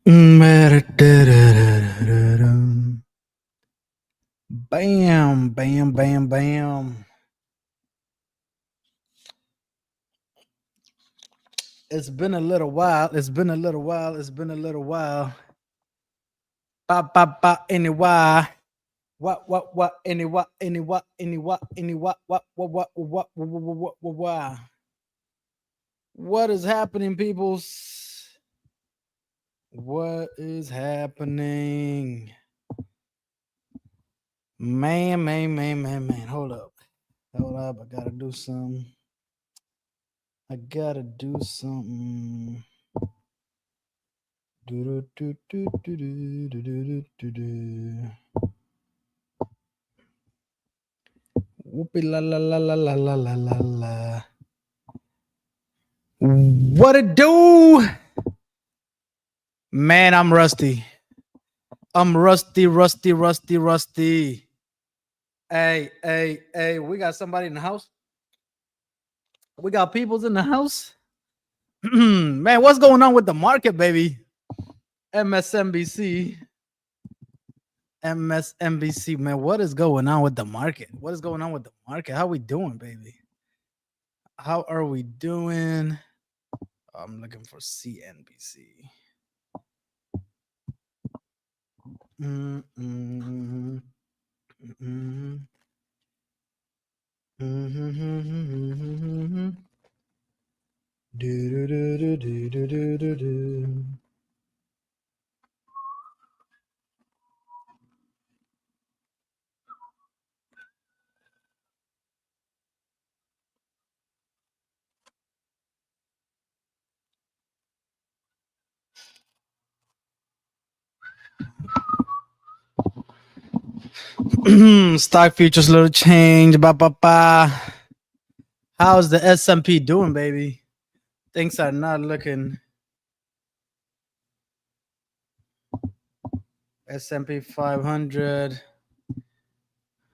Bam, bam, bam, bam. It's been a little while. It's been a little while. It's been a little while. Ba, anyway. What, any what. What is happening, peoples? What is happening? Man. Hold up. I gotta do something. Whoopie la. What it do? Man, I'm rusty. I'm rusty. Hey, we got somebody in the house. We got peoples in the house. Man, what's going on with the market, baby? MSNBC, man. What is going on with the market? How we doing, baby? How are we doing? I'm looking for CNBC. Mm-mm. Do. Stock futures little change. How's the S&P doing, baby? Things are not looking. S&P 500.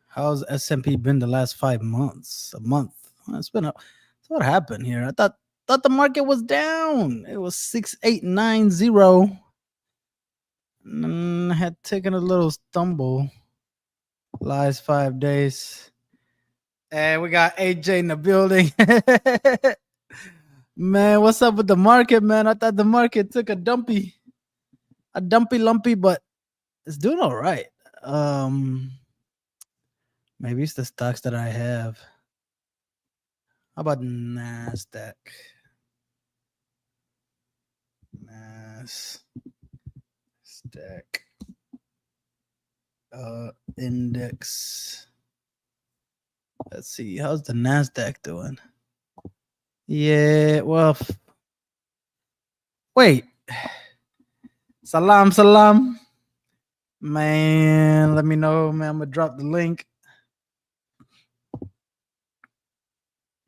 How's S&P been the last 5 months? A month. It's been a. So what happened here? I thought the market was down. It was 6890. Had taken a little stumble last 5 days. And we got AJ in the building. Man, what's up with the market, man? I thought the market took a dumpy lumpy, but it's doing all right. Maybe it's the stocks that I have. How about NASDAQ? Index. Let's see. How's the NASDAQ doing? Yeah, well, wait. Salam. Man, let me know, man. I'm going to drop the link.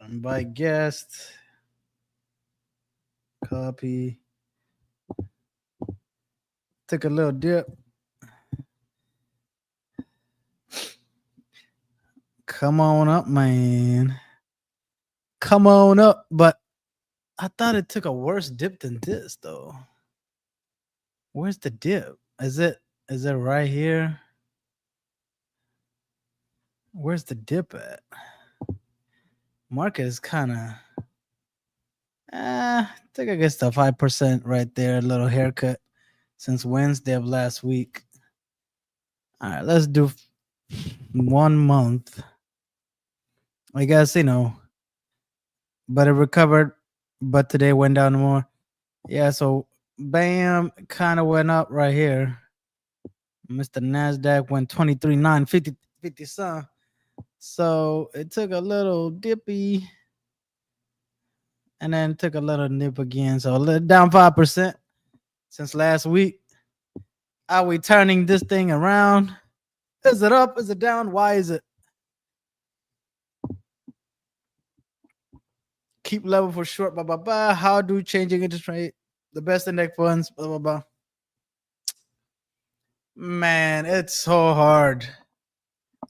Invite guest. Copy. Took a little dip. Come on up, man. Come on up. But I thought it took a worse dip than this, though. Where's the dip? Is it right here? Where's the dip at? Market is kind of I think I guess the 5% right there, a little haircut since Wednesday of last week. All right, let's do 1 month. I guess, but it recovered, but today went down more. Yeah, so bam, kind of went up right here. Mr. NASDAQ went 23,950 some. So it took a little dippy and then took a little nip again. So a little down 5% since last week. Are we turning this thing around? Is it up? Is it down? Why is it? Keep level for short. How do changing interest rate? The best index funds. Man, it's so hard.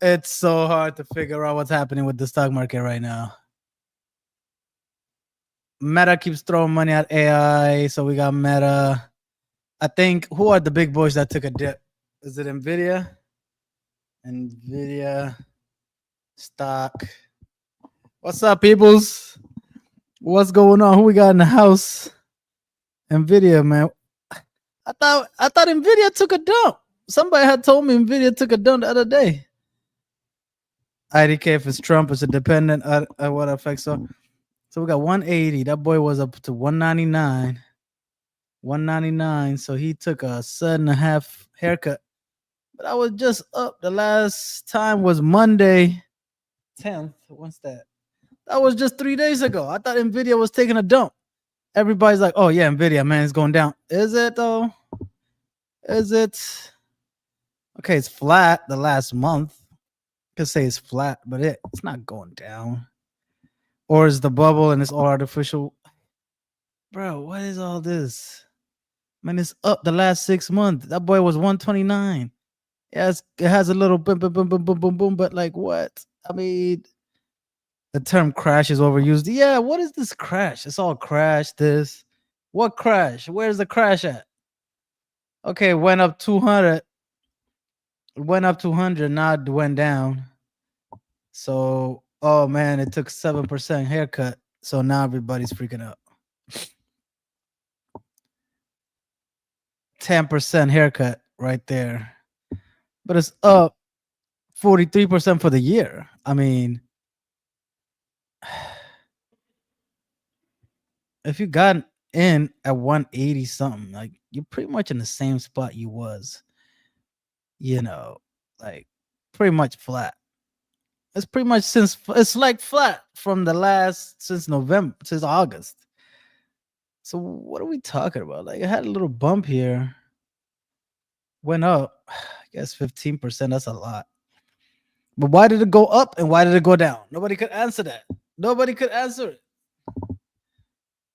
It's so hard to figure out what's happening with the stock market right now. Meta keeps throwing money at AI, so we got Meta. I think who are the big boys that took a dip? Is it Nvidia? Nvidia stock. What's up, peoples? What's going on? Who we got in the house? Nvidia, man. I thought Nvidia took a dump. Somebody had told me Nvidia took a dump the other day. IDK if it's Trump, it's a dependent what affects so. So we got 180. That boy was up to 199. 199. So he took a 7.5 haircut. But I was just up. The last time was Monday 10th. What's that? That was just 3 days ago. I thought Nvidia was taking a dump. Everybody's like, oh yeah, Nvidia, man, it's going down. Is it though? Is it? Okay, it's flat the last month. Could say it's flat, but it's not going down. Or is the bubble and it's all artificial? Bro, what is all this? Man, it's up the last 6 months. That boy was 129. Yes, it has a little boom, boom, boom, boom, boom, boom, boom, but like what? I mean, the term crash is overused. Yeah, what is this crash? It's all crash. This, what crash? Where's the crash at? Okay, went up 200. Went up 200. Now it went down. So, oh man, it took 7% haircut. So now everybody's freaking out. 10% haircut right there. But it's up 43% for the year. I mean, if you got in at 180 something, like you're pretty much in the same spot you was, like pretty much flat. It's pretty much it's like flat from the last since November, since August. So what are we talking about? Like it had a little bump here, went up, I guess 15%. That's a lot. But why did it go up and why did it go down? Nobody could answer that. Nobody could answer it.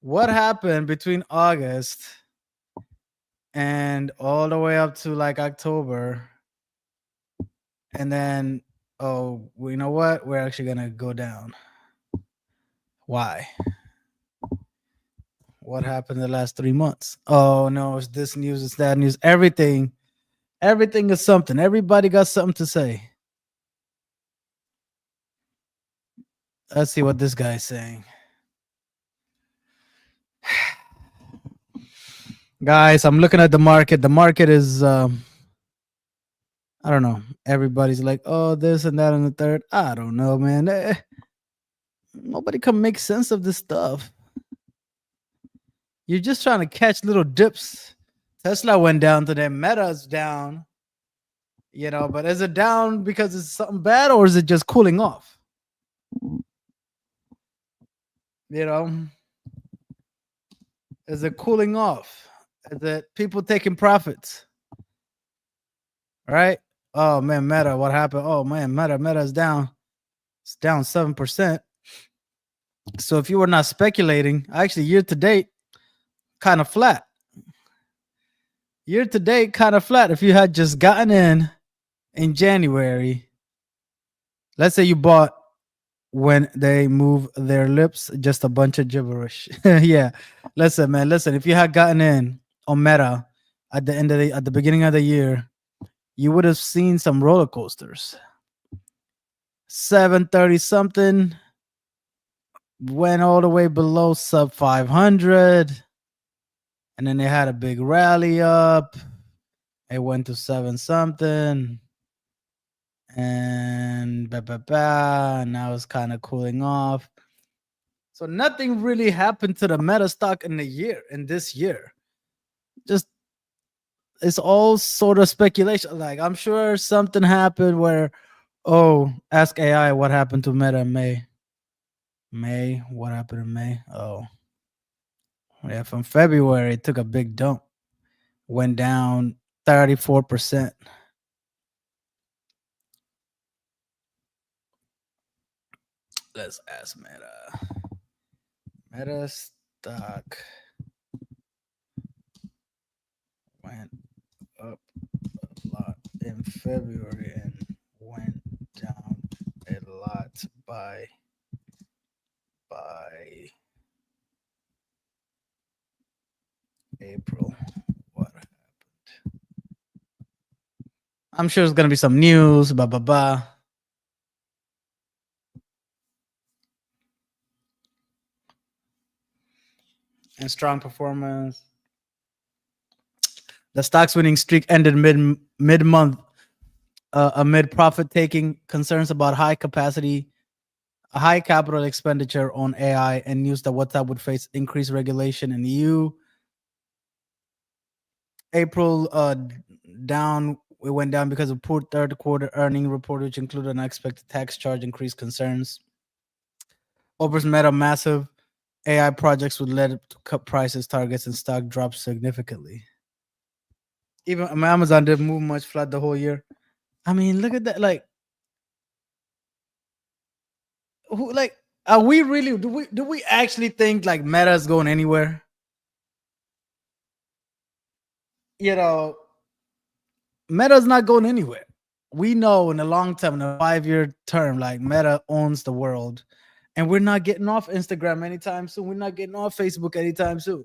What happened between August and all the way up to like October? And then, oh, well, you know what? We're actually going to go down. Why? What happened the last 3 months? Oh, no, it's this news, it's that news. Everything is something. Everybody got something to say. Let's see what this guy's saying. Guys, I'm looking at the market. The market is, I don't know. Everybody's like, oh, this and that and the third. I don't know, man. Nobody can make sense of this stuff. You're just trying to catch little dips. Tesla went down today. Meta's down. But is it down because it's something bad or is it just cooling off? Is it cooling off? Is it people taking profits? Right? Oh man, Meta, what happened? Oh man, Meta's down. It's down 7%. So if you were not speculating, actually year to date, kind of flat. Year to date, kind of flat. If you had just gotten in January, let's say you bought when they move their lips, just a bunch of gibberish. Yeah. Listen, man. Listen, if you had gotten in on Meta at the beginning of the year, you would have seen some roller coasters. 730 something went all the way below sub 500. And then they had a big rally up. It went to 7 something. And now it's kind of cooling off. So nothing really happened to the Meta stock in this year. Just it's all sort of speculation. Like I'm sure something happened where, oh, ask AI what happened to Meta in May. May, what happened in May? Oh, yeah, from February it took a big dump, went down 34%. Let's ask Meta. Meta stock went up a lot in February and went down a lot by April. What I'm sure it's gonna be some news, blah blah blah. And strong performance. The stock's winning streak ended mid month amid profit taking, concerns about high capital expenditure on AI, and news that WhatsApp would face increased regulation in the EU. April down. It went down because of poor third quarter earning report, which included an unexpected tax charge, increased concerns. Oprah's Meta massive AI projects would lead to cut prices, targets, and stock drop significantly. Even Amazon didn't move much flat the whole year. I mean, look at that. Like, who like are we really do we actually think like Meta's going anywhere? You know, Meta's not going anywhere. We know in the long term, in a 5-year term, like Meta owns the world. And we're not getting off Instagram anytime soon. We're not getting off Facebook anytime soon.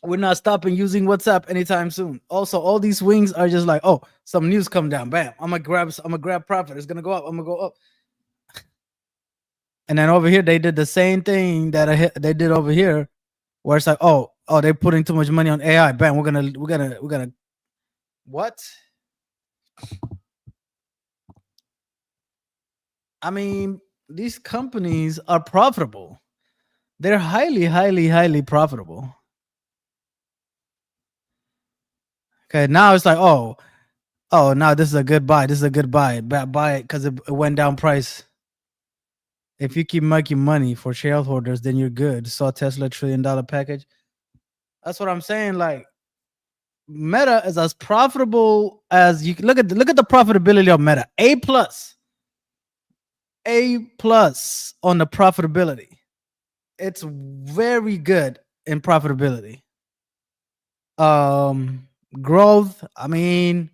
We're not stopping using WhatsApp anytime soon. Also, all these swings are just like, oh, some news come down, bam. I'm gonna grab profit. It's gonna go up. I'm gonna go up. And then over here, they did the same thing that they did over here, where it's like, oh, they're putting too much money on AI. Bam, we're gonna what? I mean, these companies are profitable. They're highly, highly, highly profitable. Okay, now it's like, oh, now this is a good buy. This is a good buy. Buy it because it went down price. If you keep making money for shareholders, then you're good. Saw Tesla $1 trillion package. That's what I'm saying. Like, Meta is as profitable as you can. Look at the profitability of Meta. A plus on the profitability. It's very good in profitability. Growth. I mean,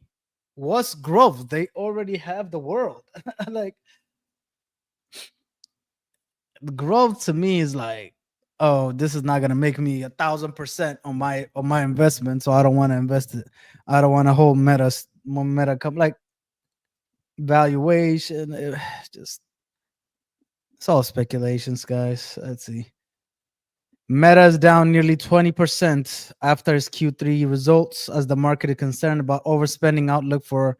what's growth? They already have the world. Like, growth to me is like, oh, this is not gonna make me 1,000% on my investment, so I don't want to invest it. I don't want to hold Meta come like valuation. Just it's all speculations, guys. Let's see. Meta is down nearly 20% after its Q3 results, as the market is concerned about overspending outlook for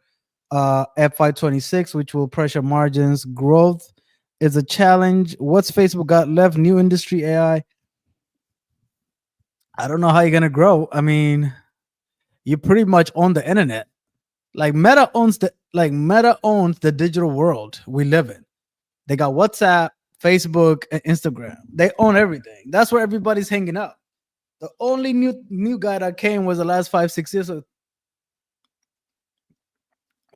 FY26, which will pressure margins. Growth is a challenge. What's Facebook got left? New industry AI. I don't know how you're gonna grow. I mean, you pretty much own the internet. Like Meta owns the digital world we live in. They got WhatsApp, Facebook, and Instagram. They own everything. That's where everybody's hanging out. The only new guy that came was the last 5-6 years. So,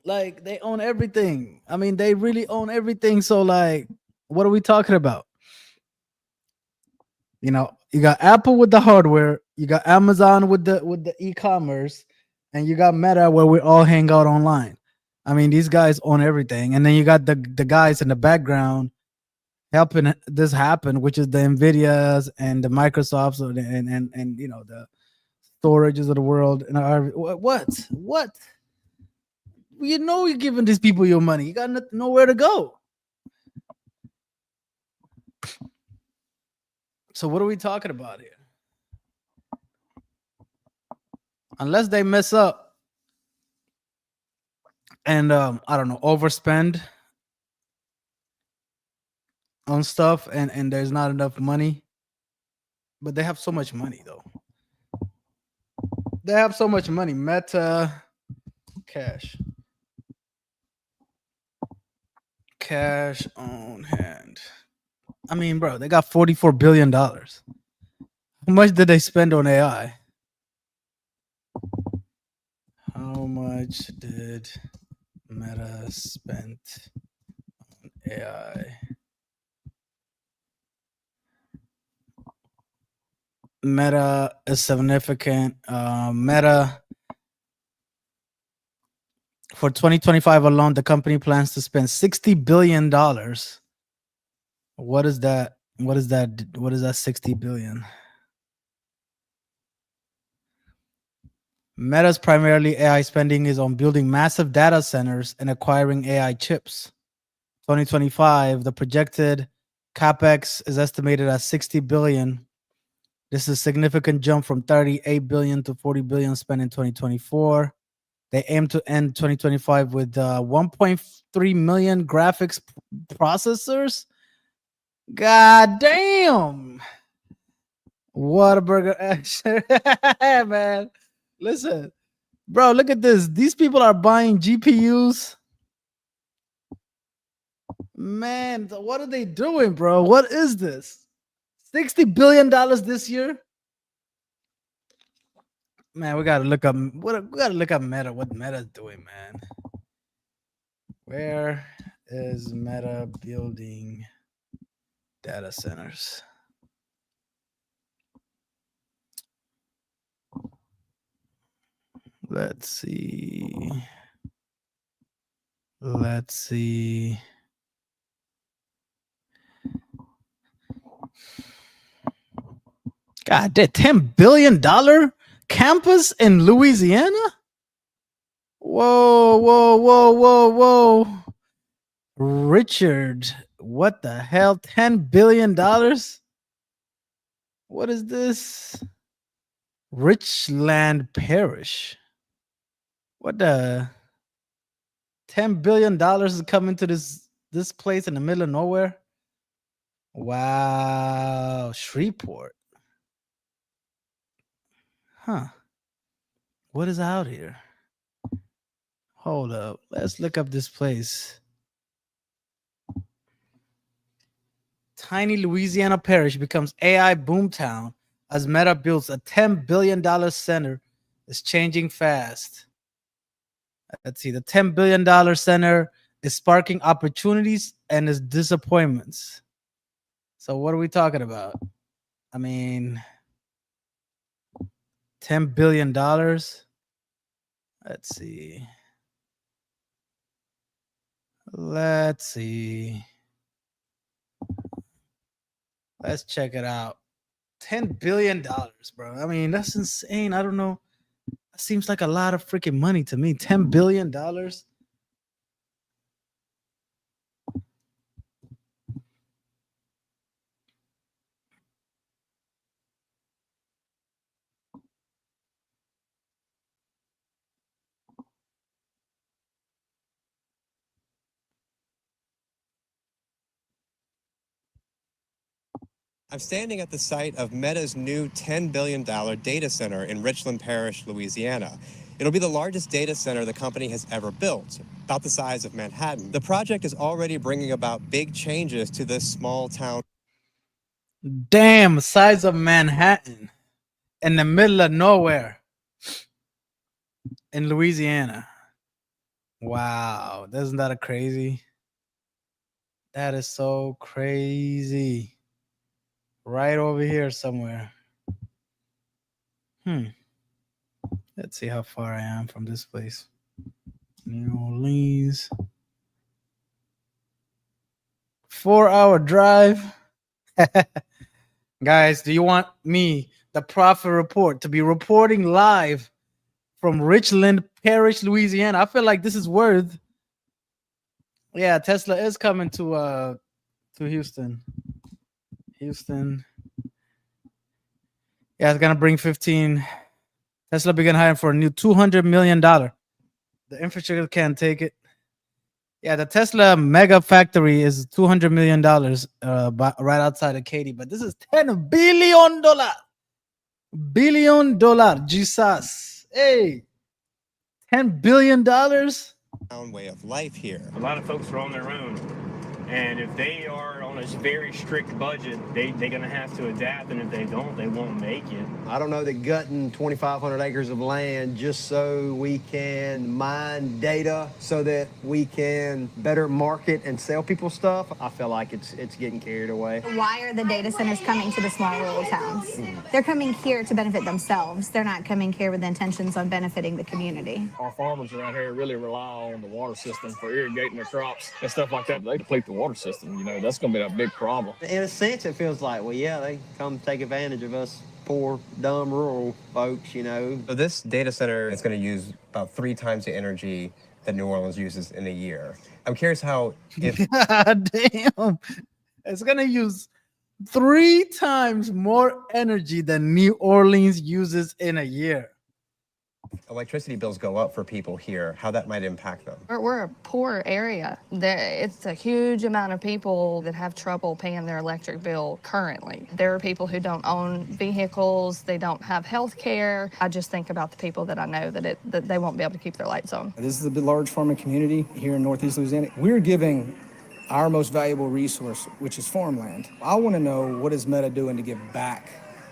like, they own everything. I mean, they really own everything. So like, what are we talking about? You know, you got Apple with the hardware, you got Amazon with the e-commerce, and you got Meta where we all hang out online. I mean, these guys own everything. And then you got the guys in the background helping this happen, which is the Nvidias and the Microsofts and you know, the storages of the world. And what? You know, you're giving these people your money. You got nowhere to go. So what are we talking about here? Unless they mess up and I don't know, overspend on stuff and there's not enough money. But they have so much money though. They have so much money. Meta cash on hand. I mean, bro, they got $44 billion. How much did they spend on AI? How much did Meta spend on AI? Meta is significant. Meta for 2025 alone, the company plans to spend $60 billion. What is that? What is that 60 billion? Meta's primarily AI spending is on building massive data centers and acquiring AI chips. 2025, the projected capex is estimated at 60 billion. This is a significant jump from 38 billion to 40 billion spent in 2024. They aim to end 2025 with 1.3 million graphics processors. God damn. Whataburger action. Man, listen, bro, look at this. These people are buying GPUs. Man, what are they doing, bro? What is this? $60 billion this year? Man, we gotta look up Meta, what Meta's doing, man. Where is Meta building data centers? Let's see. God, that $10 billion campus in Louisiana? Whoa. Richard, what the hell? $10 billion? What is this? Richland Parish. What the $10 billion is coming to this place in the middle of nowhere? Wow, Shreveport. Huh. What is out here? Hold up. Let's look up this place. Tiny Louisiana parish becomes AI boomtown as Meta builds a $10 billion center. It's changing fast. Let's see. The $10 billion center is sparking opportunities and is disappointments. So what are we talking about? I mean, $10 billion. Let's see. Let's check it out. $10 billion, bro. I mean, that's insane. I don't know. That seems like a lot of freaking money to me. $10 billion. I'm standing at the site of Meta's new $10 billion data center in Richland Parish, Louisiana. It'll be the largest data center the company has ever built, about the size of Manhattan. The project is already bringing about big changes to this small town. Damn, size of Manhattan in the middle of nowhere in Louisiana. Wow, isn't that a crazy? That is so crazy. Right over here somewhere. Let's see how far I am from this place. New Orleans. 4-hour drive. Guys, do you want me, the Prophet Report, to be reporting live from Richland Parish, Louisiana? I feel like this is worth. Yeah, Tesla is coming to Houston. Yeah, it's gonna bring 15. Tesla began hiring for a new $200 million. The infrastructure can't take it. Yeah, the Tesla mega factory is $200 million right outside of Katy, but this is $10 billion. $billion. Jesus. Hey, $10 billion. Way of life here. A lot of folks are on their own, and if they are on a very strict budget, they're going to have to adapt, and if they don't, they won't make it. I don't know that gutting 2,500 acres of land just so we can mine data so that we can better market and sell people stuff, I feel like it's getting carried away. Why are the data centers coming to the small rural towns? They're coming here to benefit themselves. They're not coming here with intentions on benefiting the community. Our farmers around here really rely on the water system for irrigating their crops and stuff like that. They deplete the water system, that's going to be a big problem. In a sense, it feels like, well, yeah, they come take advantage of us poor, dumb rural folks, you know. So this data center is going to use about 3 times the energy that New Orleans uses in a year. I'm curious how if God damn. It's gonna use 3 times more energy than New Orleans uses in a year. electricity bills go up for people here, how that might impact them. We're a poor area. It's a huge amount of people that have trouble paying their electric bill currently. There are people who don't own vehicles, they don't have health care. I just think about the people that I know that they won't be able to keep their lights on. This is a large farming community here in Northeast Louisiana. We're giving our most valuable resource, which is farmland. I want to know, what is Meta doing to give back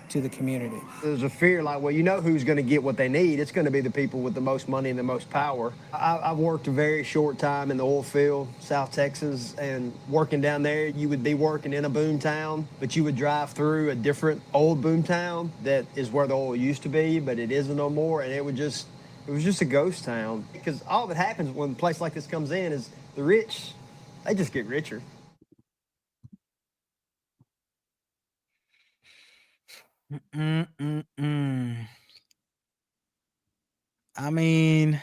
to the community? There's a fear like, well, you know who's going to get what they need. It's going to be the people with the most money and the most power. I've worked a very short time in the oil field, South Texas, and working down there, you would be working in a boom town, but you would drive through a different old boom town that is where the oil used to be, but it isn't no more, and it was just a ghost town. Because all that happens when a place like this comes in is the rich, they just get richer. I mean,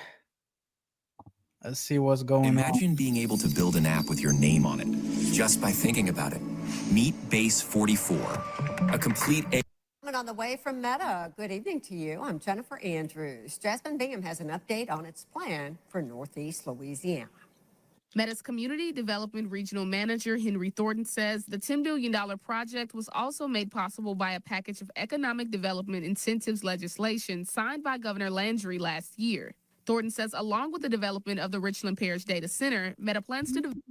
let's see what's going on. Imagine being able to build an app with your name on it just by thinking about it. Meet Base 44, a complete On the way from Meta, good evening to you. I'm Jennifer Andrews. Jasmine Bingham has an update on its plan for Northeast Louisiana. Meta's Community Development Regional Manager Henry Thornton says the $10 billion project was also made possible by a package of economic development incentives legislation signed by Governor Landry last year. Thornton says along with the development of the Richland Parish Data Center, Meta plans to develop.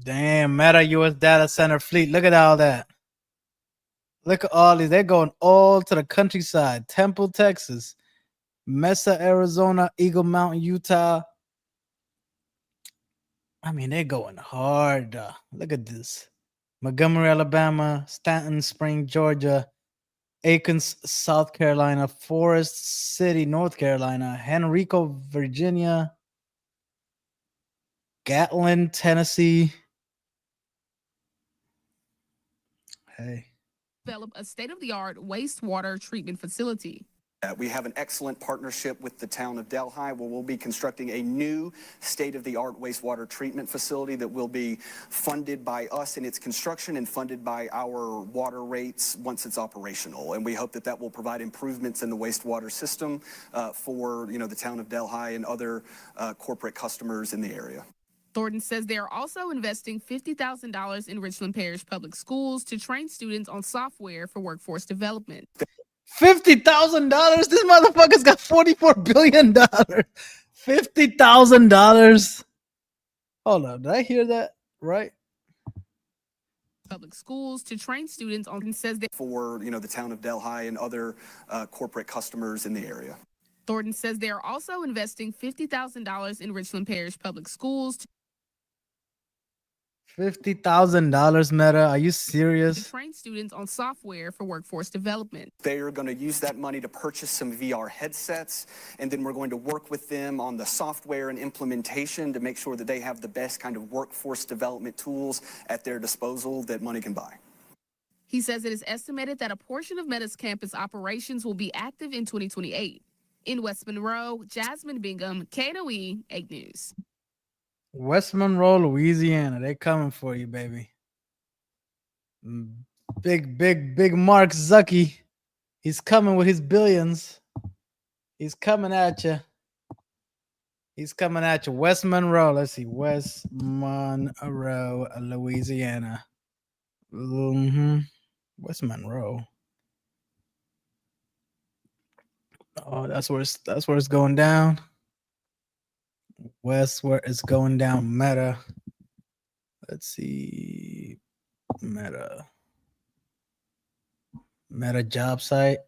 Damn, Meta US Data Center fleet. Look at all that. Look at all these. They're going all to the countryside. Temple, Texas. Mesa, Arizona. Eagle Mountain, Utah. I mean, they're going hard. Look at this. Montgomery, Alabama. Stanton Spring, Georgia. Aikens, South Carolina. Forest City, North Carolina. Henrico, Virginia. Gatlin, Tennessee. Hey. Develop a state-of-the-art wastewater treatment facility. We have an excellent partnership with the town of Delhi, where we'll be constructing a new state-of-the-art wastewater treatment facility that will be funded by us in its construction and funded by our water rates once it's operational. And we hope that that will provide improvements in the wastewater system for the town of Delhi and other corporate customers in the area. Thornton says they are also investing $50,000 in Richland Parish Public Schools to train students on software for workforce development. $50,000. This motherfucker's got $44 billion. $50,000. Hold on, did I hear that right? Public schools to train students on says that for the town of Delhi and other corporate customers in the area. Thornton says they are also investing $50,000 in Richland Parish Public Schools. $50,000, Meta. Are you To serious? train students on software for workforce development. They are going to use that money to purchase some VR headsets, and then we're going to work with them on the software and implementation to make sure that they have the best kind of workforce development tools at their disposal that money can buy. He says it is estimated that a portion of Meta's campus operations will be active in 2028. In West Monroe, Jasmine Bingham, KNOE 8 News. West Monroe, Louisiana. They coming for you, baby. Big Mark Zucky. He's coming with his billions. He's coming at you. He's coming at you. West Monroe. Let's see. West Monroe, Louisiana. West Monroe. Oh, that's where it's going down. West, where it's going down. Meta. Let's see. Meta job site.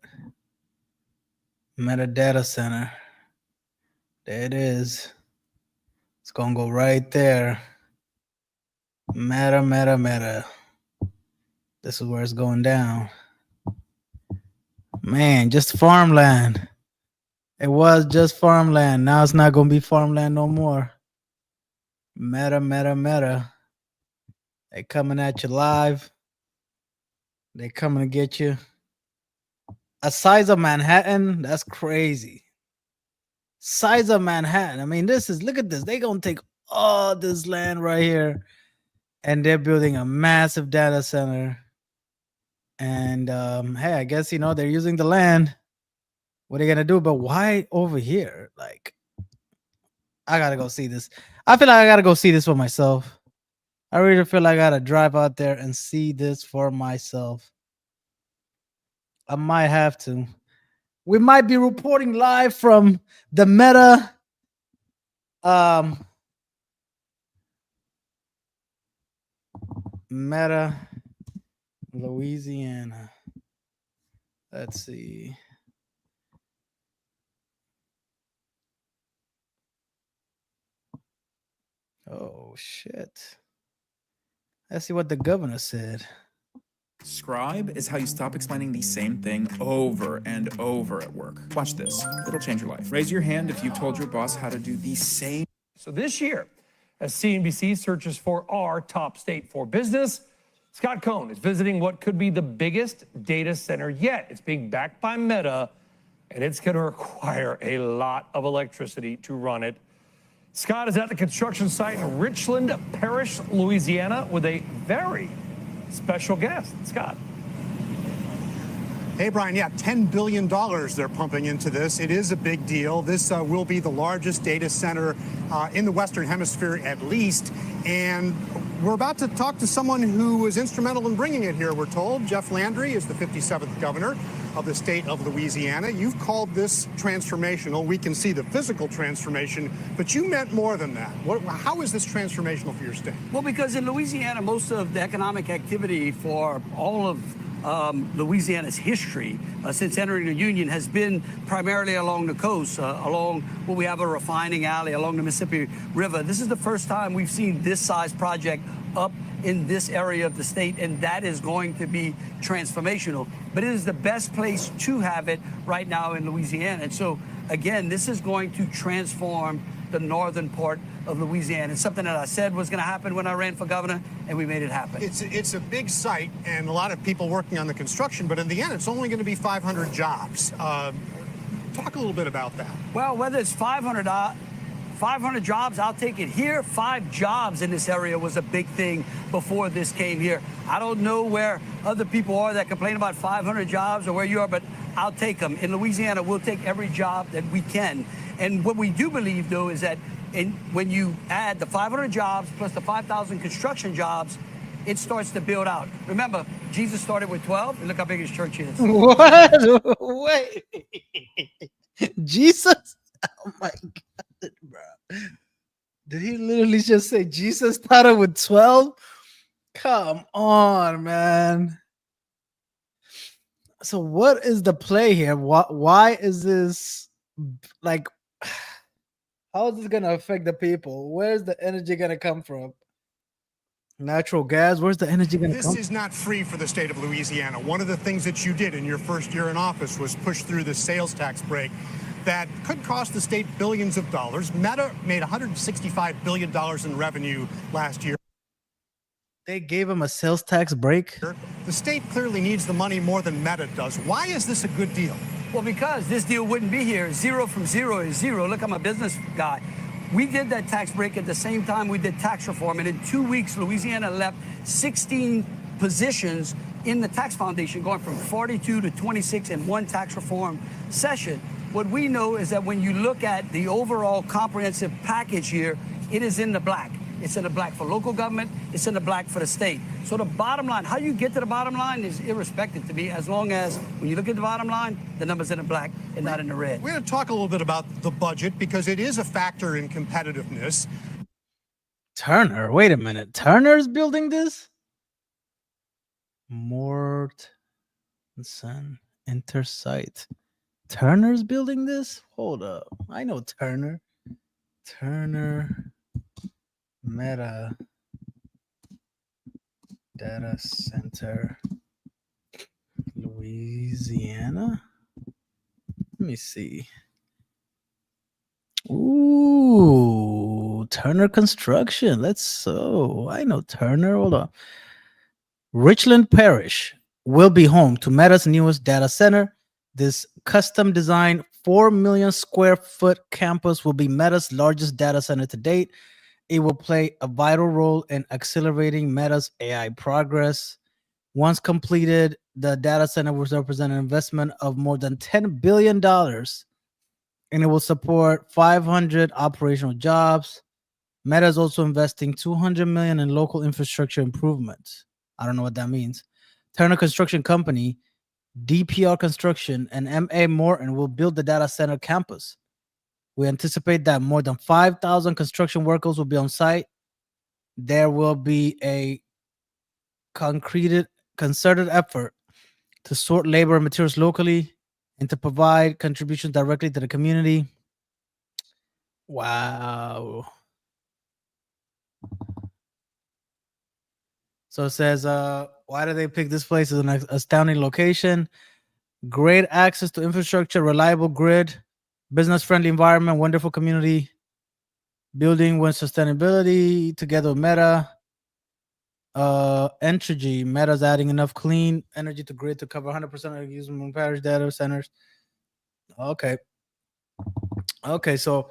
Meta data center. There it is. It's gonna go right there. Meta. This is where it's going down. Man, just farmland. It was just farmland. Now it's not gonna be farmland no more. Meta. They coming at you live. They coming to get you. a size of Manhattan. That's crazy. Size of Manhattan. I mean, look at this. They're gonna take all this land right here, and they're building a massive data center. And hey, I guess they're using the land. What are they gonna do? But why over here? Like, I gotta go see this. I feel like I gotta go see this for myself. I really feel like I gotta drive out there and see this for myself. I might have to. We might be reporting live from the Meta Meta Louisiana. Let's see. Oh shit. Let's see what the governor said. Scribe is how you stop explaining the same thing over and over at work. Watch this. It'll change your life. Raise your hand if you told your boss how to do the same. So this year, as CNBC searches for our top state for business, Scott Cohn is visiting what could be the biggest data center yet. It's being backed by Meta, and it's going to require a lot of electricity to run it. Scott is at the construction site in Richland Parish, Louisiana, with a very special guest. Scott. Hey, Brian, yeah, $10 billion they're pumping into this. It is a big deal. This will be the largest data center in the Western Hemisphere, at least. And we're about to talk to someone who was instrumental in bringing it here, we're told. Jeff Landry is the 57th governor of the state of Louisiana. You've called this transformational. We can see the physical transformation, but you meant more than that. How is this transformational for your state? Well, because in Louisiana, most of the economic activity for all of Louisiana's history since entering the Union has been primarily along the coast, along where we have a refining alley, along the Mississippi River. This is the first time we've seen this size project up in this area of the state, and that is going to be transformational. But it is the best place to have it right now in Louisiana. And so, again, this is going to transform the northern part of Louisiana. It's something that I said was going to happen when I ran for governor, and we made it happen. It's a big site and a lot of people working on the construction, but in the end, it's only going to be 500 jobs. Talk a little bit about that. Well, whether it's 500 jobs, I'll take it. Here, 5 jobs in this area was a big thing before this came here. I don't know where other people are that complain about 500 jobs or where you are, but I'll take them. In Louisiana, we'll take every job that we can. And what we do believe, though, is that when you add the 500 jobs plus the 5,000 construction jobs, it starts to build out. Remember, Jesus started with 12, and look how big his church is. What? Wait. Jesus? Oh my God, bro. Did he literally just say Jesus started with 12? Come on, man. So what is the play here? Why is this like, how is this going to affect the people? Where's the energy going to come from? Natural gas? Where's the energy going to come from? This is not free for the state of Louisiana. One of the things that you did in your first year in office was push through the sales tax break that could cost the state billions of dollars. Meta made $165 billion in revenue last year. They gave him a sales tax break? The state clearly needs the money more than Meta does. Why is this a good deal? Well, because this deal wouldn't be here. 0 from 0 is 0. Look, I'm a business guy. We did that tax break at the same time we did tax reform. And in 2 weeks, Louisiana left 16 positions in the tax foundation, going from 42 to 26 in one tax reform session. What we know is that when you look at the overall comprehensive package here, it is in the black. It's in the black for local government. It's in the black for the state. So the bottom line, how you get to the bottom line is irrespective to me, as long as when you look at the bottom line, the number's in the black and not in the red. We're going to talk a little bit about the budget because it is a factor in competitiveness. Turner, wait a minute. Turner's building this? Mortensen Intersite. Turner's building this? Hold up. I know Turner. Turner Meta Data Center, Louisiana. Let me see. Ooh, Turner Construction. I know Turner. Hold on. Richland Parish will be home to Meta's newest data center, This custom designed 4 million square foot campus will be Meta's largest data center to date. It will play a vital role in accelerating Meta's AI progress. Once completed, the data center will represent an investment of more than $10 billion, and it will support 500 operational jobs. Meta is also investing $200 million in local infrastructure improvements. I don't know what that means. Turner Construction Company, DPR Construction, and M.A. Morton will build the data center campus. We anticipate that more than 5,000 construction workers will be on site. There will be a concerted effort to sort labor and materials locally and to provide contributions directly to the community. Wow. So it says, why do they pick this place as an astounding location? Great access to infrastructure, reliable grid, business-friendly environment, wonderful community, building with sustainability together with Meta. Entergy, Meta's adding enough clean energy to grid to cover 100% of usable parish data centers. Okay. Okay, so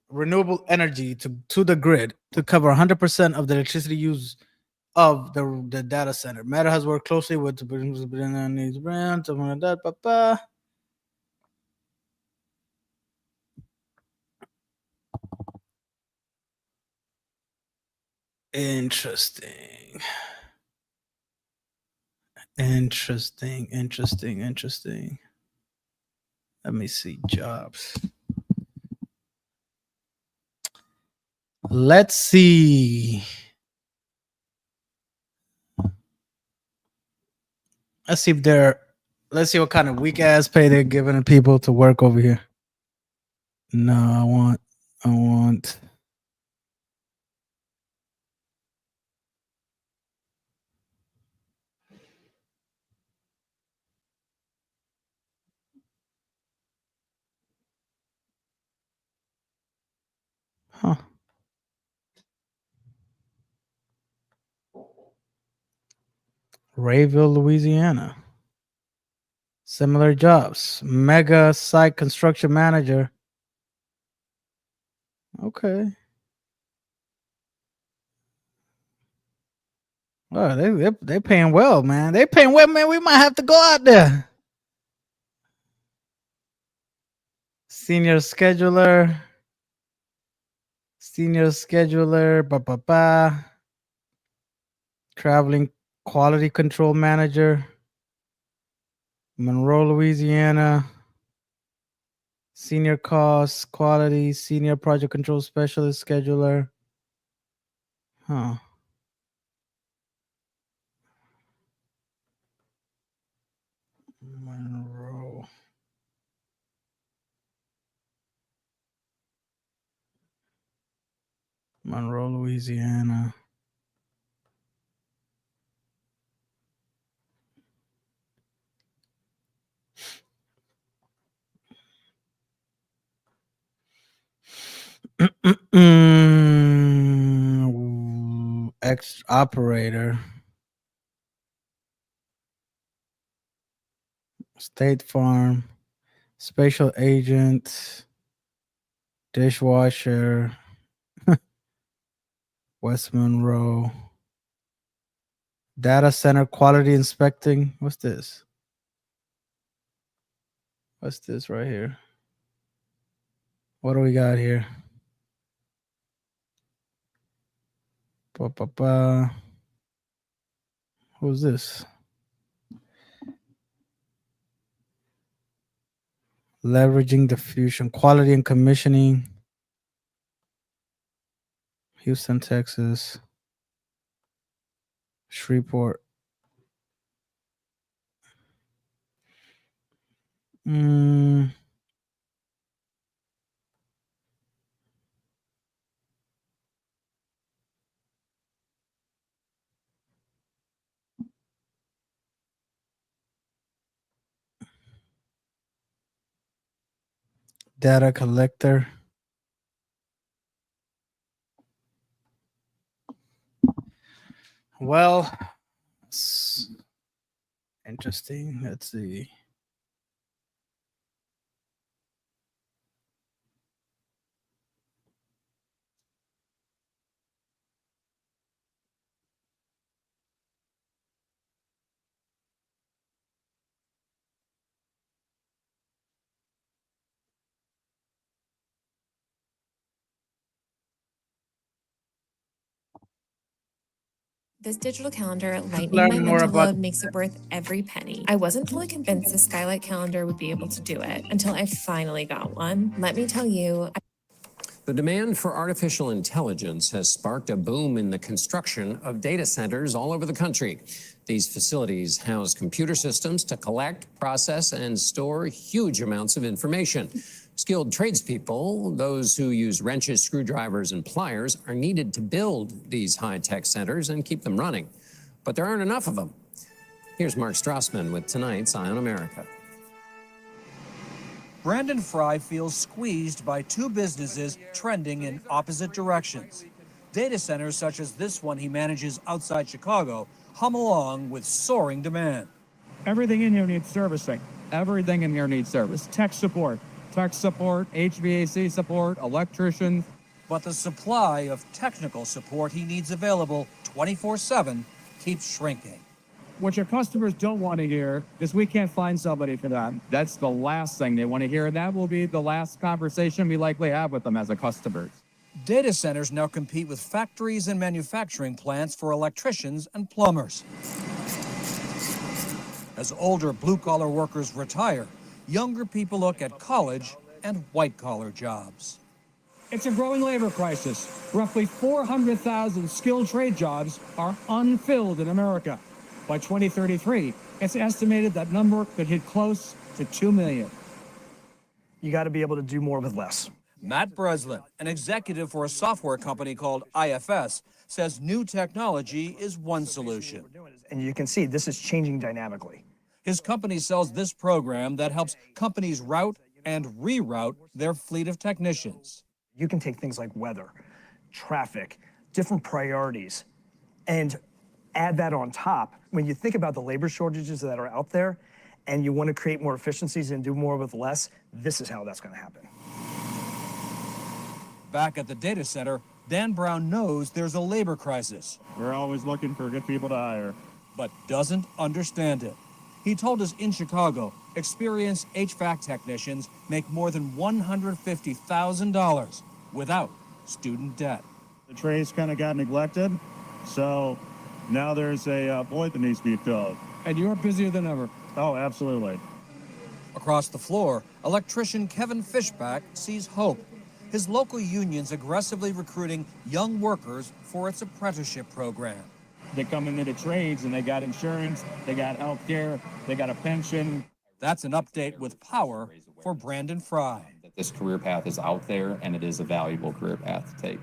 renewable energy to the grid to cover 100% of the electricity use of the data center. Meta has worked closely with needs brand, something like that. Interesting. Let me see jobs. Let's see. Let's see what kind of weak ass pay they're giving people to work over here. No, I want. Huh. Rayville, Louisiana. Similar jobs. Mega site construction manager. Okay. Oh, they paying well, man. They paying well, man. We might have to go out there. Senior scheduler. Traveling quality control manager. Monroe, Louisiana. Senior cost, quality, senior project control specialist, scheduler. Huh. Monroe, Louisiana. Ex operator. State Farm. Special agent. Dishwasher. West Monroe. Data center quality inspecting. What's this? What's this right here? What do we got here? Who's this? Leveraging diffusion, quality and commissioning. Houston, Texas. Shreveport. Data collector. Well, interesting. Let's see. This digital calendar lightening Learn my more mental about- load makes it worth every penny. I wasn't fully convinced the Skylight calendar would be able to do it until I finally got one. Let me tell you, The demand for artificial intelligence has sparked a boom in the construction of data centers all over the country. These facilities house computer systems to collect, process, and store huge amounts of information. Skilled tradespeople, those who use wrenches, screwdrivers, and pliers, are needed to build these high-tech centers and keep them running. But there aren't enough of them. Here's Mark Strassman with tonight's Eye on America. Brandon Fry feels squeezed by two businesses trending in opposite directions. Data centers such as this one he manages outside Chicago hum along with soaring demand. Everything in here needs servicing. Everything in here needs service. Tech support, HVAC support, electricians. But the supply of technical support he needs available 24/7 keeps shrinking. What your customers don't want to hear is we can't find somebody for that. That's the last thing they want to hear. That will be the last conversation we likely have with them as a customer. Data centers now compete with factories and manufacturing plants for electricians and plumbers. As older blue-collar workers retire, younger people look at college and white-collar jobs. It's a growing labor crisis. Roughly 400,000 skilled trade jobs are unfilled in America. By 2033, it's estimated that number could hit close to 2 million. You got to be able to do more with less. Matt Breslin, an executive for a software company called IFS, says new technology is one solution. And you can see this is changing dynamically. His company sells this program that helps companies route and reroute their fleet of technicians. You can take things like weather, traffic, different priorities, and add that on top. When you think about the labor shortages that are out there and you want to create more efficiencies and do more with less, this is how that's going to happen. Back at the data center, Dan Brown knows there's a labor crisis. We're always looking for good people to hire. But doesn't understand it. He told us in Chicago, experienced HVAC technicians make more than $150,000 without student debt. The trades kind of got neglected, so now there's a void that needs to be filled. And you're busier than ever. Oh, absolutely. Across the floor, electrician Kevin Fishback sees hope. His local union's aggressively recruiting young workers for its apprenticeship program. They come into the trades and they got insurance, they got health care, they got a pension. That's an update with power for Brandon Fry. This career path is out there and it is a valuable career path to take.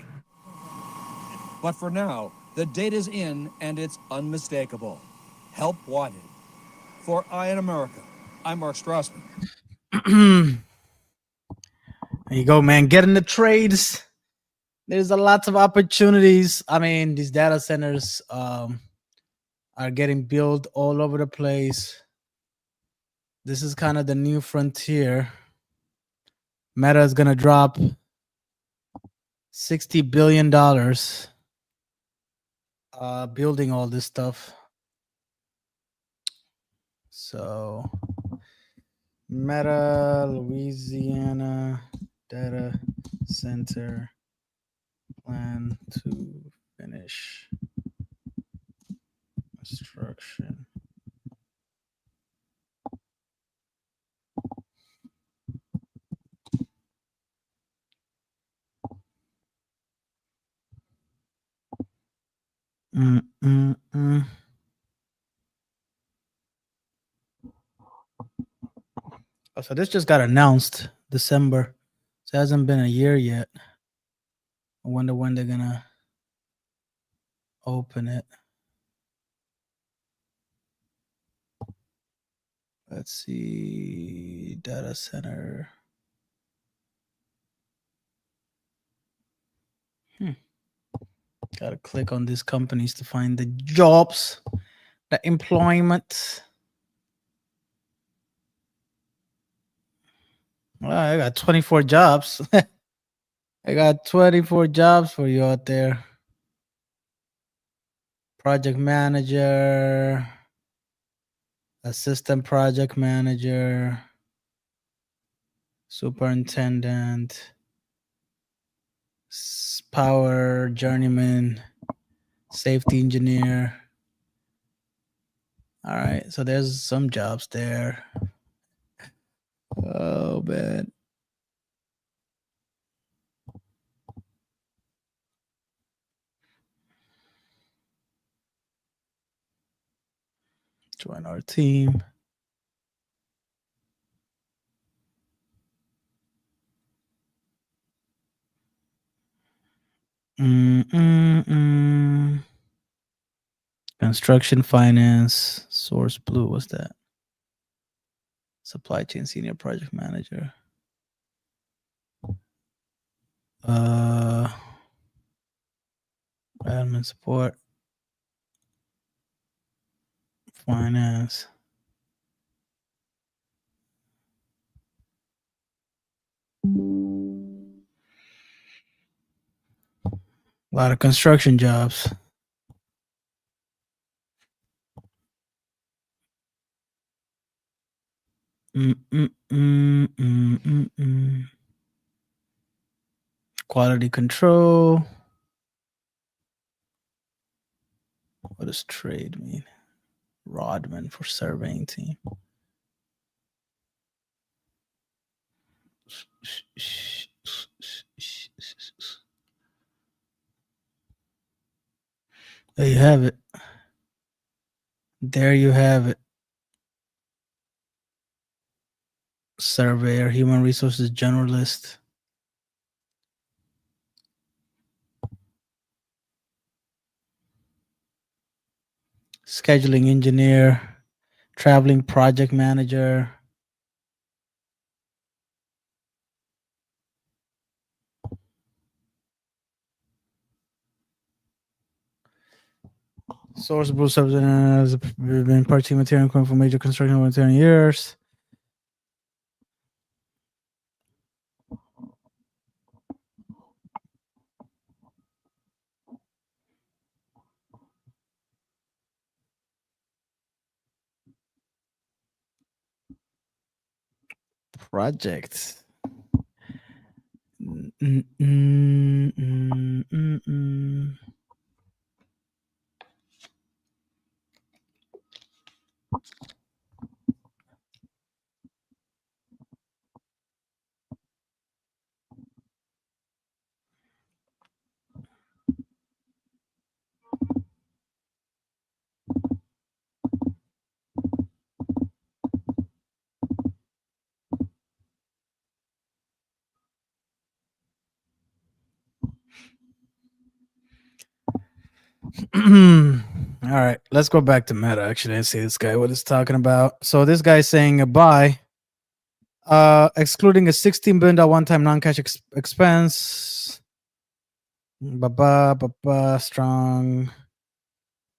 But for now, the data's in and it's unmistakable. Help wanted. For Eye on America, I'm Mark Strassman. There you go, man. Get in the trades. There's a lots of opportunities. I mean, these data centers are getting built all over the place. This is kind of the new frontier. Meta is going to drop $60 billion building all this stuff. So, Meta, Louisiana data center plan to finish construction. Oh, so this just got announced December. So it hasn't been a year yet. I wonder when they're gonna open it. Let's see, data center. Gotta click on these companies to find the jobs, the employment. Well, I got 24 jobs. I got 24 jobs for you out there. Project manager, assistant project manager, superintendent, power journeyman, Safety engineer. All right, so there's some jobs there. Oh man. Join our team. Construction finance, Source Blue. What's that? Supply chain senior project manager. Admin support. Finance. A lot of construction jobs. Quality control. What does trade mean? Rodman for surveying team. There you have it. There you have it. Surveyor, human resources generalist. Scheduling engineer, traveling project manager. Source Blue has been purchasing material equipment for major construction over 10 years. Project. All right, let's go back to Meta actually and see this guy what he's talking about. So this guy's saying a buy, excluding a $16 billion one-time non-cash expense. Strong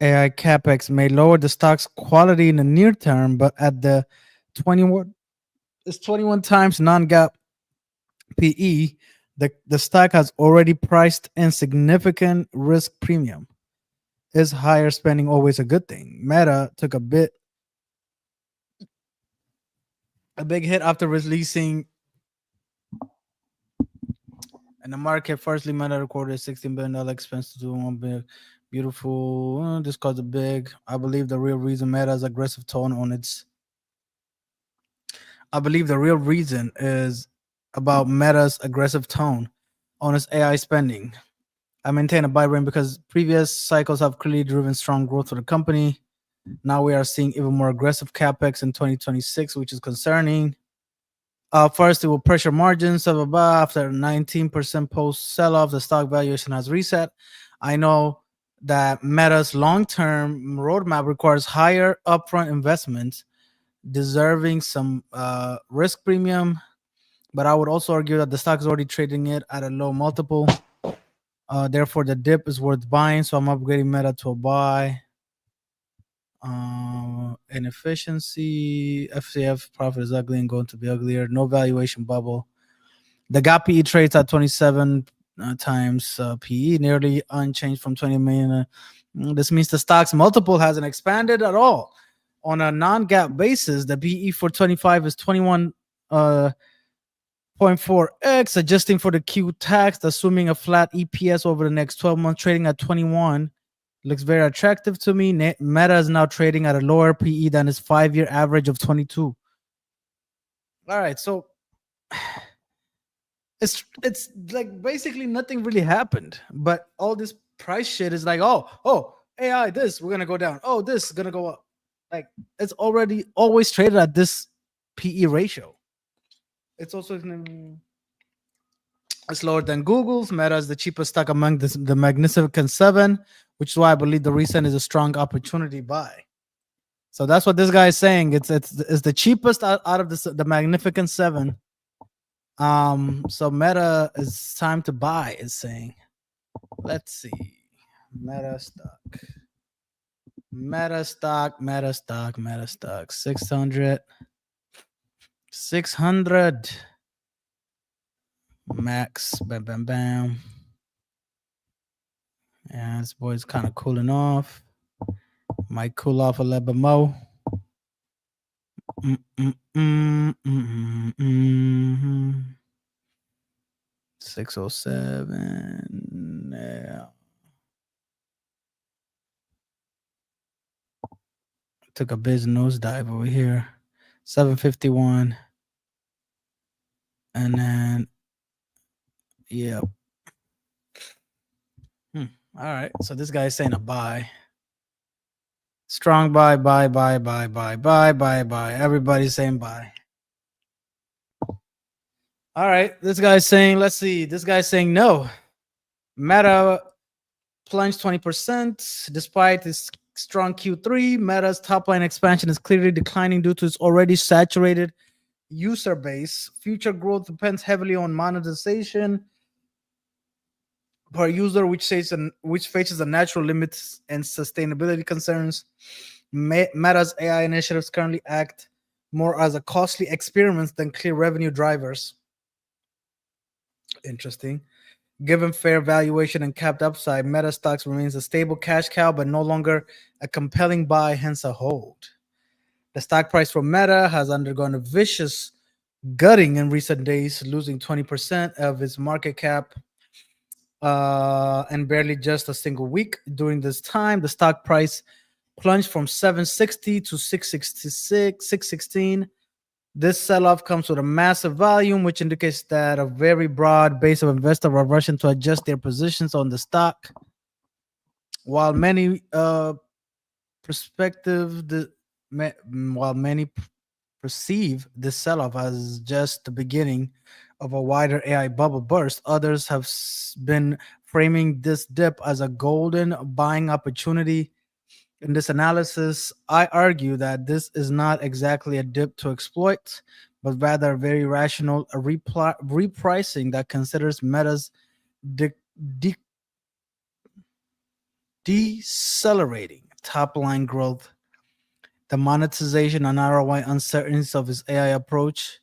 AI capex may lower the stock's quality in the near term, but at the 21 times non-GAAP PE, the stock has already priced in significant risk premium. Is higher spending always a good thing? Meta took a big hit after releasing in the market. Firstly, Meta recorded a $16 billion expense to do one big, beautiful. This caused a big. I believe the real reason Meta's aggressive tone on its. I believe the real reason is about Meta's aggressive tone on its AI spending. I maintain a buy range because previous cycles have clearly driven strong growth for the company. Now we are seeing even more aggressive capex in 2026, which is concerning. First, it will pressure margins of above after 19% post sell-off. The stock valuation has reset. I know that Meta's long-term roadmap requires higher upfront investments, deserving some risk premium. But I would also argue that the stock is already trading it at a low multiple. Therefore, the dip is worth buying. So I'm upgrading Meta to a buy. Inefficiency, FCF profit is ugly and going to be uglier. No valuation bubble. The GAAP PE trades at 27 times PE, nearly unchanged from 20 million. This means the stock's multiple hasn't expanded at all. On a non-GAAP basis, the PE for 25 is 21.4x, adjusting for the Q tax, assuming a flat EPS over the next 12 months, trading at 21. Looks very attractive to me. Meta is now trading at a lower PE than its 5-year average of 22. All right, so it's like basically nothing really happened, but all this price shit is like, oh, AI, this we're gonna go down. Oh, this is gonna go up. Like it's already always traded at this PE ratio. It's also it's lower than Google's. Meta is the cheapest stock among the Magnificent Seven, which is why I believe the recent is a strong opportunity buy. So that's what this guy is saying. It's the cheapest out of the Magnificent Seven. So Meta is time to buy. Is saying. Let's see, Meta stock. 600 max. Bam, bam, bam. Yeah, this boy's kind of cooling off. Might cool off a little bit more. 607. Yeah. Took a big nosedive over here. 751. And then, yeah. All right. So this guy's saying a buy. Strong buy. Everybody's saying buy. All right. This guy's saying, let's see. This guy's saying no. Meta plunged 20%. Despite this strong Q3, Meta's top line expansion is clearly declining due to its already saturated user base. Future growth depends heavily on monetization per user, which faces the natural limits and sustainability concerns. Meta's AI initiatives currently act more as a costly experiment than clear revenue drivers. Interesting. Given fair valuation and capped upside, Meta stocks remains a stable cash cow, but no longer a compelling buy, hence a hold. The stock price for Meta has undergone a vicious gutting in recent days, losing 20% of its market cap and barely just a single week. During this time, the stock price plunged from 760 to 666, 616. This sell-off comes with a massive volume, which indicates that a very broad base of investors are rushing to adjust their positions on the stock. While many perceive this sell-off as just the beginning of a wider AI bubble burst, others have been framing this dip as a golden buying opportunity. In this analysis, I argue that this is not exactly a dip to exploit, but rather a very rational repricing that considers Meta's decelerating top-line growth, the monetization and ROI uncertainties of its AI approach,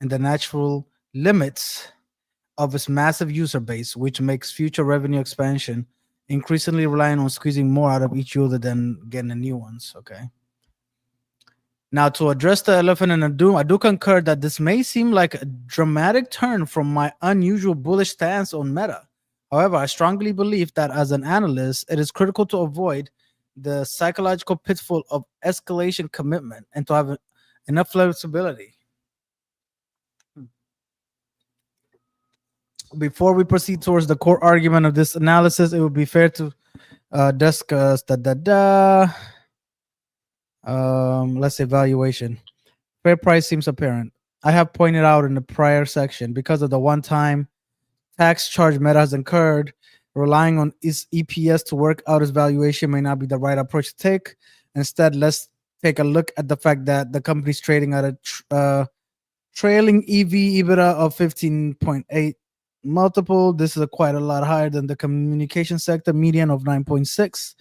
and the natural limits of its massive user base, which makes future revenue expansion increasingly relying on squeezing more out of each user than getting the new ones. Okay. Now, to address the elephant in the room, I do concur that this may seem like a dramatic turn from my unusual bullish stance on Meta. However, I strongly believe that as an analyst, it is critical to avoid the psychological pitfall of escalation commitment and to have enough flexibility. Before we proceed towards the core argument of this analysis, it would be fair to discuss let's say valuation. Fair price seems apparent. I have pointed out in the prior section, because of the one-time tax charge Meta has incurred, relying on its EPS to work out its valuation may not be the right approach to take. Instead, let's take a look at the fact that the company is trading at a trailing EV/EBITDA of 15.8 multiple. This is quite a lot higher than the communication sector median of 9.6,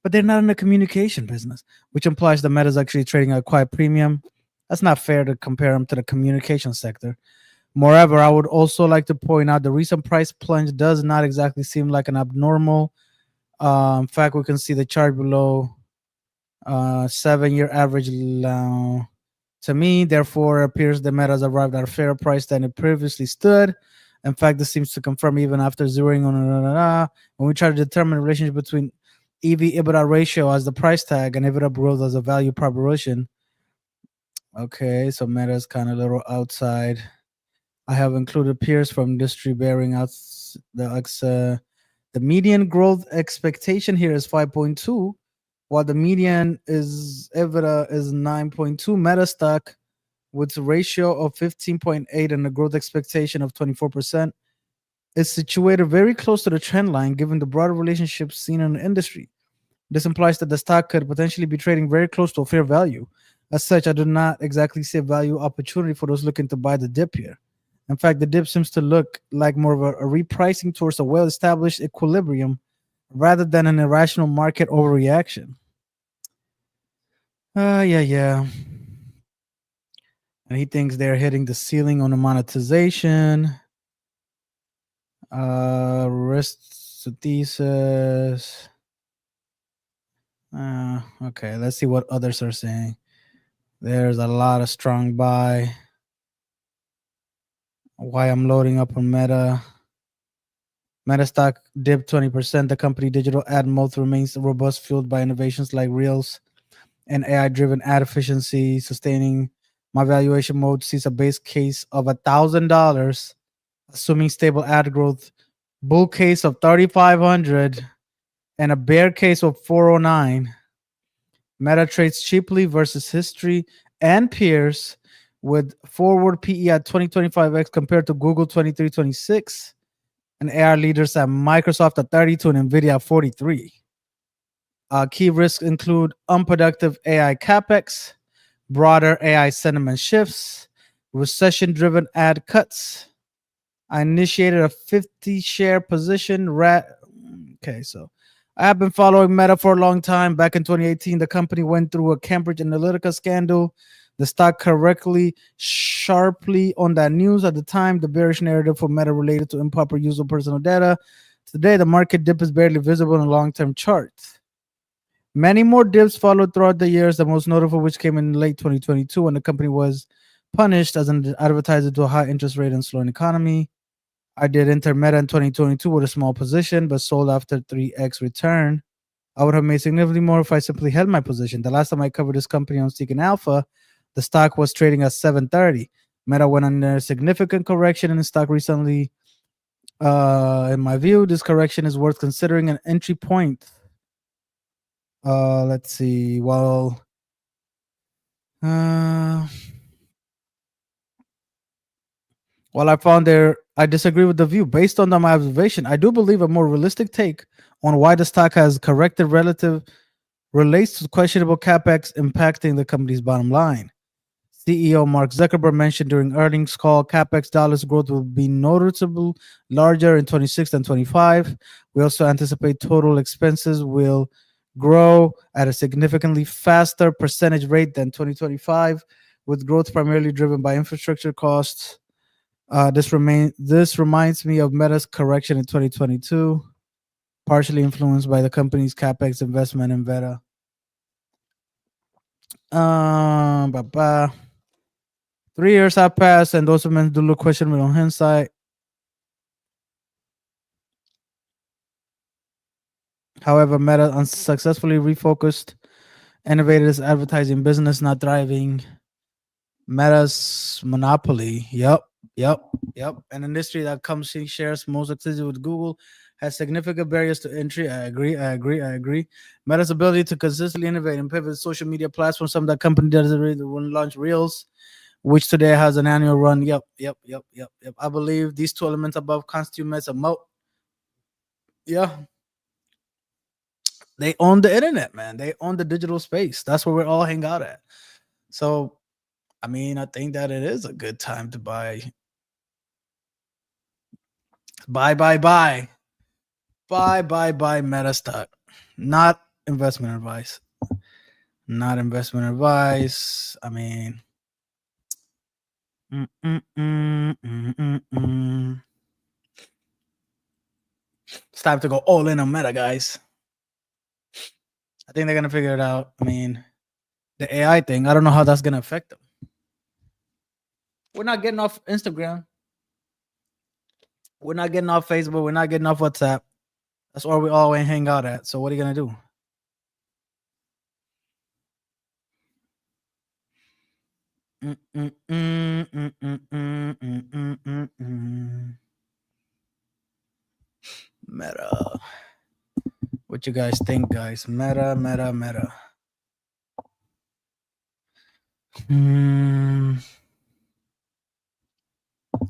but they're not in the communication business, which implies the Meta is actually trading at a quite premium. That's not fair to compare them to the communication sector. Moreover, I would also like to point out the recent price plunge does not exactly seem like an abnormal. In fact, we can see the chart below, 7-year average. To me, therefore, it appears the Meta has arrived at a fairer price than it previously stood. In fact, this seems to confirm even after zeroing on when we try to determine the relationship between EV/EBITDA ratio as the price tag and EBITDA growth as a value proposition. Okay, so Meta's kind of a little outside. I have included peers from industry bearing out the median growth expectation here is 5.2, while the median is EBITDA is 9.2. Meta stock with a ratio of 15.8 and a growth expectation of 24% is situated very close to the trend line given the broader relationships seen in the industry. This implies that the stock could potentially be trading very close to a fair value. As such, I do not exactly see a value opportunity for those looking to buy the dip here. In fact, the dip seems to look like more of a repricing towards a well-established equilibrium rather than an irrational market overreaction. Yeah. And he thinks they're hitting the ceiling on the monetization. Risk thesis. Okay, let's see what others are saying. There's a lot of strong buy. Why I'm loading up on Meta. Meta stock dipped 20%. The company digital ad mode remains robust, fueled by innovations like Reels and AI-driven ad efficiency. Sustaining my valuation mode sees a base case of $1,000, assuming stable ad growth, bull case of 3,500, and a bear case of 409. Meta trades cheaply versus history and peers, with forward PE at 20-25x compared to Google 23-26, and AR leaders at Microsoft at 32 and Nvidia at 43. Key risks include unproductive AI capex, broader AI sentiment shifts, recession-driven ad cuts. I initiated a 50-share position. Okay, so I have been following Meta for a long time. Back in 2018, the company went through a Cambridge Analytica scandal. The stock correctly sharply on that news at the time. The bearish narrative for Meta related to improper use of personal data. Today, the market dip is barely visible in a long-term chart. Many more dips followed throughout the years, the most notable which came in late 2022 when the company was punished as an advertiser to a high interest rate and slowing economy. I did enter Meta in 2022 with a small position, but sold after 3x return. I would have made significantly more if I simply held my position. The last time I covered this company on Seeking Alpha, the stock was trading at 730. Meta went under a significant correction in the stock recently. In my view, this correction is worth considering an entry point. Let's see. Well, I found I disagree with the view. Based on my observation, I do believe a more realistic take on why the stock has corrected relates to questionable capex impacting the company's bottom line. CEO Mark Zuckerberg mentioned during earnings call, capex dollars growth will be noticeably larger in 26 than 25. We also anticipate total expenses will grow at a significantly faster percentage rate than 2025, with growth primarily driven by infrastructure costs. This reminds me of Meta's correction in 2022, partially influenced by the company's capex investment in Meta. 3 years have passed, and those men do look questionable on hindsight. However, Meta unsuccessfully refocused, innovated its advertising business, not thriving. Meta's monopoly, yep. An industry that comes in shares most activity with Google has significant barriers to entry. I agree. Meta's ability to consistently innovate and pivot social media platforms. Some of that company doesn't really launch Reels, which today has an annual run. Yep. I believe these two elements above constitute Meta's moat. Yeah. They own the internet, man. They own the digital space. That's where we all hang out at. So, I mean, I think that it is a good time to buy. Buy Meta stock. Not investment advice. I mean, it's time to go all in on Meta, guys. I think they're going to figure it out. I mean, the AI thing, I don't know how that's going to affect them. We're not getting off Instagram. We're not getting off Facebook. We're not getting off WhatsApp. That's where we all hang out at. So what are you going to do? Mm, mm, mm, mm, mm, mm, mm, mm, mm, mm. Meta. What you guys think, guys? Meta.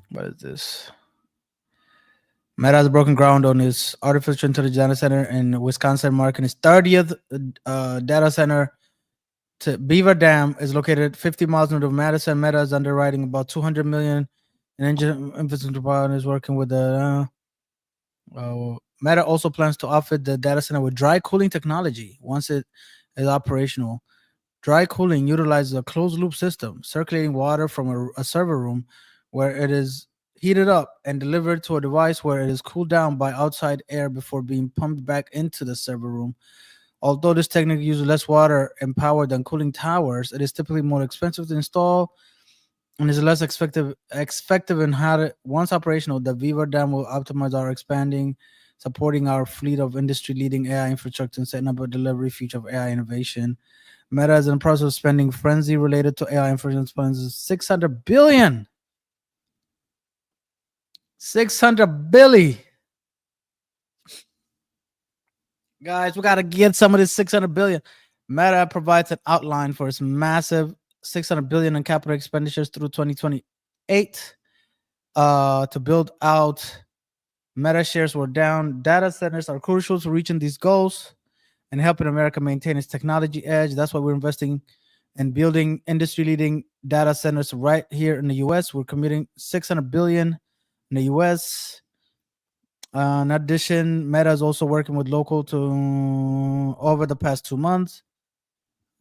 What is this? Meta has broken ground on its artificial intelligence data center in Wisconsin, marking its 30th data center. To Beaver Dam is located 50 miles north of Madison. Meta is underwriting about 200 million in infrastructure and is working with the. Meta also plans to outfit the data center with dry cooling technology once it is operational. Dry cooling utilizes a closed loop system, circulating water from a server room where it is heated up and delivered to a device where it is cooled down by outside air before being pumped back into the server room. Although this technique uses less water and power than cooling towers, it is typically more expensive to install and is less effective in once operational. The Beaver Dam will optimize our expanding, supporting our fleet of industry-leading AI infrastructure and setting up a delivery future of AI innovation. Meta is in the process of spending frenzy related to AI infrastructure plans of $600 billion. $600 billion. Guys, we got to get some of this $600 billion. Meta provides an outline for its massive $600 billion in capital expenditures through 2028 to build out. Meta shares were down. Data centers are crucial to reaching these goals and helping America maintain its technology edge. That's why we're investing in building industry-leading data centers right here in the U.S. We're committing $600 billion in the U.S. In addition, Meta is also working with local to over the past 2 months.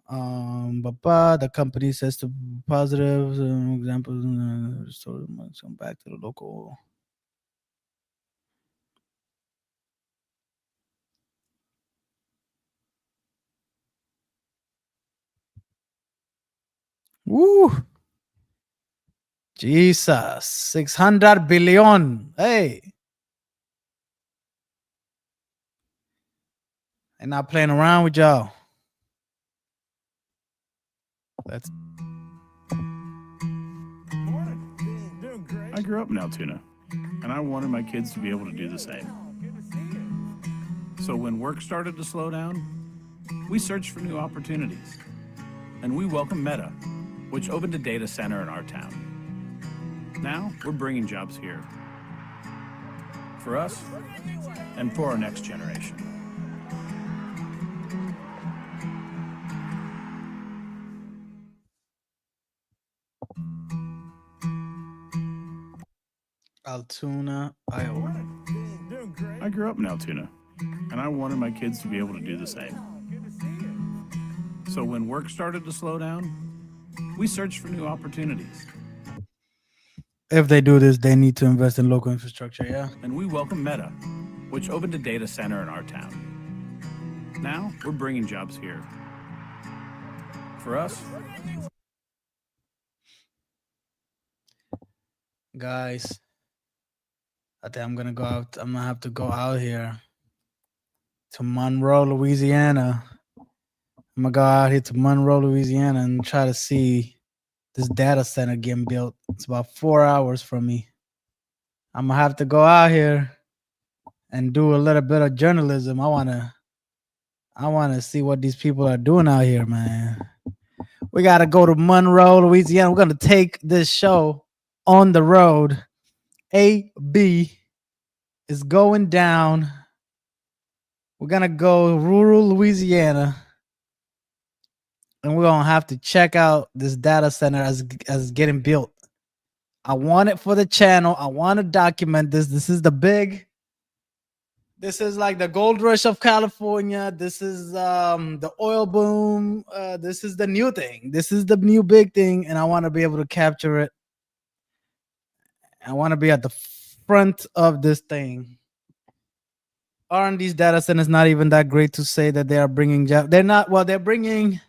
The company says to positive examples. So let's come back to the local. Woo! Jesus, 600 billion. Hey. And not playing around with y'all. That's I grew up in Altoona, and I wanted my kids to be able to do the same. So when work started to slow down, we searched for new opportunities. And we welcomed Meta, which opened a data center in our town. Now we're bringing jobs here. For us and for our next generation. Altoona, Iowa. I grew up in Altoona, and I wanted my kids to be able to do the same. So when work started to slow down, we searched for new opportunities. If they do this, they need to invest in local infrastructure, yeah. And we welcome Meta, which opened a data center in our town. Now we're bringing jobs here. For us. Guys, I think I'm gonna go out. I'm gonna have to go out here to Monroe, Louisiana. I'm gonna go out here to Monroe, Louisiana, and try to see this data center getting built. It's about 4 hours from me. I'm gonna have to go out here and do a little bit of journalism. I wanna see what these people are doing out here, man. We gotta go to Monroe, Louisiana. We're gonna take this show on the road. AB is going down. We're gonna go rural Louisiana, and we're gonna have to check out this data center as getting built. I want it for the channel. I want to document this. This is like the gold rush of California. This is the oil boom. This is the new thing. This is the new big thing, and I want to be able to capture it. I want to be at the front of this thing. Aren't these data centers not even that great to say that they are bringing jobs? They're not. Well, they're bringing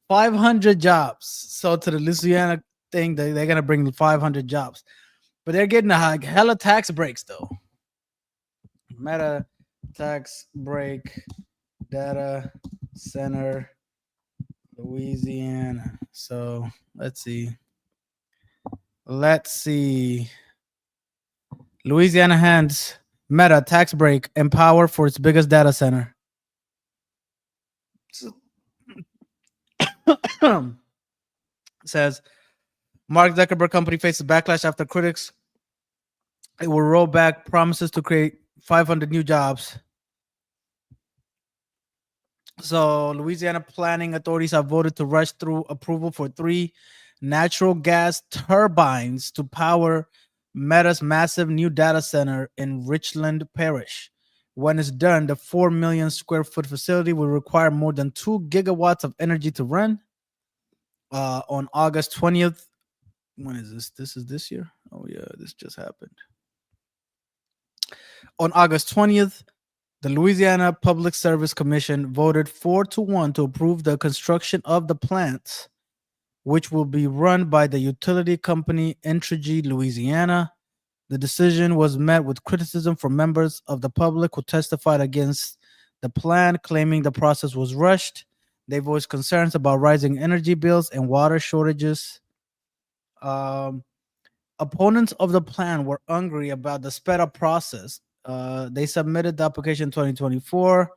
500 jobs. So to the Louisiana thing, they're going to bring 500 jobs. But they're getting a hella tax breaks, though. Meta tax break data center, Louisiana. So let's see. Let's see. Louisiana hands Meta tax break and power for its biggest data center. Says Mark Zuckerberg company faces backlash after critics. It will roll back promises to create 500 new jobs. So Louisiana planning authorities have voted to rush through approval for 3 natural gas turbines to power Meta's massive new data center in Richland Parish. When it's done, the 4 million square foot facility will require more than 2 gigawatts of energy to run. On August 20th, when is this? This is this year? Oh yeah, this just happened. On August 20th, the Louisiana Public Service Commission voted 4-1 to approve the construction of the plants, which will be run by the utility company Entergy Louisiana. The decision was met with criticism from members of the public who testified against the plan, claiming the process was rushed. They voiced concerns about rising energy bills and water shortages. Opponents of the plan were angry about the sped up process. They submitted the application in 2024.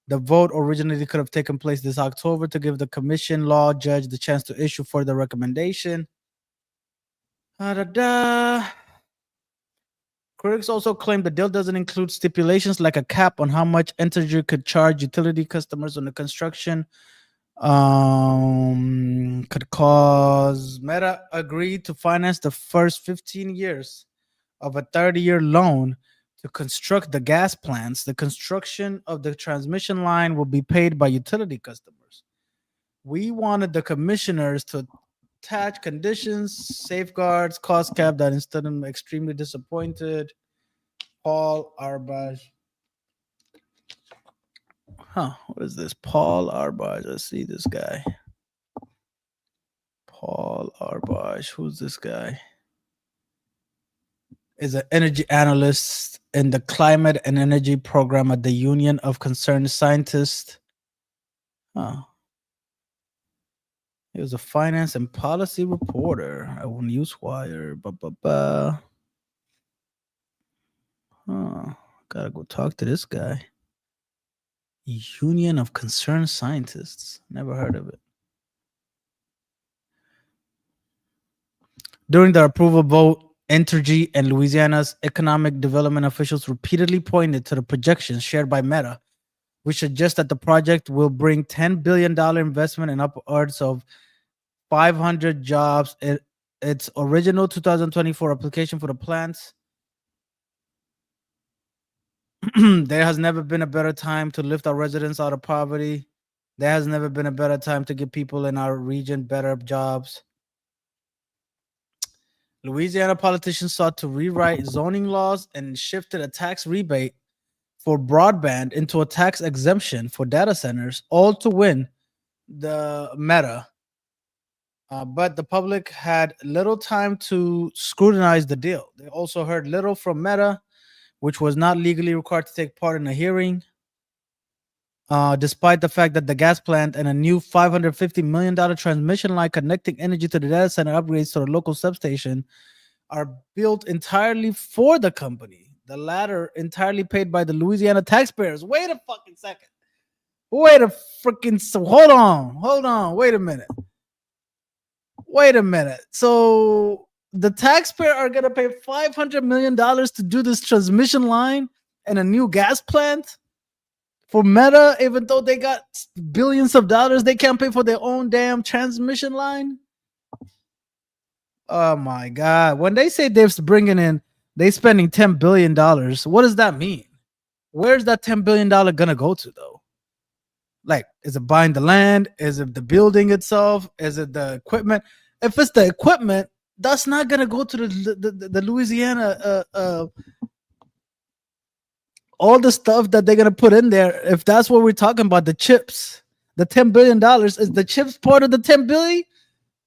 The vote originally could have taken place this October to give the commission law judge the chance to issue further recommendation. Critics also claim the deal doesn't include stipulations like a cap on how much Entergy could charge utility customers on the construction. Could cause Meta agreed to finance the first 15 years of a 30-year loan to construct the gas plants. The construction of the transmission line will be paid by utility customers. We wanted the commissioners to attach conditions, safeguards, cost cap that instead I'm extremely disappointed. Paul Arbage. What is this? Paul Arbage. Let's see this guy. Paul Arbage. Who's this guy? Is an energy analyst in the climate and energy program at the Union of Concerned Scientists. He was a finance and policy reporter at Newswire. Gotta go talk to this guy. Union of Concerned Scientists. Never heard of it. During the approval vote, Entergy and Louisiana's economic development officials repeatedly pointed to the projections shared by Meta, which suggest that the project will bring $10 billion investment and upwards of 500 jobs. Its original 2024 application for the plants. There has never been a better time to lift our residents out of poverty. There has never been a better time to give people in our region better jobs. Louisiana politicians sought to rewrite zoning laws and shifted a tax rebate for broadband into a tax exemption for data centers, all to win the Meta. But the public had little time to scrutinize the deal. They also heard little from Meta, which was not legally required to take part in a hearing, despite the fact that the gas plant and a new $550 million transmission line connecting energy to the data center upgrades to the local substation are built entirely for the company. The latter entirely paid by the Louisiana taxpayers. Wait a fucking second. Hold on. Wait a minute. So the taxpayer are going to pay $500 million to do this transmission line and a new gas plant for Meta, even though they got billions of dollars, they can't pay for their own damn transmission line. Oh my God. When they say they're spending $10 billion, what does that mean? Where's that $10 billion going to go to though? Like, is it buying the land? Is it the building itself? Is it the equipment? If it's the equipment, that's not going to go to the Louisiana, all the stuff that they're going to put in there. If that's what we're talking about, the chips, the $10 billion, is the chips part of the $10 billion?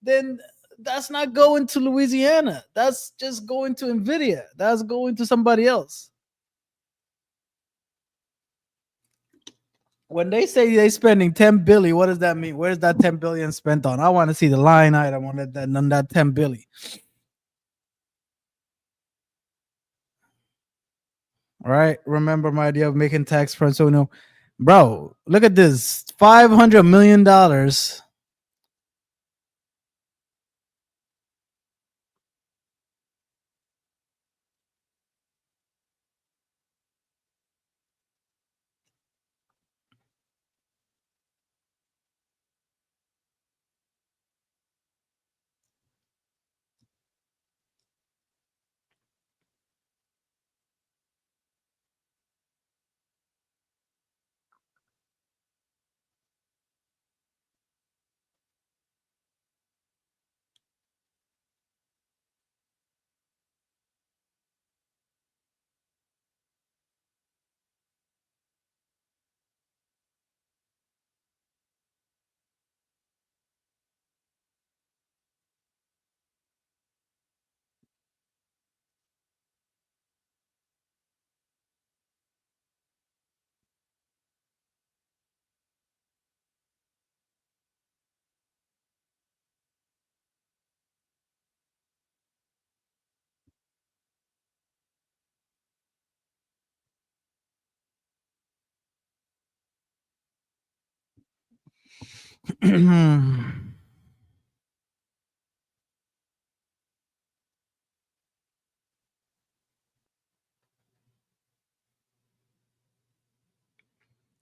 Then that's not going to Louisiana. That's just going to NVIDIA. That's going to somebody else. When they say they're spending $10 billion, what does that mean? Where's that $10 billion spent on? I want to see the line item on that $10 billion. right? Remember my idea of making tax free. So no, bro, look at this, $500 million.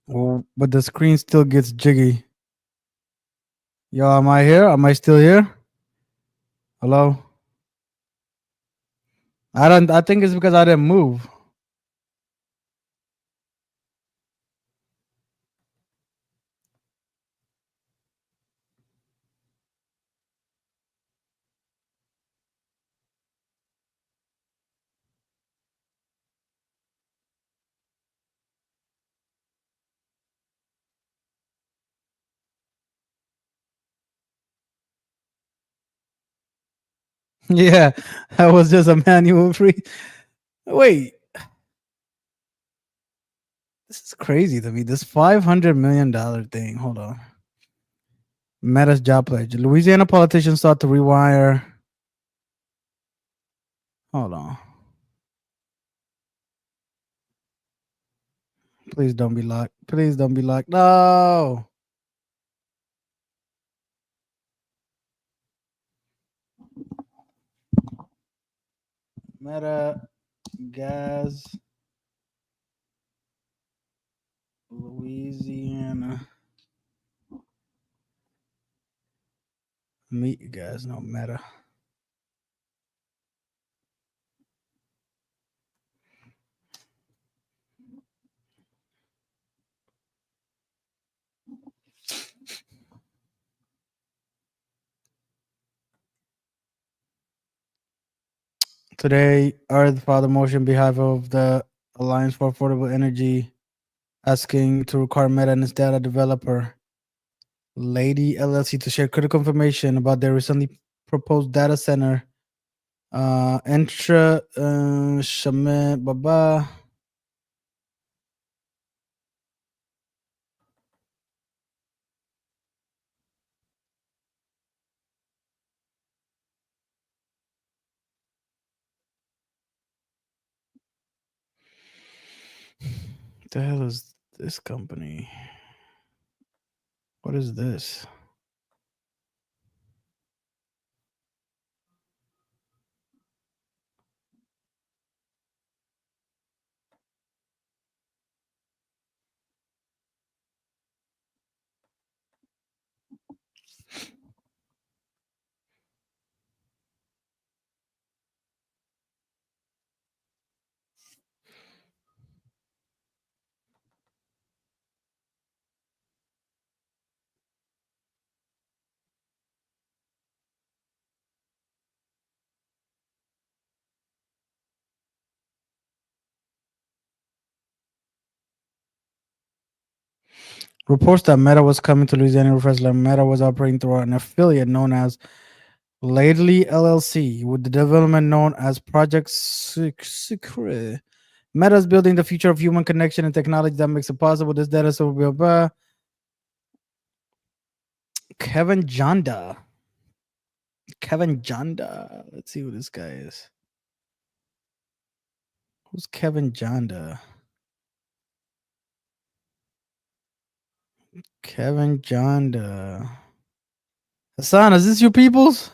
Oh, but the screen still gets jiggy. Yo, am I here? Am I still here? Hello? I think it's because I didn't move. Yeah, that was just a manual free. Wait, this is crazy to me. This $500 million thing. Hold on. Meta's job pledge. Louisiana politicians sought to rewire. Hold on. Please don't be locked. Please don't be locked. No. Meta Gas Louisiana. Meet you guys, no Meta. Today, Earth filed a motion on behalf of the Alliance for Affordable Energy asking to require Meta and its data developer, Lady LLC, to share critical information about their recently proposed data center. Entra Shamet Baba. What the hell is this company? What is this? Reports that Meta was coming to Louisiana refers that Meta was operating through an affiliate known as Lately LLC, with the development known as Project Secret. Meta is building the future of human connection and technology that makes it possible. This data so will be Kevin Jonda. Kevin Jonda. Let's see who this guy is. Who's Kevin Jonda? Kevin Jonda. Hassan, is this your peoples?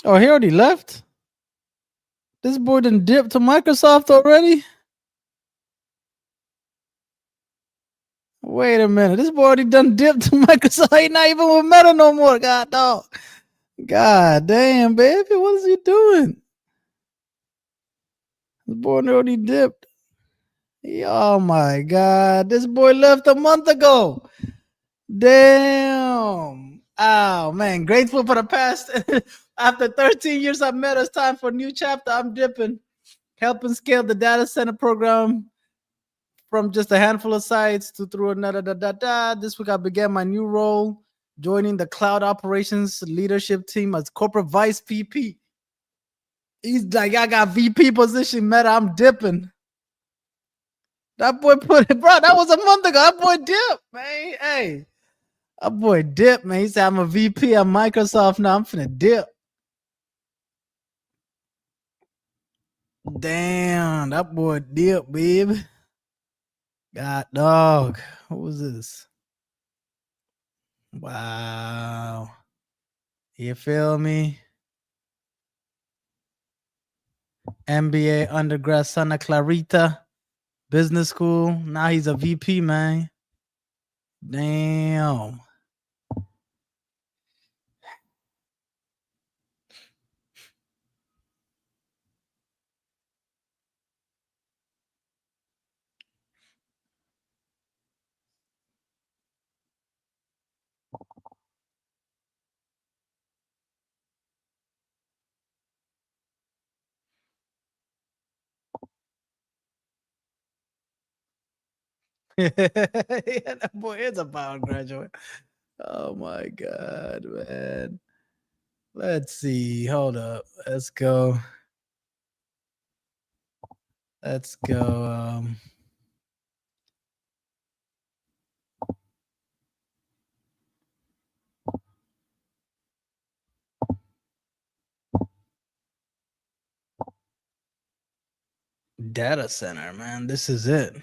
Oh, he already left? This boy done dipped to Microsoft already? Wait a minute. This boy already done dipped to Microsoft. He not even with Meta no more. God dog. God damn, baby. What is he doing? This boy already dipped. Oh my God. This boy left a month ago. Damn. Oh man. Grateful for the past. After 13 years I met, it's time for a new chapter. I'm dipping. Helping scale the data center program from just a handful of sites to through another. This week I began my new role, joining the cloud operations leadership team as corporate vice VP. He's like, I got VP position, Meta. I'm dipping. That boy put it, bro. That was a month ago. That boy dipped, man. Hey, that boy dipped, man. He said, I'm a VP at Microsoft now. I'm finna dip. Damn, that boy dipped, baby. God dog. What was this? Wow. You feel me? MBA undergrad, Santa Clarita Business School. Now he's a VP, man. Damn. Yeah, that boy is a Power graduate. Oh my God, man. Let's see. Hold up. Let's go. Let's go. Data center, man. This is it.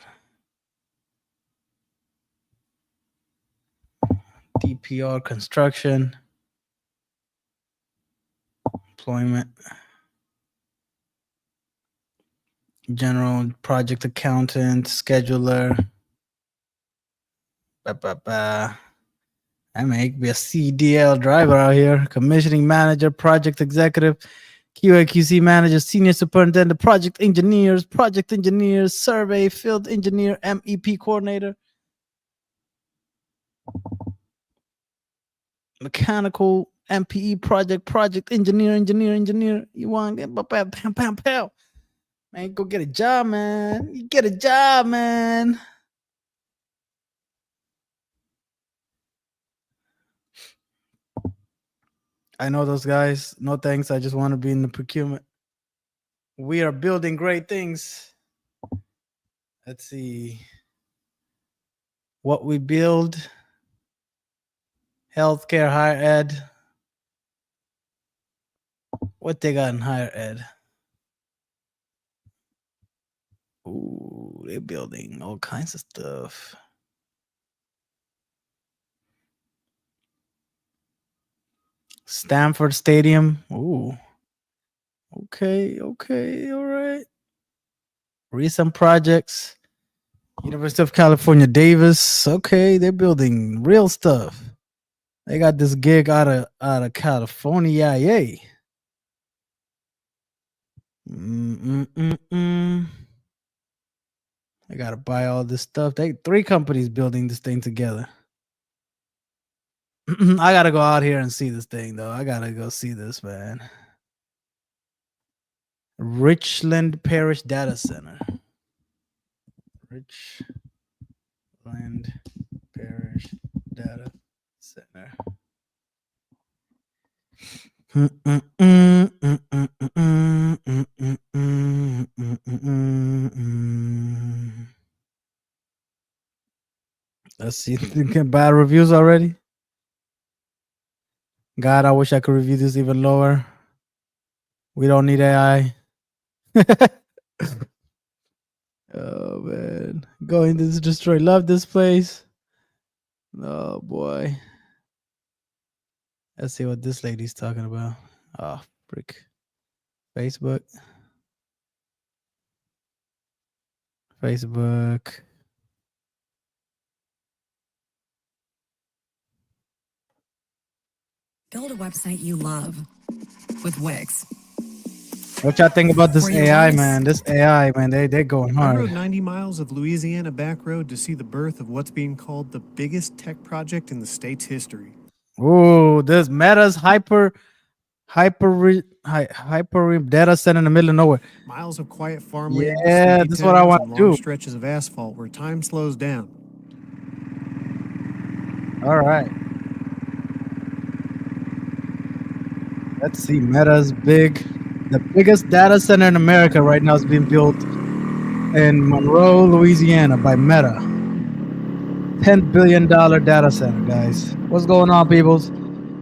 DPR construction, employment, general project accountant, scheduler. I may be a CDL driver out here, commissioning manager, project executive, QA/QC manager, senior superintendent, project engineers, survey, field engineer, MEP coordinator, mechanical, MPE project engineer. You want to get pow. Man, go get a job, man. You get a job, man. I know those guys. No thanks. I just want to be in the procurement. We are building great things. Let's see. What we build. Healthcare, higher ed. What they got in higher ed? Ooh, they're building all kinds of stuff. Stanford Stadium. Ooh. Okay, all right. Recent projects. University of California, Davis. Okay, they're building real stuff. They got this gig out of California. Yay. They gotta buy all this stuff. 3 companies building this thing together. I gotta go out here and see this thing though. I gotta go see this, man. Richland Parish Data Center. Richland Parish Data center. Let's see. Get bad reviews already. God, I wish I could review this even lower. We don't need AI. Oh man, going to destroy. Love this place. Oh boy. Let's see what this lady's talking about. Oh, frick. Facebook. Build a website you love with Wix. What y'all think about this For your AI, voice. man? This AI, man, they're going I rode hard. 90 miles of Louisiana back road to see the birth of what's being called the biggest tech project in the state's history. Ooh, this Meta's hyper data center in the middle of nowhere. Miles of quiet farmland, Yeah, sleepy that's what I towns, want and to long do. stretches of asphalt where time slows down. All right. Let's see. Meta's the biggest data center in America right now is being built in Monroe, Louisiana by Meta. $10 billion data center, guys. What's going on, peoples?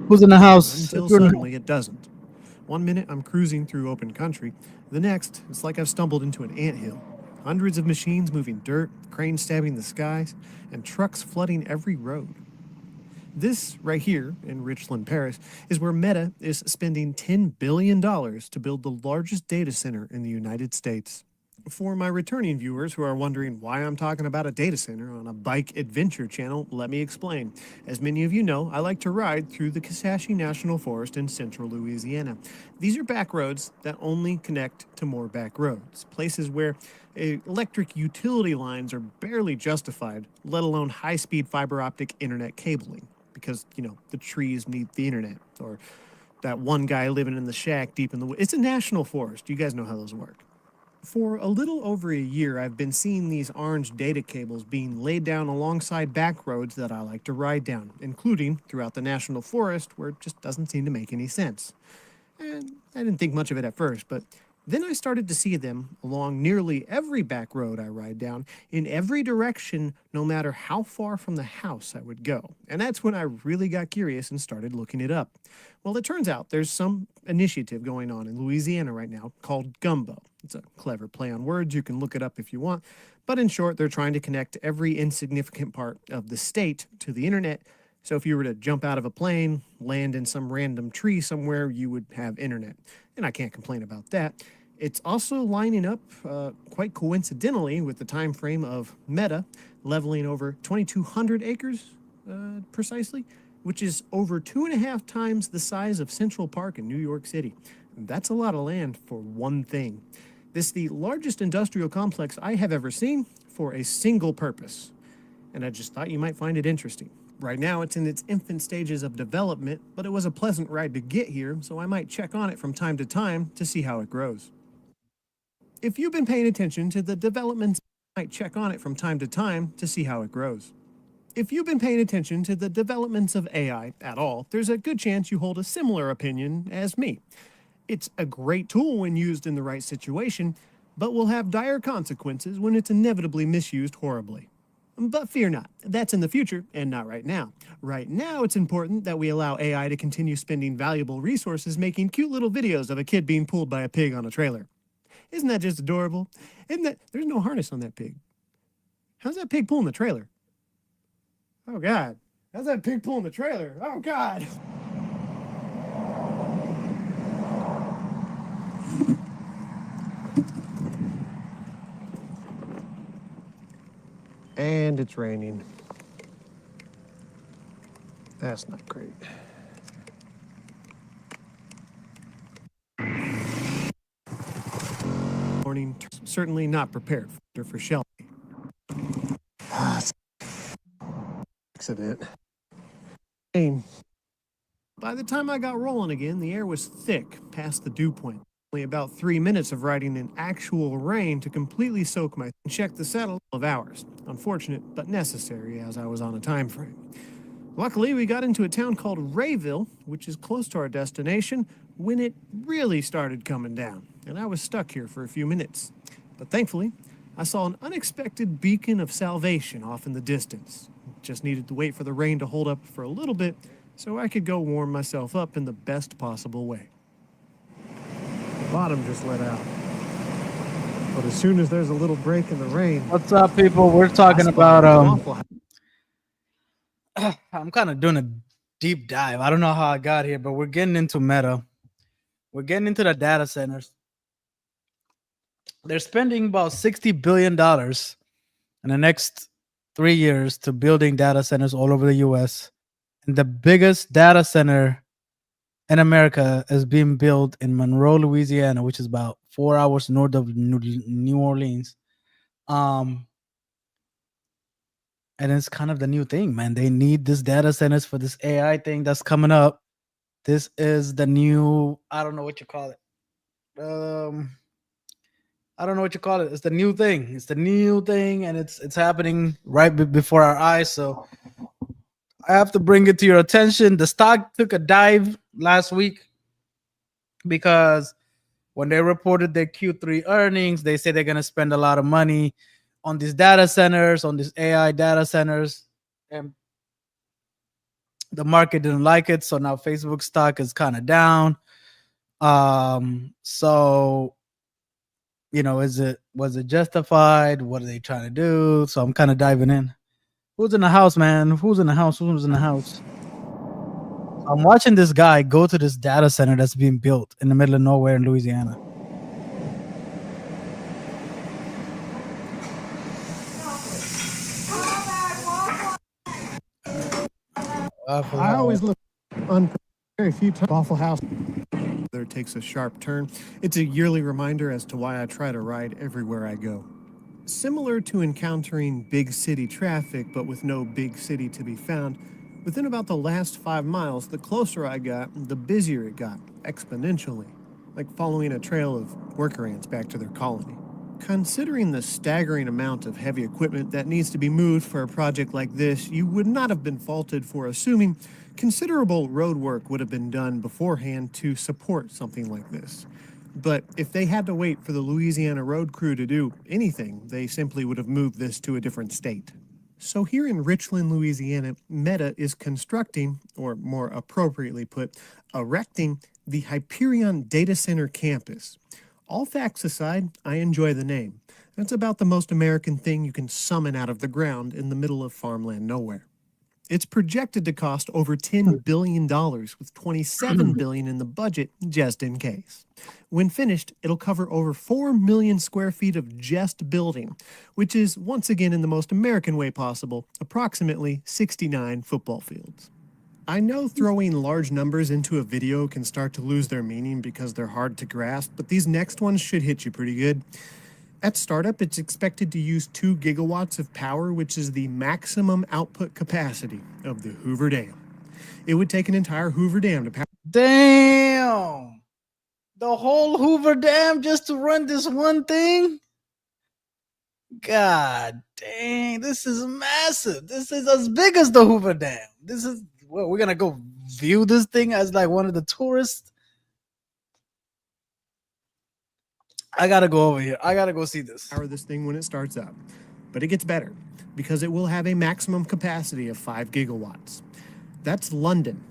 Who's in the house? Until If you're in the- suddenly it doesn't. One minute I'm cruising through open country. The next, it's like I've stumbled into an anthill. Hundreds of machines moving dirt, cranes stabbing the skies, and trucks flooding every road. This right here in Richland Parish is where Meta is spending $10 billion to build the largest data center in the United States. For my returning viewers who are wondering why I'm talking about a data center on a bike adventure channel, let me explain. As many of you know, I like to ride through the Kissashi National Forest in central Louisiana. These are back roads that only connect to more back roads, places where electric utility lines are barely justified, let alone high-speed fiber optic internet cabling, because, you know, the trees need the internet, or that one guy living in the shack deep in the woods. It's a national forest. You guys know how those work. For a little over a year, I've been seeing these orange data cables being laid down alongside back roads that I like to ride down, including throughout the national forest, where it just doesn't seem to make any sense. And I didn't think much of it at first, but then I started to see them along nearly every back road I ride down, in every direction, no matter how far from the house I would go. And that's when I really got curious and started looking it up. Well, it turns out there's some initiative going on in Louisiana right now called Gumbo. It's a clever play on words. You can look it up if you want. But in short, they're trying to connect every insignificant part of the state to the internet. So if you were to jump out of a plane, land in some random tree somewhere, you would have internet. And I can't complain about that. It's also lining up, quite coincidentally, with the time frame of Meta leveling over 2,200 acres, precisely, which is over 2.5 times the size of Central Park in New York City. That's a lot of land for one thing. This is the largest industrial complex I have ever seen for a single purpose. And I just thought you might find it interesting. Right now, it's in its infant stages of development, but it was a pleasant ride to get here, so I might check on it from time to time to see how it grows. If you've been paying attention to the developments, I might check on it from time to time to see how it grows. If you've been paying attention to the developments of AI at all, there's a good chance you hold a similar opinion as me. It's a great tool when used in the right situation, but will have dire consequences when it's inevitably misused horribly. But fear not, that's in the future and not right now. Right now, it's important that we allow AI to continue spending valuable resources making cute little videos of a kid being pulled by a pig on a trailer. Isn't that just adorable? There's no harness on that pig. How's that pig pulling the trailer? Oh God, how's that pig pulling the trailer? Oh God. And it's raining. That's not great. Morning, certainly not prepared for Shelby. Accident. By the time I got rolling again, the air was thick past the dew point. Only about 3 minutes of riding in actual rain to completely soak my and check the saddle of hours. Unfortunate, but necessary as I was on a time frame. Luckily, we got into a town called Rayville, which is close to our destination, when it really started coming down, and I was stuck here for a few minutes. But thankfully, I saw an unexpected beacon of salvation off in the distance. Just needed to wait for the rain to hold up for a little bit so I could go warm myself up in the best possible way. The bottom just let out. But as soon as there's a little break in the rain... What's up, people? We're talking about... I'm kind of doing a deep dive. I don't know how I got here, but we're getting into Meta. We're getting into the data centers. They're spending about $60 billion in the next 3 years to building data centers all over the U.S. And the biggest data center in America is being built in Monroe, Louisiana, which is about 4 hours north of New Orleans. And it's kind of the new thing, man. They need this data centers for this AI thing that's coming up. This is the new, I don't know what you call it. I don't know what you call it. It's the new thing. It's the new thing, and it's happening right before our eyes. So I have to bring it to your attention. The stock took a dive last week because when they reported their Q3 earnings, they say they're going to spend a lot of money on these data centers, on these AI data centers, and the market didn't like it. So now Facebook stock is kind of down. So, you know, was it justified? What are they trying to do? So I'm kind of diving in. Who's in the house, man? Who's in the house? Who's in the house? I'm watching this guy go to this data center that's being built in the middle of nowhere in Louisiana. I always look very few times. Waffle House there takes a sharp turn. It's a yearly reminder as to why I try to ride everywhere I go. Similar to encountering big city traffic, but with no big city to be found, within about the last 5 miles, the closer I got, the busier it got, exponentially, like following a trail of worker ants back to their colony. Considering the staggering amount of heavy equipment that needs to be moved for a project like this, you would not have been faulted for assuming considerable road work would have been done beforehand to support something like this. But if they had to wait for the Louisiana road crew to do anything, they simply would have moved this to a different state. So here in Richland, Louisiana, Meta is constructing, or more appropriately put, erecting the Hyperion Data Center campus. All facts aside, I enjoy the name. That's about the most American thing you can summon out of the ground in the middle of farmland nowhere. It's projected to cost over $10 billion, with $27 billion in the budget, just in case. When finished, it'll cover over 4 million square feet of just building, which is, once again in the most American way possible, approximately 69 football fields. I know throwing large numbers into a video can start to lose their meaning because they're hard to grasp, but these next ones should hit you pretty good. At startup, it's expected to use 2 gigawatts of power, which is the maximum output capacity of the Hoover Dam. It would take an entire Hoover Dam to power. Damn! The whole Hoover Dam just to run this one thing? God dang, this is massive. This is as big as the Hoover Dam. This is, well, we're gonna go view this thing as like one of the tourists. I gotta go over here. I gotta go see this. Power this thing when it starts up. But it gets better because it will have a maximum capacity of 5 gigawatts. That's London.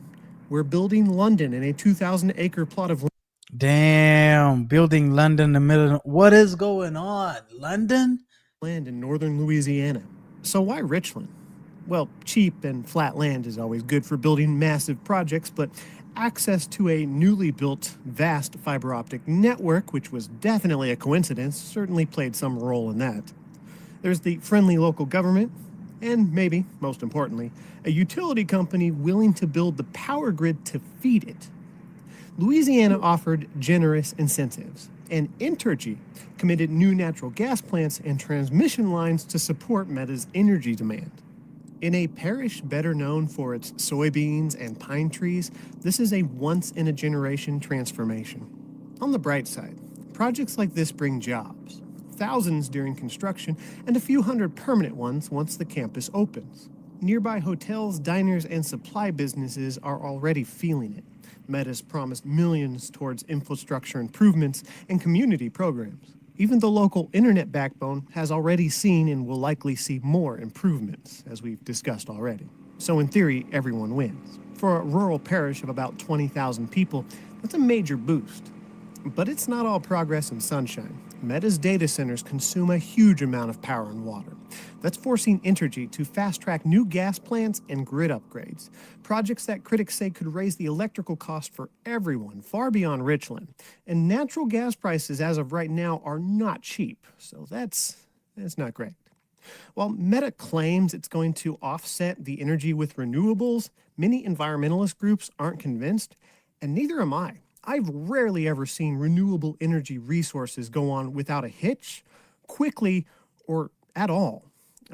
We're building London in a 2,000-acre plot of land. Damn, building London in the middle of, what is going on? London? Land in northern Louisiana. So why Richland? Well, cheap and flat land is always good for building massive projects, but access to a newly built, vast fiber optic network, which was definitely a coincidence, certainly played some role in that. There's the friendly local government, and maybe, most importantly, a utility company willing to build the power grid to feed it. Louisiana offered generous incentives, and Entergy committed new natural gas plants and transmission lines to support Meta's energy demand. In a parish better known for its soybeans and pine trees, this is a once-in-a-generation transformation. On the bright side, projects like this bring jobs, thousands during construction and a few hundred permanent ones once the campus opens. Nearby hotels, diners, and supply businesses are already feeling it. Meta's promised millions towards infrastructure improvements and community programs. Even the local internet backbone has already seen and will likely see more improvements, as we've discussed already. So in theory, everyone wins. For a rural parish of about 20,000 people, that's a major boost. But it's not all progress and sunshine. Meta's data centers consume a huge amount of power and water. That's forcing Entergy to fast-track new gas plants and grid upgrades, projects that critics say could raise the electrical cost for everyone far beyond Richland. And natural gas prices as of right now are not cheap, so that's not great. While Meta claims it's going to offset the energy with renewables, many environmentalist groups aren't convinced, and neither am I. I've rarely ever seen renewable energy resources go on without a hitch, quickly, or at all.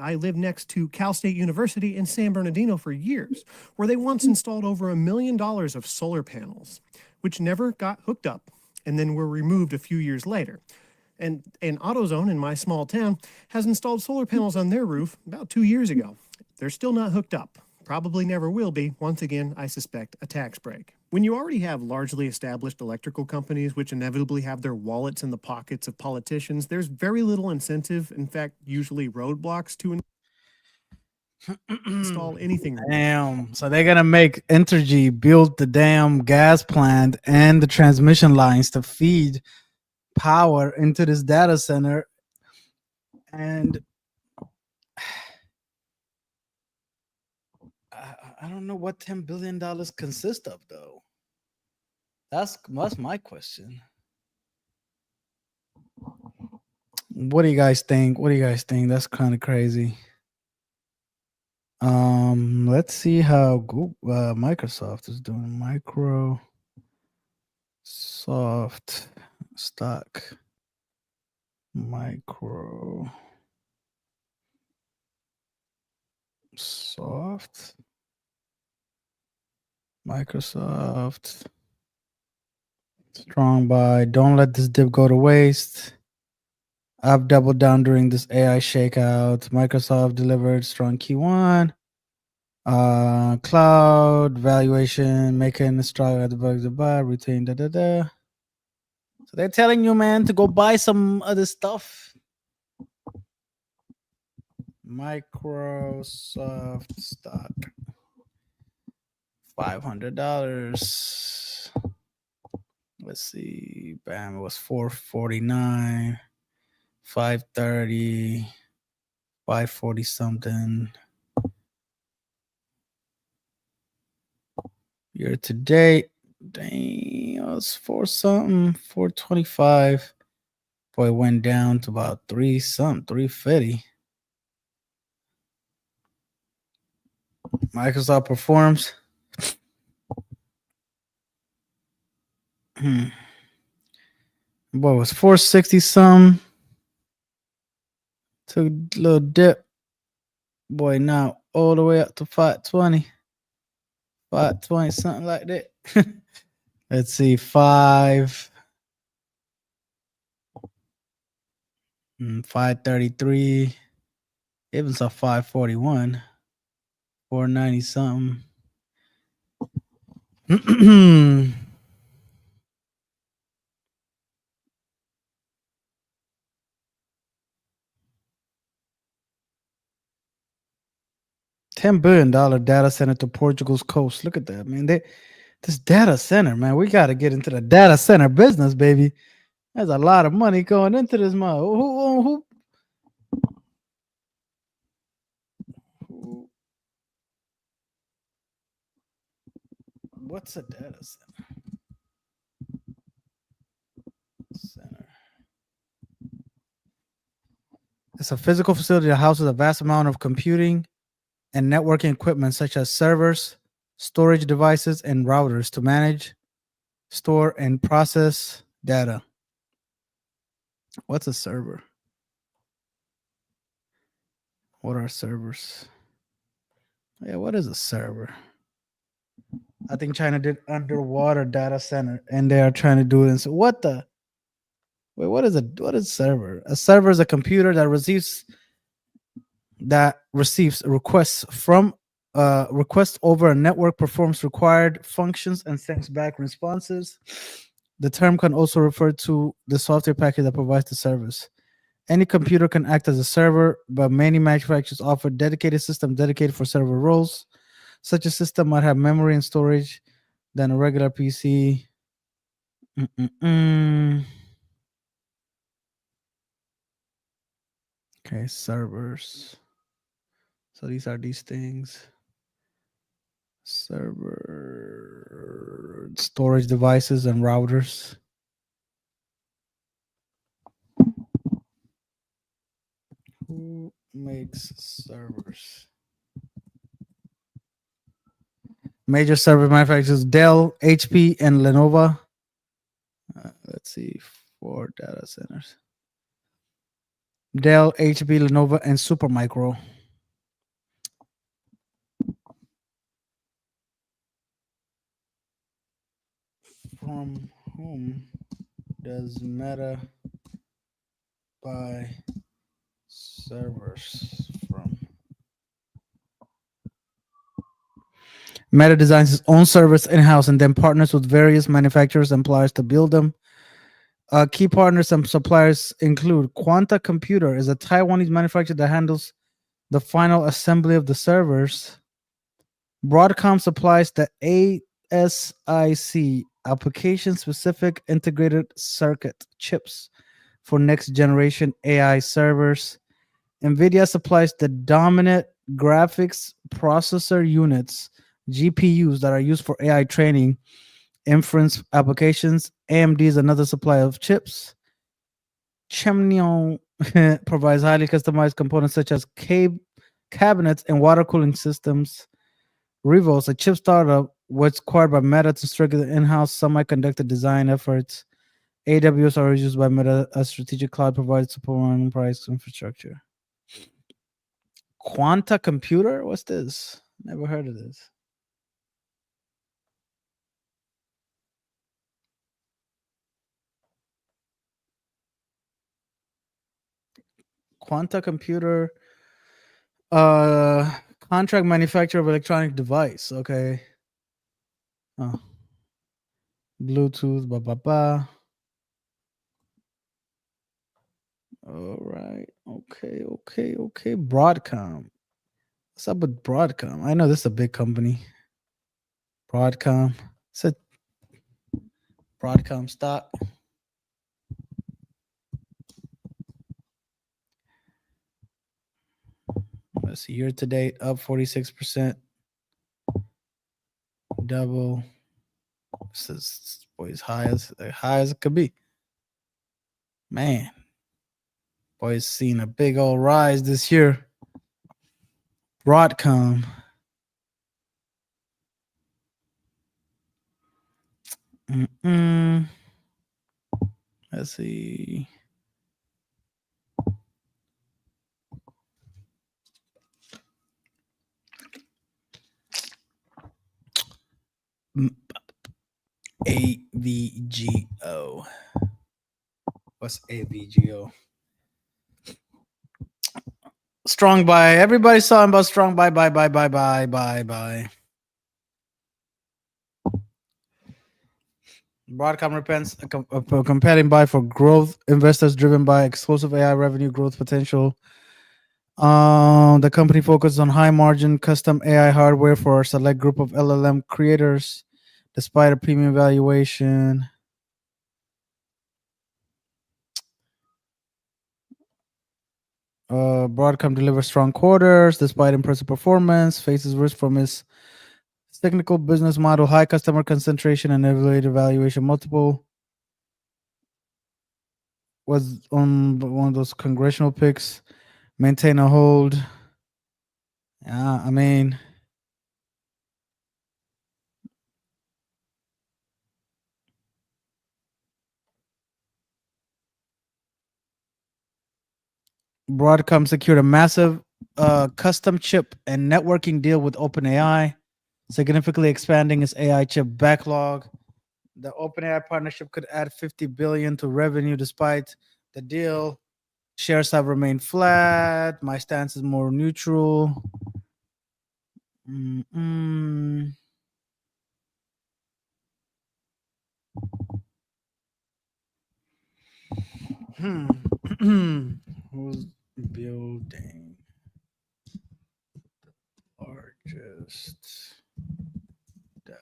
I lived next to Cal State University in San Bernardino for years, where they once installed over $1 million of solar panels, which never got hooked up and then were removed a few years later. And AutoZone in my small town has installed solar panels on their roof about 2 years ago. They're still not hooked up. Probably never will be. Once again, I suspect a tax break. When you already have largely established electrical companies which inevitably have their wallets in the pockets of politicians, there's very little incentive, in fact, usually roadblocks to install anything. Damn. So they're gonna make Entergy build the damn gas plant and the transmission lines to feed power into this data center. And I don't know what $10 billion consist of, though. That's my question. What do you guys think? That's kind of crazy. Let's see how Microsoft is doing. Microsoft stock. Microsoft. Strong buy. Don't let this dip go to waste. I've doubled down during this AI shakeout. Microsoft delivered strong Q1. Cloud valuation, making a strong at the buy, retain So they're telling you, man, to go buy some other stuff. Microsoft stock. $500. Let's see. Bam, it was $449, $530, $540 something. Year to date, dang, it was $425. Boy, it went down to about $350. Microsoft performs. Boy, it was 460 some. Took a little dip. Boy, now all the way up to 520. 520, something like that. Let's see, 533. Even saw 541. 490 something. $10 billion data center to Portugal's coast. Look at that, man. This data center, man. We got to get into the data center business, baby. There's a lot of money going into this mode. Who? What's a data center? It's a physical facility that houses a vast amount of computing and networking equipment such as servers, storage devices, and routers to manage, store, and process data. What's a server? What are servers? Yeah, what is a server? I think China did underwater data center, and they are trying to do it. So what the? Wait, what is server? A server is a computer that receives requests from request over a network performs required functions and sends back responses. The term can also refer to the software package that provides the service. Any computer can act as a server, but many manufacturers offer dedicated systems dedicated for server roles. Such a system might have memory and storage than a regular PC. Okay, servers. So these are these things. Server storage devices and routers. Who makes servers? Major server manufacturers: Dell, HP, and Lenovo. Let's see, 4 data centers. Dell, HP, Lenovo, and Supermicro. From whom does Meta buy servers from? Meta designs its own servers in-house and then partners with various manufacturers and suppliers to build them. Key partners and suppliers include Quanta Computer, is a Taiwanese manufacturer that handles the final assembly of the servers. Broadcom supplies the ASIC, application-specific integrated circuit chips for next-generation AI servers. NVIDIA supplies the dominant graphics processor units, GPUs, that are used for AI training, inference applications. AMD is another supplier of chips. Chemnion provides highly customized components such as cabinets and water cooling systems. Revos, a chip startup, was acquired by Meta to strengthen the in-house semiconductor design efforts. AWS are used by Meta as strategic cloud provider support enterprise infrastructure. Quanta Computer? What's this? Never heard of this. Quanta Computer, contract manufacturer of electronic device. Okay. Oh. Bluetooth, All right. Okay. Broadcom. What's up with Broadcom? I know this is a big company. Broadcom. It's a Broadcom stock. Let's see, year to date up 46%. Double. This is as high as it could be. Man. Boy's seen a big old rise this year. Broadcom. Let's see. AVGO. What's AVGO? Strong buy. Everybody's talking about strong buy. Broadcom repents a compelling buy for growth investors driven by explosive AI revenue growth potential. The company focuses on high margin custom AI hardware for a select group of LLM creators, despite a premium valuation. Broadcom delivers strong quarters despite impressive performance, faces risk from its technical business model, high customer concentration, and elevated valuation multiple. Was on one of those congressional picks. Maintain a hold. I mean, Broadcom secured a massive custom chip and networking deal with OpenAI, significantly expanding its AI chip backlog. The OpenAI partnership could add $50 billion to revenue despite the deal. Shares have remained flat. My stance is more neutral. Mm-mm. Who's building largest data?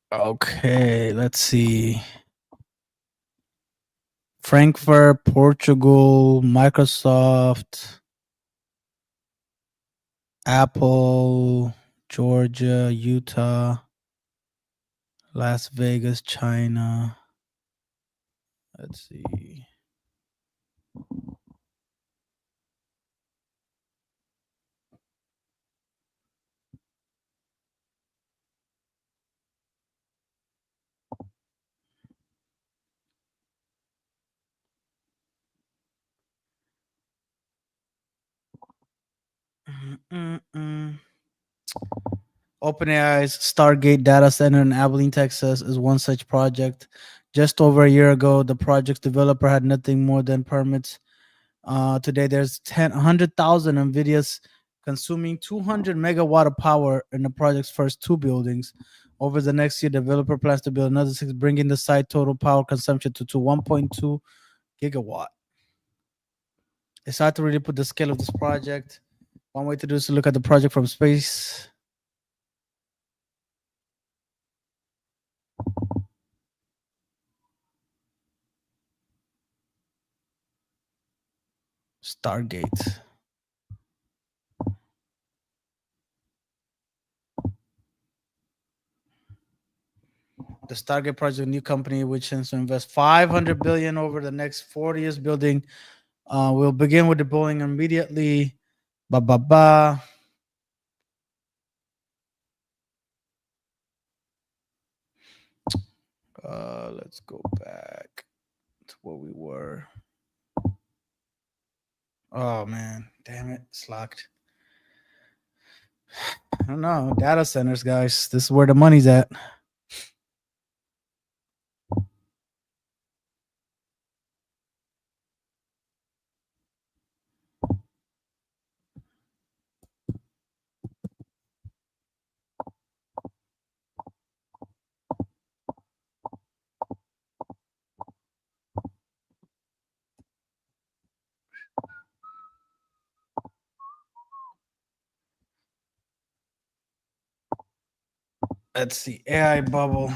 Okay, let's see. Frankfurt, Portugal, Microsoft, Apple, Georgia, Utah, Las Vegas, China. Let's see. OpenAI's Stargate data center in Abilene, Texas is one such project. Just over a year ago, the project's developer had nothing more than permits. Today, there's 100,000 NVIDIA's consuming 200 megawatt of power in the project's first two buildings. Over the next year, developer plans to build another 6, bringing the site total power consumption to 1.2 gigawatt. It's hard to really put the scale of this project. One way to do is to look at the project from space. Stargate. The Stargate project, a new company which intends to invest $500 billion over the next 40 years building. We'll begin with the building immediately. Let's go back to where we were. Oh man, damn it, it's locked. I don't know. Data centers, guys. This is where the money's at. Let's see. AI bubble.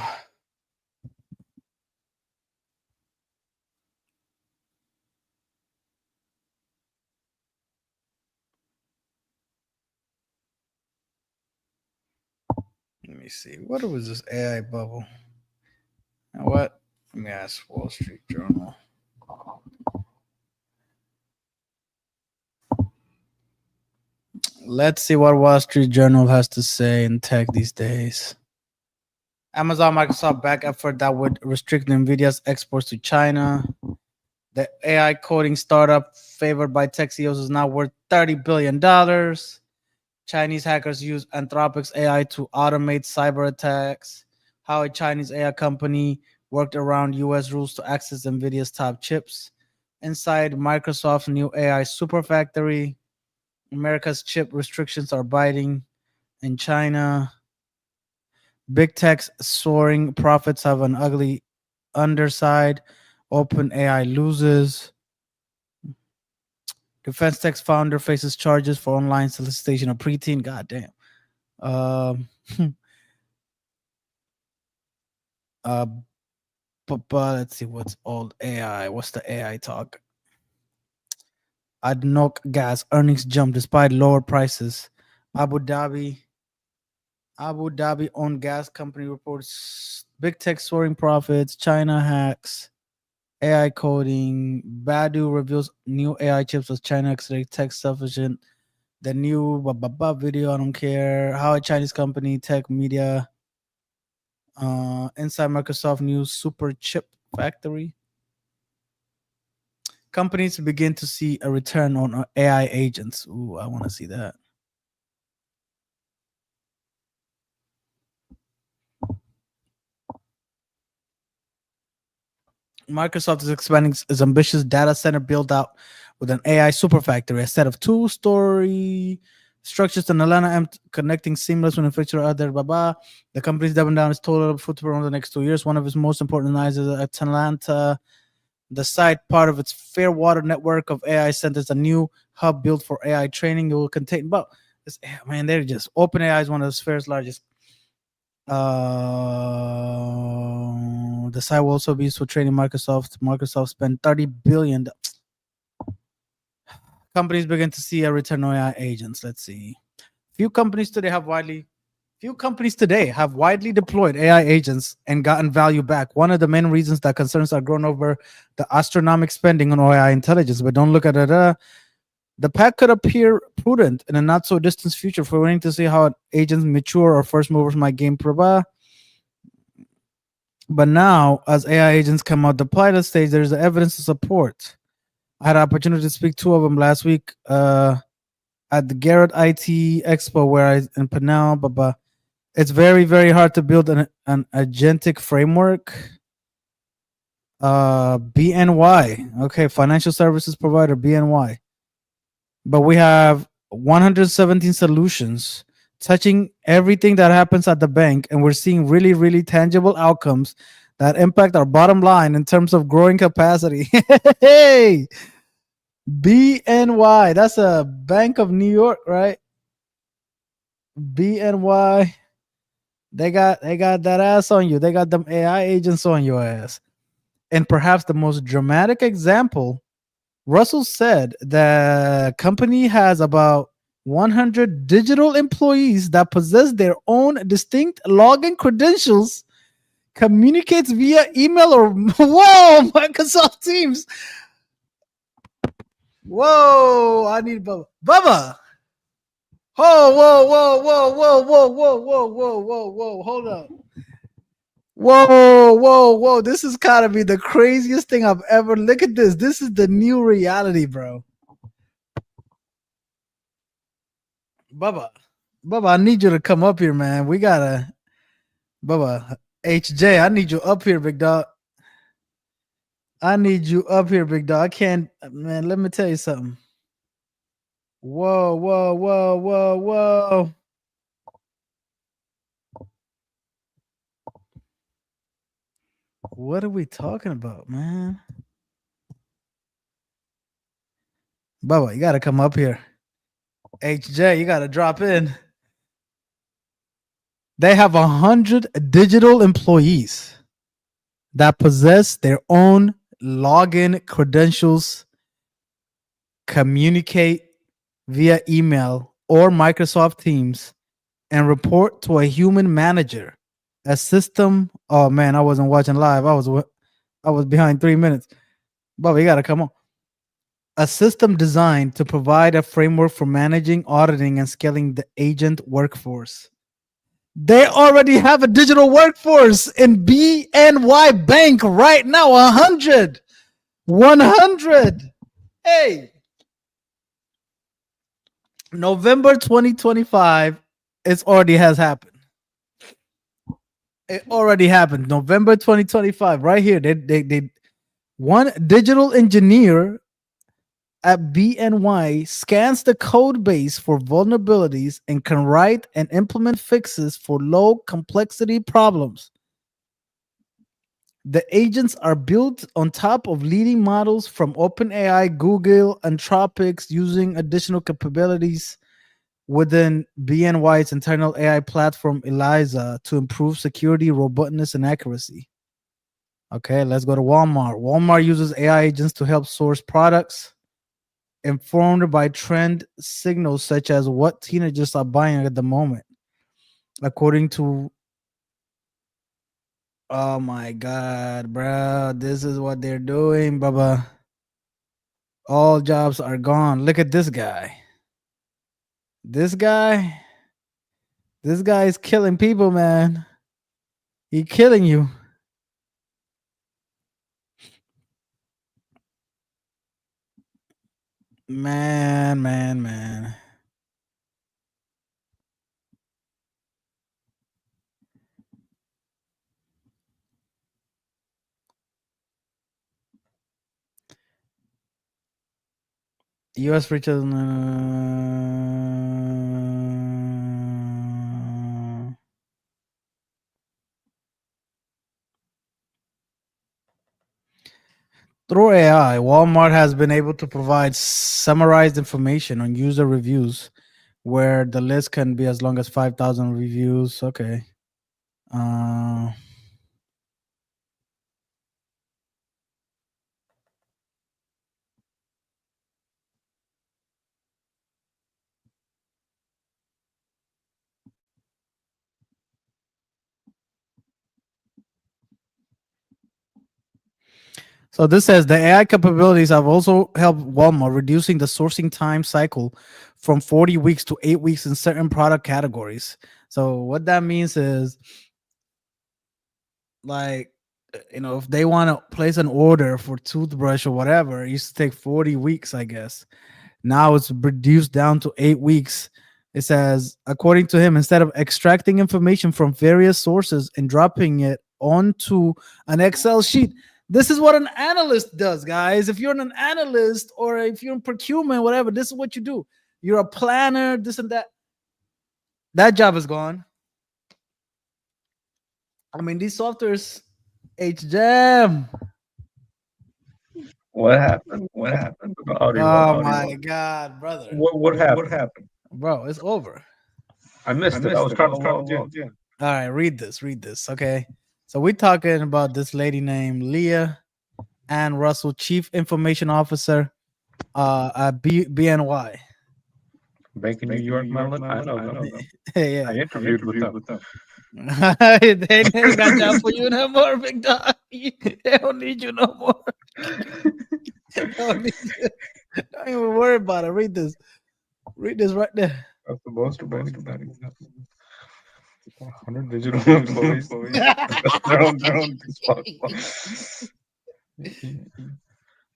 Let me see. What was this AI bubble? You know what? Let me ask Wall Street Journal. Let's see what Wall Street Journal has to say in tech these days. Amazon, Microsoft back effort that would restrict NVIDIA's exports to China. The AI coding startup favored by tech CEOs is now worth $30 billion. Chinese hackers use Anthropic's AI to automate cyber attacks. How a Chinese AI company worked around US rules to access NVIDIA's top chips. Inside Microsoft's new AI super factory. America's chip restrictions are biting in China. Big tech's soaring profits have an ugly underside. OpenAI loses. Defense Tech's founder faces charges for online solicitation of preteen. God damn. But let's see what's old AI. What's the AI talk? ADNOC gas earnings jump despite lower prices. Abu Dhabi owned gas company reports big tech soaring profits. China hacks. AI coding. Baidu reveals new AI chips as China accelerates tech sufficient. The new video, I don't care. How a Chinese company, tech media. Inside Microsoft new super chip factory. Companies begin to see a return on AI agents. Ooh, I want to see that. Microsoft is expanding its ambitious data center build out with an AI superfactory, a set of 2-story structures in Atlanta, connecting seamless manufacturer other blah blah. The company's doubling down its total footprint over the next 2 years. One of its most important lines is at Atlanta. The site, part of its Fairwater network of AI centers, a new hub built for AI training. It will contain, but man, they're just OpenAI is one of the Sphere's largest. The site will also be used for training Microsoft. Microsoft spent $30 billion. Companies begin to see a return on AI agents. Let's see. Few companies today have widely deployed AI agents and gotten value back. One of the main reasons that concerns are grown over the astronomical spending on AI intelligence. But don't look at it. The pack could appear prudent in a not so distant future for waiting to see how agents mature or first movers might gain prabha. But now, as AI agents come out the pilot stage, there's evidence to support. I had an opportunity to speak to 2 of them last week at the Garrett IT Expo in Pinal, but it's very, very hard to build an agentic framework. BNY, okay, financial services provider, BNY. But we have 117 solutions touching everything that happens at the bank, and we're seeing really, really tangible outcomes that impact our bottom line in terms of growing capacity. Hey, BNY, that's a Bank of New York, right? BNY, they got that ass on you. They got them AI agents on your ass. And perhaps the most dramatic example, Russell said the company has about 100 digital employees that possess their own distinct login credentials, communicates via email or whoa, Microsoft Teams. Whoa, I need Bubba. Bubba. Whoa, hold up. Whoa. This has gotta be the craziest thing I've ever. Look at this. This is the new reality, bro. Bubba, I need you to come up here, man. We gotta, Bubba, HJ, I need you up here, big dog. I need you up here, big dog. I can't, man. Let me tell you something. Whoa. What are we talking about, man? Bubba, you gotta come up here. HJ, you gotta drop in. They have 100 digital employees that possess their own login credentials, communicate via email or Microsoft Teams, and report to a human manager. A system. Oh man, I wasn't watching live. I was behind 3 minutes. Bubba, you gotta come on. A system designed to provide a framework for managing, auditing, and scaling the agent workforce. They already have a digital workforce in BNY Bank right now. 100. Hey. November 2025, it already has happened. It already happened. November 2025, right here. They one digital engineer at BNY scans the code base for vulnerabilities and can write and implement fixes for low complexity problems. The agents are built on top of leading models from OpenAI, Google, Anthropic, using additional capabilities within BNY's internal AI platform, ELIZA, to improve security, robustness, and accuracy. Okay, let's go to Walmart. Walmart uses AI agents to help source products informed by trend signals such as what teenagers are buying at the moment. According to, oh my God, bro, this is what they're doing, Bubba. All jobs are gone. Look at this guy. This guy is killing people, man. He's killing you. Man. U.S. reaches. Through AI, Walmart has been able to provide summarized information on user reviews, where the list can be as long as 5,000 reviews. Okay. So this says the AI capabilities have also helped Walmart reducing the sourcing time cycle from 40 weeks to 8 weeks in certain product categories. So what that means is, like, if they want to place an order for toothbrush or whatever, it used to take 40 weeks, I guess. Now it's reduced down to 8 weeks. It says, according to him, instead of extracting information from various sources and dropping it onto an Excel sheet, this is what an analyst does, guys. If you're an analyst or if you're in procurement, whatever, this is what you do. You're a planner, this and that. That job is gone. I mean, these softwares, HJam. What happened? What happened? Oh my God, brother. What happened? Bro, it's over. I missed it. I was trying to talk to you. All right, read this. Okay. So we're talking about this lady named Leah Ann Russell, Chief Information Officer at BNY. Bank in New York, Mellon. I know them. Yeah. I interviewed with them. They ain't got job for you no more, big dog. They don't need you no more. Don't even worry about it. Read this right there. That's the most about 100 digital employees. They're on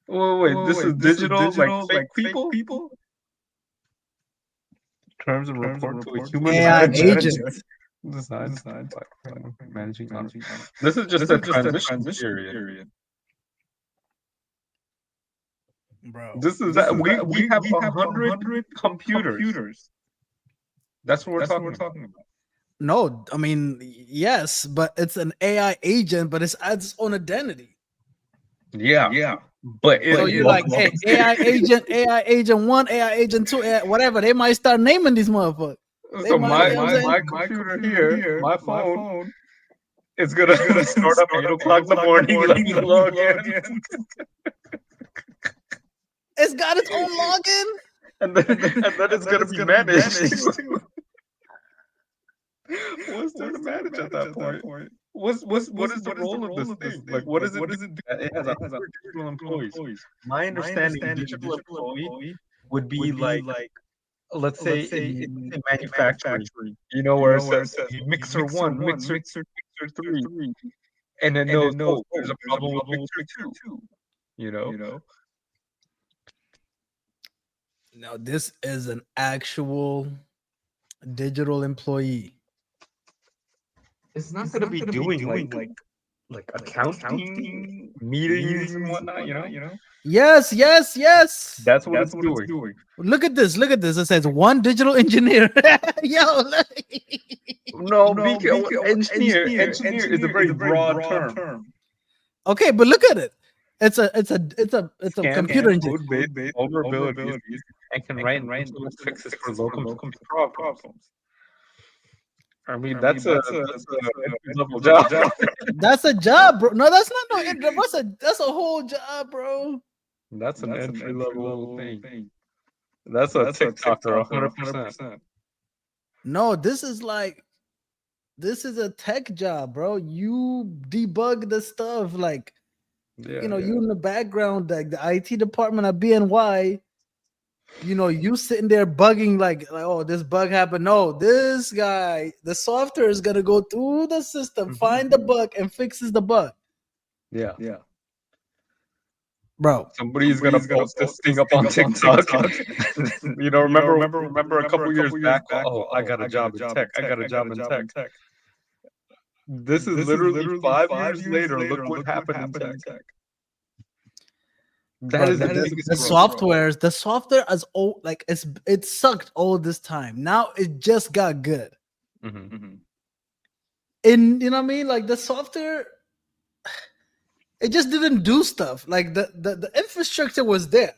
wait, this is digital, like fake people? Terms of report to a human AI agent. Design, managing. This is just a transition period. Bro, this is that we have 100 computers. That's what we're talking about. No, I mean, yes, but it's an AI agent, but it's its own identity. Yeah. But so you're like, hey, AI agent 1, AI agent 2, AI, whatever. They might start naming these motherfuckers. So my computer here, my phone, it's gonna start up 8 o'clock in the morning. Let me log in. It's got its own login, and then it's gonna be managed. What's there to manage at that point? What is the role of this thing? Like, what is it? It has 100 digital employees. My understanding, digital employee would be like let's say in manufacturing, where it says mixer 1, mixer 3, and then there's a problem with mixer 2. Now this is an actual digital employee. It's not going to be doing like accounting meetings and whatnot, Yes. That's what it's doing. Look at this. It says one digital engineer. Yo. No, engineer is a very broad term. Okay, but look at it. It's a computer engineer. Code-based vulnerabilities and can write fixes for local computer problems. I mean, that's a level job. That's a job, bro. No, that's not that's a whole job, bro. That's an entry level thing. That's a TikToker, 100%. No, this is a tech job, bro. You debug the stuff, like you in the background, like the IT department at BNY. You sitting there bugging like, oh, this bug happened. No, this guy, the software is gonna go through the system, find the bug, and fixes the bug. Yeah. bro. Somebody's gonna post this thing up on TikTok. You know, remember a couple years back. Oh, I got a job in tech. I got a job in tech. This is literally 5 years later. Look what happened in tech. That is the softwares. The software as old, like it sucked all this time. Now it just got good. Mm-hmm. And you know what I mean? Like the software, it just didn't do stuff. Like the infrastructure was there,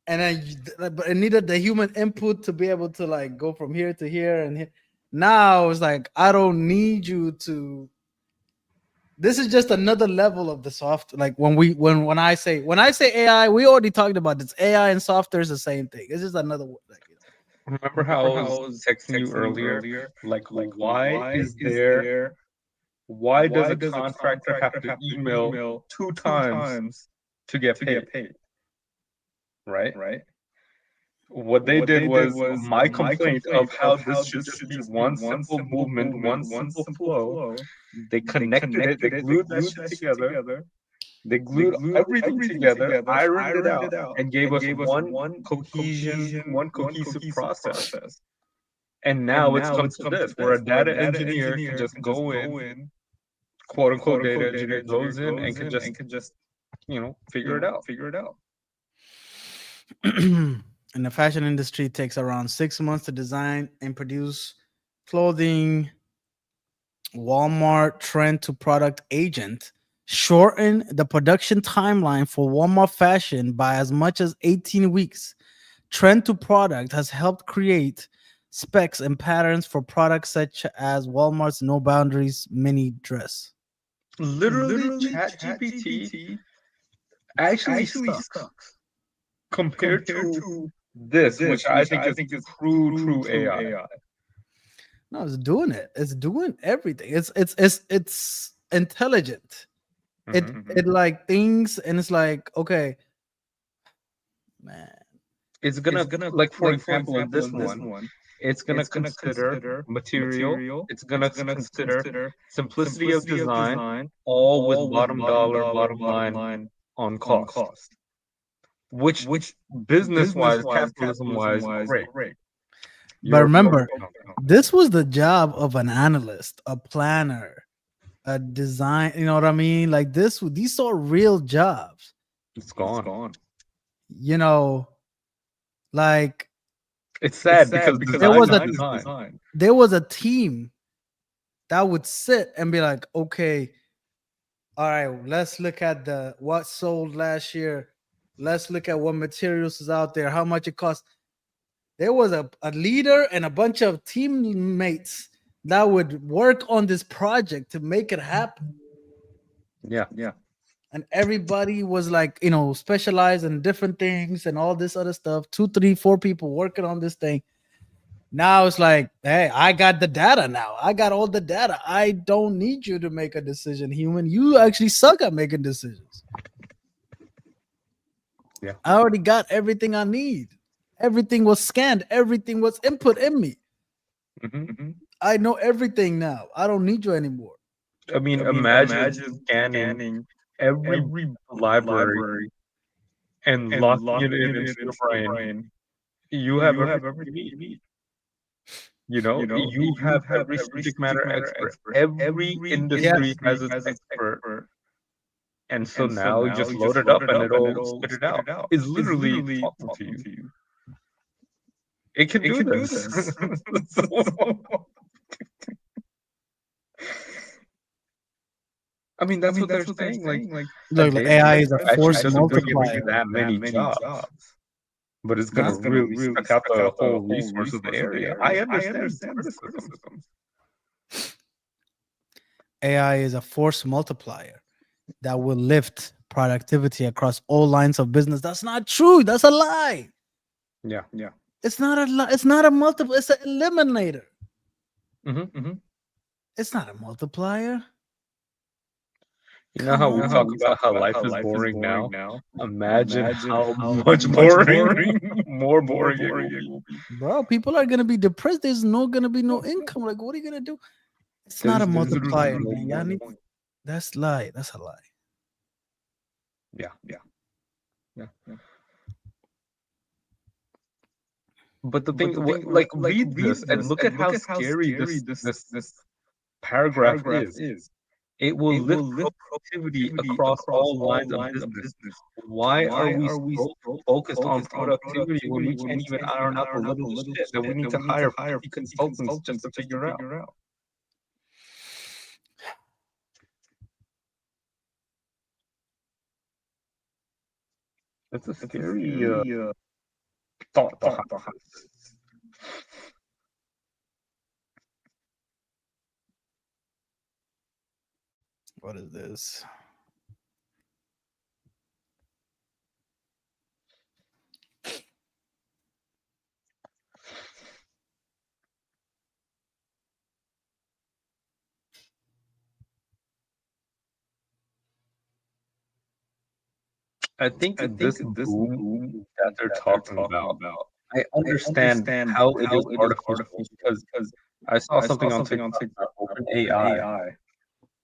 and but it needed the human input to be able to like go from here to here and here. Now it's like I don't need you to. This is just another level of the soft. Like when I say AI, we already talked about this. AI and software is the same thing. It's just another word. Like, remember how I was texting you earlier? Like why is there? Why does a contractor have to email 2 times to get paid? Right. What they did was my complaint of how this should just be one simple movement, one simple flow. They connected it, they glued that shit together. They glued everything together, ironed it out, and gave us one cohesive process. And now it's come to this, where a data engineer can just go in, quote unquote data engineer goes in and can just figure it out. In the fashion industry, it takes around 6 months to design and produce clothing. Walmart Trend to Product Agent shortened the production timeline for Walmart fashion by as much as 18 weeks. Trend to Product has helped create specs and patterns for products such as Walmart's No Boundaries mini dress. Literally, ChatGPT actually sucks compared to this, which I think is true AI. No, it's doing it. It's doing everything. It's intelligent. It like things, and it's like, okay, man. It's gonna like for example in this one, it's gonna consider material. It's gonna consider simplicity of design, all with bottom line on cost. Which business-wise, capitalism-wise, great. But remember, this was the job of an analyst, a planner, a design. You know what I mean? Like these are real jobs. It's gone. You know, like it's sad because there was a team that would sit and be like, okay, all right, let's look at what sold last year. Let's look at what materials is out there, how much it costs. There was a leader and a bunch of teammates that would work on this project to make it happen. Yeah. And everybody was like, specialized in different things and all this other stuff. 2, 3, 4 people working on this thing. Now it's like, hey, I got the data now. I got all the data. I don't need you to make a decision, human. You actually suck at making decisions. Yeah. I already got everything I need. Everything was scanned. Everything was input in me. I know everything now. I don't need you anymore. I mean, imagine scanning every library and locking it into your brain. You have everything you need. You have every subject matter expert. Every industry has its expert. And so now you just load it up and it'll spit it out. It's literally talking to you. It can do this. I mean, that's what they're saying. Like look, AI is a force multiplier. That many jobs, but it's gonna really suck out the whole resource of the area. I understand criticism. AI is a force multiplier that will lift productivity across all lines of business. That's not true. That's a lie. Yeah. It's not a lie. It's not a multiple. It's an eliminator. It's not a multiplier. You know how we talk about how life is boring now? Imagine how much more boring it will be. Bro, people are gonna be depressed. There's gonna be no income. Like, what are you gonna do? It's not a multiplier, man. That's lie. That's a lie. Yeah. But the thing, like, read this and look at how scary this paragraph is. It will lift productivity across all lines of business. Why are we so focused on productivity when we can't even iron out the little shit that we need to hire 50 consultants just to figure out? It's a scary thought behind this. What is this? I think this boom that they're talking about, I understand how it is artificial because I saw something on TikTok about OpenAI,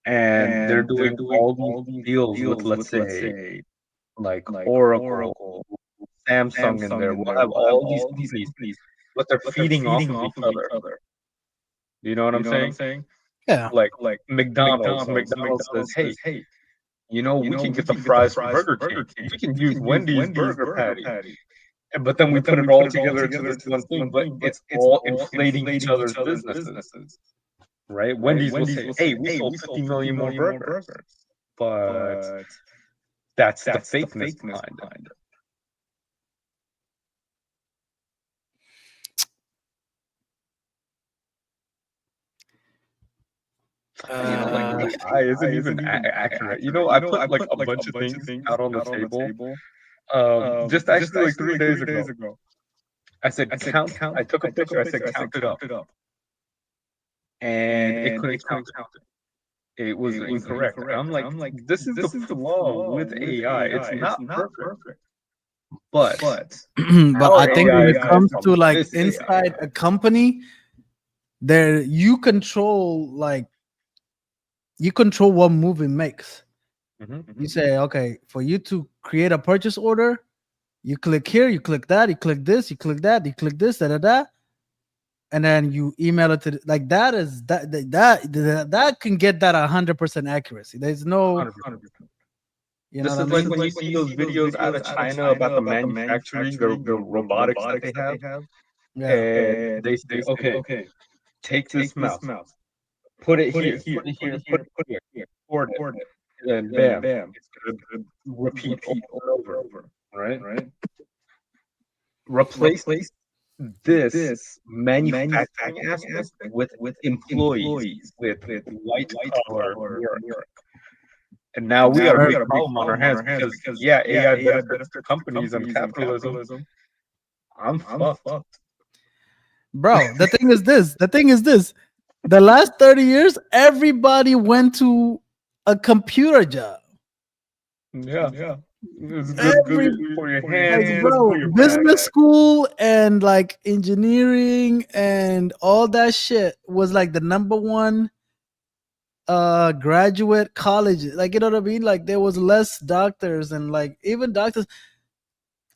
and they're doing all these deals with, let's say, like Oracle, Samsung in there. We'll have all these companies, but they're feeding off of each other. You know what I'm saying? Yeah. Like McDonald's says, hey, we can get the fries from Burger King. We can use Wendy's burger patty. But then we put it all together into this one thing, but it's all inflating each other's businesses. Right? Wendy's will say, hey, we sold 50 million more burgers. But that's the fakeness behind it. Like AI isn't even accurate. I put like a bunch of things out on the table. Just actually like 3 days ago. I said count. I took a picture. I said count it up, and it couldn't count it. It was incorrect. I'm like, this is the flaw with AI. It's not perfect. But but I think when it comes to like inside a company, there you control what move it makes. You say, okay, for you to create a purchase order, you click here, you click that, you click this, you click that, you click this, and then you email it to like that is that can get that 100% accuracy. There's no 100%. This is like when you see those videos out of China about the manufacturing, the robotics that they have. Yeah. And they say, okay, take this mouse, put it here, put it here, record it, and then bam, it's gonna repeat over and over, right? Replace this manufacturing aspect with employees, with white collar work. And now we got a big problem on our hands because AI benefits companies and capitalism. I'm fucked. Bro, the thing is this. The last 30 years, everybody went to a computer job. Yeah. It's good for your hands. Bro, business school and like engineering and all that shit was like the number one graduate college. Like, you know what I mean? Like there was less doctors and like even doctors.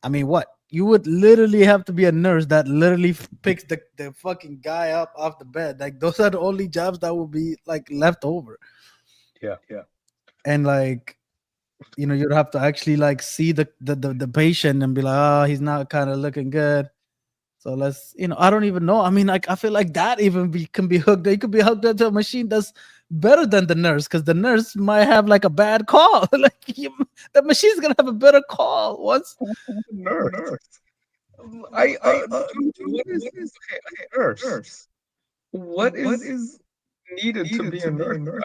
I mean, what? You would literally have to be a nurse that literally picks the fucking guy up off the bed. Like those are the only jobs that would be like left over. Yeah. And like, you'd have to actually like see the patient and be like, oh, he's not kind of looking good. So let's, I don't even know. I mean, like, I feel like that even can be hooked. They could be hooked up to a machine that's better than the nurse because the nurse might have like a bad call. Like the machine's gonna have a better call once. Nurse. What is nurse? What is needed to be a nurse?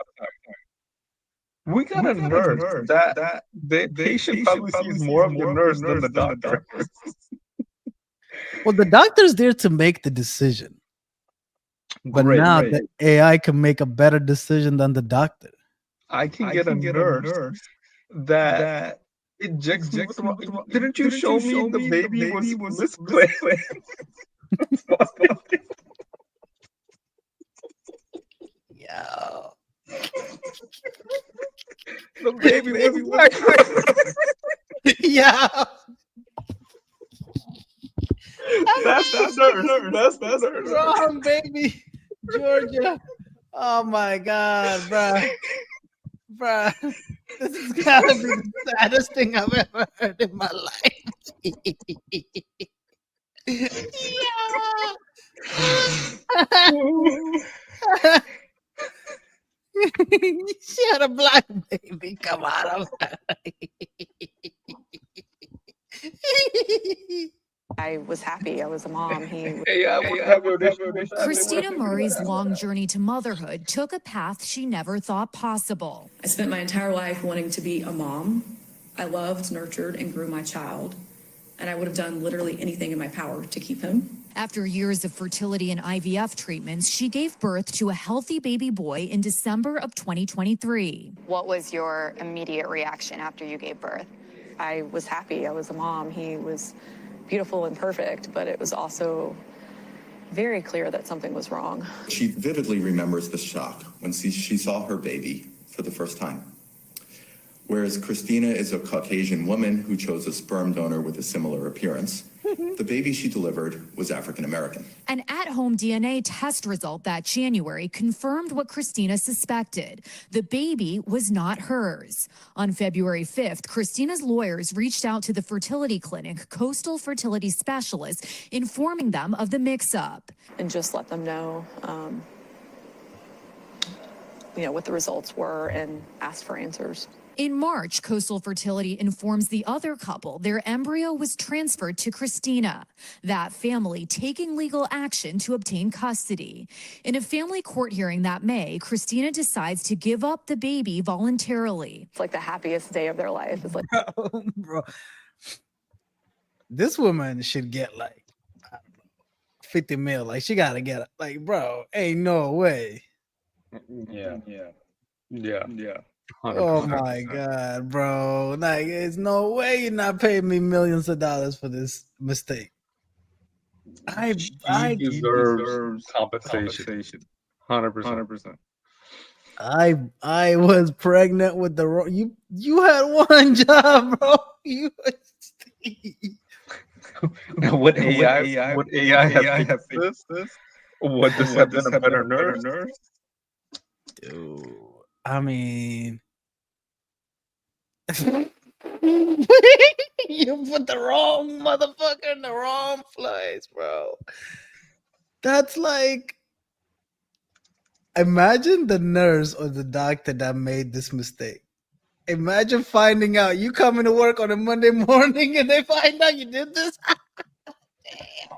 We got a nurse that the patient probably sees more of the nurse than the doctor. Well, the doctor's there to make the decision. But now the AI can make a better decision than the doctor. I can get a nurse that injects me with the... Didn't you show me the baby was misplaced? Yo. The baby was black. Yeah. That's the nurse. That's the nurse. Wrong, baby. Georgia. Oh my God, bruh. Bruh. This has gotta be the saddest thing I've ever heard in my life. Yeah. She had a black baby. Come on. I was happy. I was a mom. Christina Murray's long journey to motherhood took a path she never thought possible. I spent my entire life wanting to be a mom. I loved, nurtured, and grew my child. And I would have done literally anything in my power to keep him. After years of fertility and IVF treatments, she gave birth to a healthy baby boy in December of 2023. What was your immediate reaction after you gave birth? I was happy. I was a mom. He was beautiful and perfect, but it was also very clear that something was wrong. She vividly remembers the shock when she saw her baby for the first time. Whereas Christina is a Caucasian woman who chose a sperm donor with a similar appearance, the baby she delivered was African American. An at-home DNA test result that January confirmed what Christina suspected. The baby was not hers. On February 5th, Christina's lawyers reached out to the fertility clinic, Coastal Fertility Specialists, informing them of the mix-up. And just let them know, what the results were and ask for answers. In March, Coastal Fertility informs the other couple their embryo was transferred to Christina, that family taking legal action to obtain custody. In a family court hearing that May, Christina decides to give up the baby voluntarily. It's like the happiest day of their life. It's like, bro, this woman should get like 50 mil. Like, she gotta get like, bro, ain't no way. Yeah. 100%. Oh my God, bro. Like, there's no way you're not paying me millions of dollars for this mistake. She deserves compensation. 100%. I was pregnant with the wrong. You had one job, bro. Would AI have fixed this? Would this have been a better nurse? Dude, I mean, you put the wrong motherfucker in the wrong place, bro. That's like, imagine the nurse or the doctor that made this mistake. Imagine finding out you coming to work on a Monday morning and they find out you did this.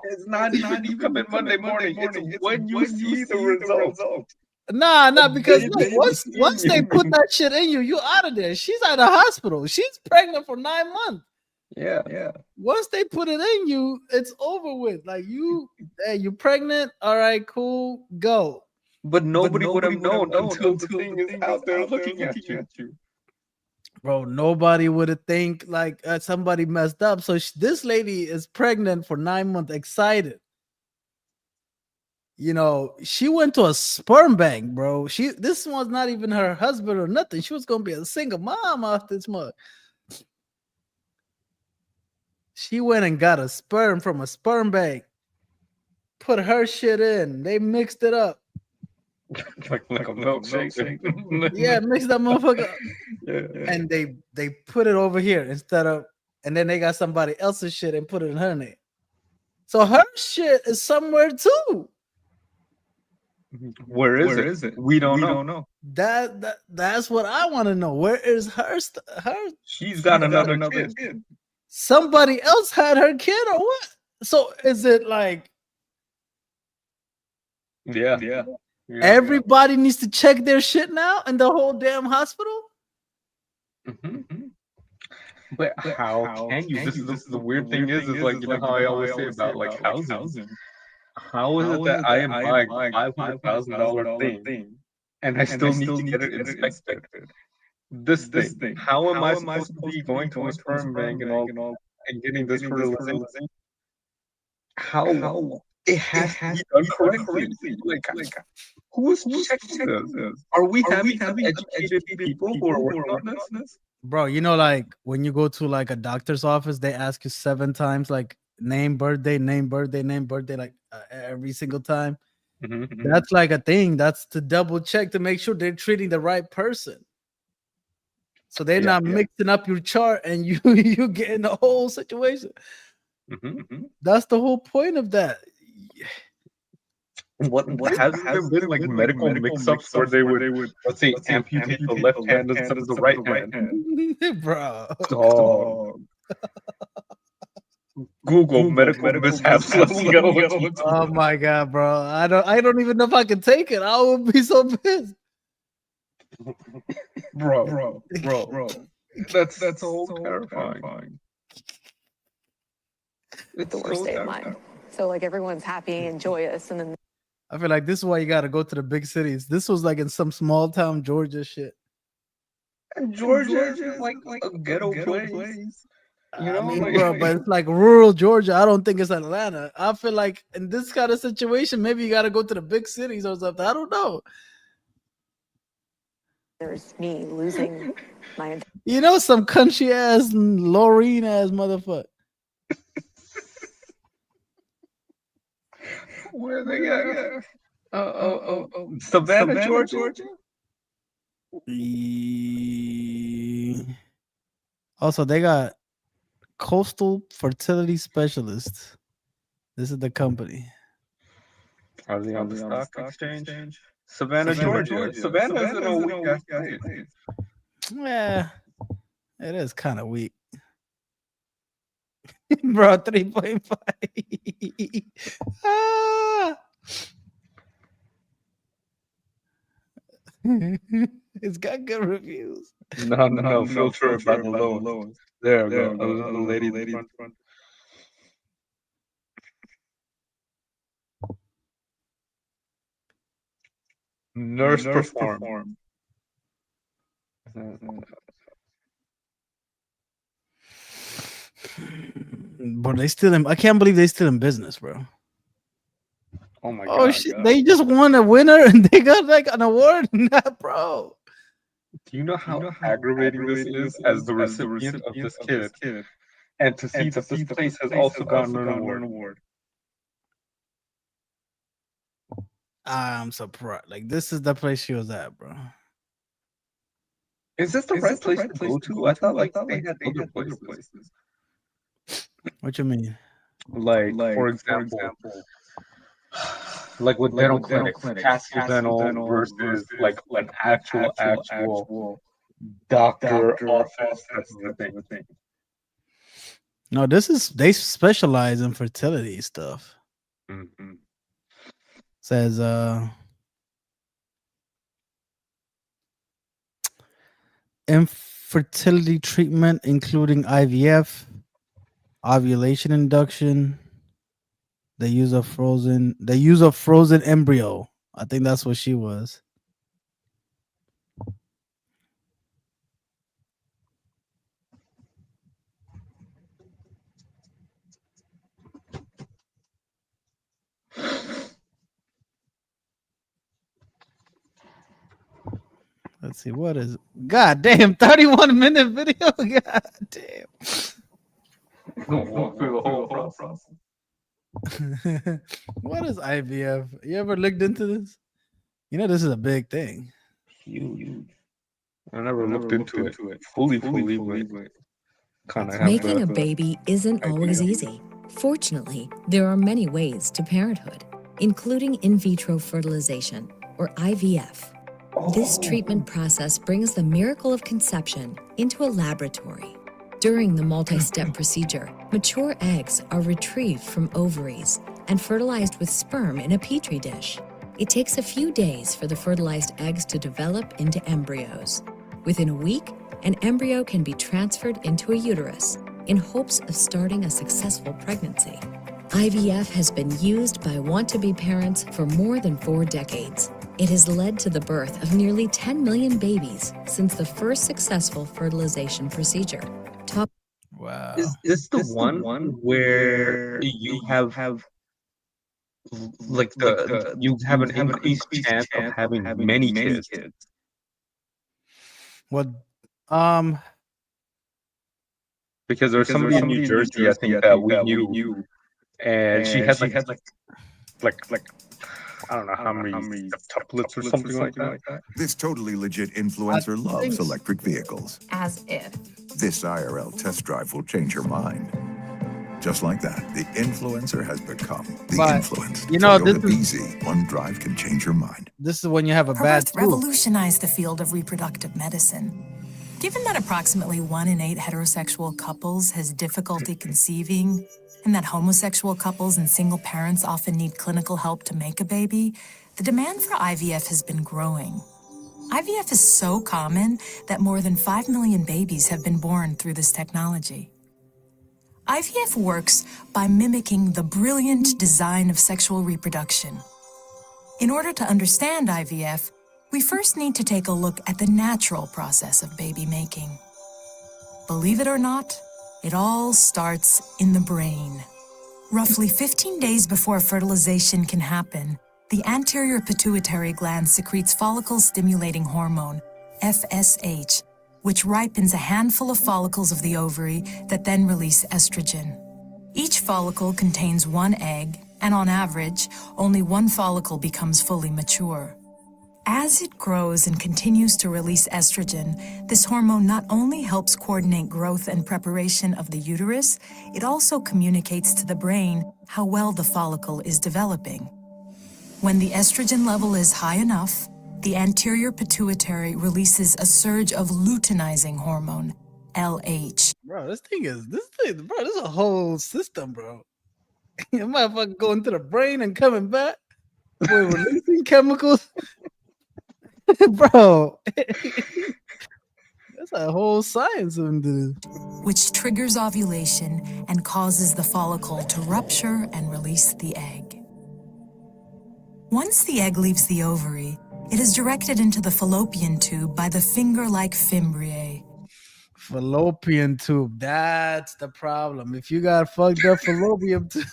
It's not even you come in Monday morning. It's when you see the results. Nah, because look, once they put that shit in you, you out of there. She's at a hospital. She's pregnant for 9 months. Yeah. Once they put it in you, it's over with. Like, you're pregnant. All right, cool, go. But nobody would have known until the thing is out there looking at you. Bro, nobody would have think like somebody messed up. So this lady is pregnant for 9 months, excited. You know, she went to a sperm bank, bro. This was not even her husband or nothing. She was gonna be a single mom after this month. She went and got a sperm from a sperm bank, put her shit in. They mixed it up. like a milkshake. Yeah, mix that motherfucker up. Yeah. And they put it over here instead of, and then they got somebody else's shit and put it in her name. So her shit is somewhere too. Where is it? We don't know. That's what I want to know. Where is her? She's got another kid. Somebody else had her kid or what? So is it like? Yeah. Everybody needs to check their shit now in the whole damn hospital. Mm-hmm. But how can you? This is the weird thing is like, you know how I always say about like housing. How is it that I am buying $500,000 thing and I still need to get it inspected? This thing. How am I supposed to be going to a sperm bank and all and getting this fertilization? How it has to be done correctly? Like who's checking this? Are we having educated people who are working on this? Bro, you know, like when you go to like a doctor's office, they ask you 7 times, like name, birthday, like every single time. That's like a thing. That's to double check to make sure they're treating the right person. So they're not mixing up your chart and you get in the whole situation. That's the whole point of that. What has there been like medical mix-ups where they would let's say amputate the left hand instead of the right hand? Bro. Dog. Google medical mishaps. Let's go. Oh my god, bro. I don't even know if I can take it. I would be so pissed. Bro. That's so terrifying. The worst day of mine. So like everyone's happy and joyous, and then I feel like this is why you gotta go to the big cities. This was like in some small town Georgia shit. And Georgia is like a ghetto place. You know, I mean, like, bro, but it's like rural Georgia. I don't think it's Atlanta. I feel like in this kind of situation, maybe you gotta go to the big cities or something. I don't know. there's me losing my. You know, some country ass, Laureen ass motherfucker. where are they at? Savannah, Georgia. Also, they got Coastal Fertility Specialists. This is the company. Are they on the stock exchange? Savannah, Georgia. Savannah's in a weak ass state. Yeah, it is kind of weak. Bro, 3.5. Ah. It's got good reviews. No. Filter it by the lowest. There we go. A lady in front. Nurse perform. Bro, they still in. I can't believe they still in business, bro. Oh my Oh god. shit! They just won a winner and they got like an award. Nah, bro. Do you know how aggravating this is as the recipient of this kid? And to see that this place has also gotten an award. I'm surprised. Like, this is the place she was at, bro. Is this the right place to go to? I thought like they had other places. What you mean? Like for example, like with dental clinics, Castle Dental versus like actual doctor office. That's the thing. No, they specialize in fertility stuff. Says infertility treatment including IVF, ovulation induction, the use of frozen embryo. I think that's what she was. Let's see, what is it? God damn, 31-minute video. God damn. Go through the whole process. What is IVF? You ever looked into this? You know, this is a big thing. Huge. I never looked into it fully. Kind of Making a baby isn't always easy. Fortunately, there are many ways to parenthood, including in vitro fertilization, or IVF. This treatment process brings the miracle of conception into a laboratory. During the multi-step procedure, mature eggs are retrieved from ovaries and fertilized with sperm in a petri dish. It takes a few days for the fertilized eggs to develop into embryos. Within a week, an embryo can be transferred into a uterus in hopes of starting a successful pregnancy. IVF has been used by want-to-be parents for more than 4 decades. It has led to the birth of nearly 10 million babies since the first successful fertilization procedure. Wow. Is this the one where you have like you have an increased chance of having many kids? What because there was somebody in New Jersey, I think, that we knew, and she had like I don't know how many septuplets or something like that. This totally legit influencer loves electric vehicles. As if. This IRL test drive will change your mind. Just like that, the influencer has become the influence. You know, Toyota this is BZ. One drive can change your mind. this is when you have a Her bad birth tooth. revolutionized the field of reproductive medicine. Given that approximately 1 in 8 heterosexual couples has difficulty conceiving, and that homosexual couples and single parents often need clinical help to make a baby, the demand for IVF has been growing. IVF is so common that more than 5 million babies have been born through this technology. IVF works by mimicking the brilliant design of sexual reproduction. In order to understand IVF, we first need to take a look at the natural process of baby making. Believe it or not, it all starts in the brain. Roughly 15 days before fertilization can happen, the anterior pituitary gland secretes follicle-stimulating hormone, FSH, which ripens a handful of follicles of the ovary that then release estrogen. Each follicle contains 1 egg, and on average, only 1 follicle becomes fully mature. As it grows and continues to release estrogen, this hormone not only helps coordinate growth and preparation of the uterus, it also communicates to the brain how well the follicle is developing. When the estrogen level is high enough, the anterior pituitary releases a surge of luteinizing hormone, LH. Bro, this is a whole system, bro. You motherfucker going to the brain and coming back. We're releasing chemicals. Bro, that's a whole science of this. Which triggers ovulation and causes the follicle to rupture and release the egg. Once the egg leaves the ovary, it is directed into the fallopian tube by the finger-like fimbriae. Fallopian tube. That's the problem. If you got fucked up fallopian tube.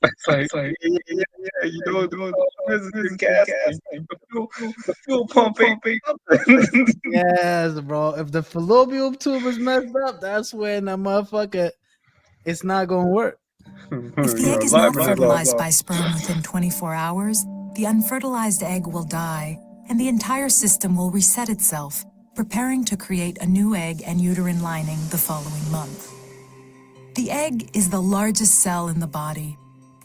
It's like you know, the gas, the fuel pumping. Yes, bro. If the fallopian tube is messed up, that's when a motherfucker, it's not gonna work. If the egg is not fertilized by sperm within 24 hours, the unfertilized egg will die, and the entire system will reset itself, preparing to create a new egg and uterine lining the following month. The egg is the largest cell in the body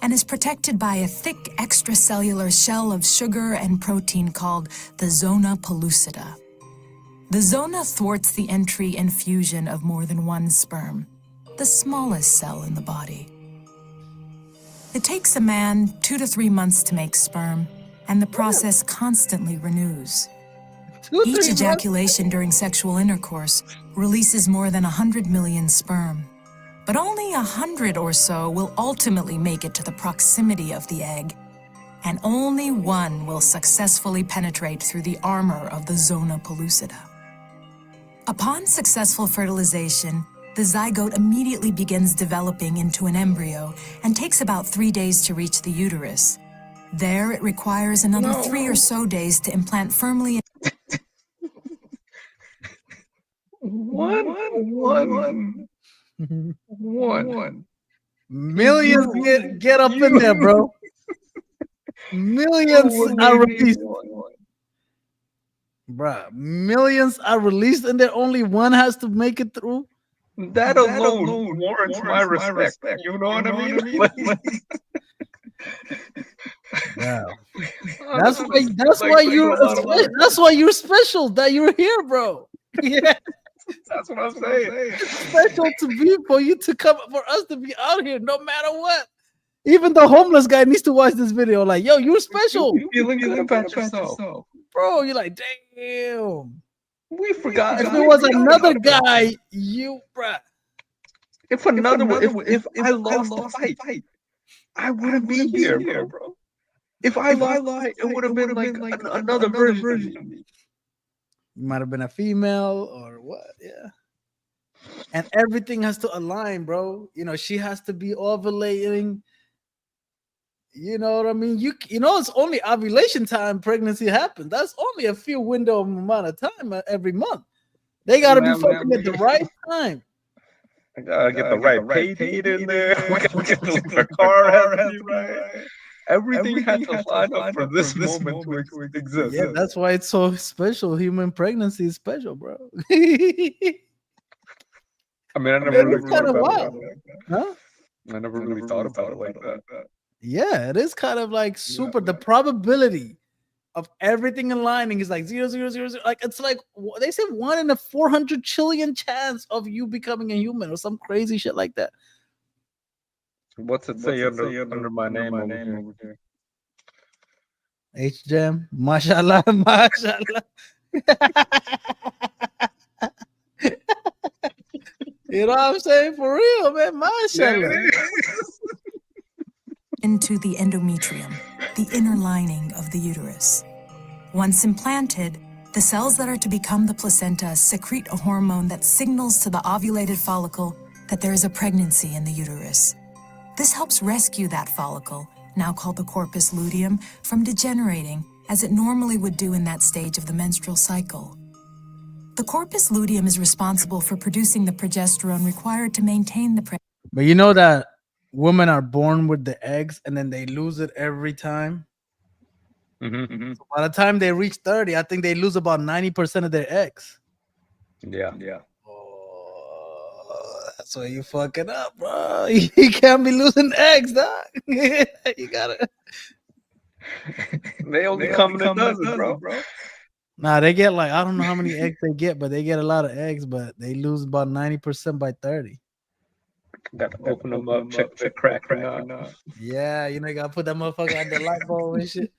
and is protected by a thick extracellular shell of sugar and protein called the zona pellucida. The zona thwarts the entry and fusion of more than 1 sperm, the smallest cell in the body. It takes a man 2 to 3 months to make sperm, and the process constantly renews. Each ejaculation during sexual intercourse releases more than 100 million sperm, but only 100 or so will ultimately make it to the proximity of the egg, and only 1 will successfully penetrate through the armor of the zona pellucida. Upon successful fertilization, the zygote immediately begins developing into an embryo and takes about 3 days to reach the uterus. There, it requires another 3 or so days to implant firmly. One. Millions get up in there, bro. Millions are released. Bruh, millions are released and there only 1 has to make it through. That alone warrants my respect. You know what I mean? Wow. That's why you're special that you're here, bro. Yeah. That's what I'm saying. Special to be for you to come for us to be out here no matter what. Even the homeless guy needs to watch this video. Like, yo, you're special. You feeling good about yourself, bro. You're like, damn. We forgot. If it was another guy, bruh. If I lost the fight, I wouldn't be here, bro. If I lost, it would have been like another version of me. You might have been a female or what, yeah. And everything has to align, bro. You know, she has to be ovulating. You know what I mean? You know, it's only ovulation time pregnancy happens. That's only a few window amount of time every month. They gotta be fucking at the right time. I gotta get the right paid in there. We gotta get the car has to be right. Everything had to line up for this moment to exist. Yeah, that's why it's so special. Human pregnancy is special, bro. I mean, I never really It's kind of wild, huh? I never really thought about it like that. Yeah, it is kind of like super. The probability of everything aligning is like 0.000. Like it's like they say 1 in a 400 trillion chance of you becoming a human or some crazy shit like that. What's it say under my name over here? H-Jam, mashallah, mashallah. You know what I'm saying? For real, man, mashallah. Into the endometrium, the inner lining of the uterus. Once implanted, the cells that are to become the placenta secrete a hormone that signals to the ovulated follicle that there is a pregnancy in the uterus. This helps rescue that follicle, now called the corpus luteum, from degenerating as it normally would do in that stage of the menstrual cycle. The corpus luteum is responsible for producing the progesterone required to maintain the pregnancy. But you know that women are born with the eggs and then they lose it every time. So by the time they reach 30, I think they lose about 90% of their eggs. Yeah. That's why you fucking up, bro. You can't be losing eggs, dog. You gotta. They only come in a dozen, bro. Nah, they get like I don't know how many eggs they get, but they get a lot of eggs, but they lose about 90% by 30. Gotta open them up, check if they're cracked or not. Yeah, you know, you gotta put that motherfucker on the light bulb and shit.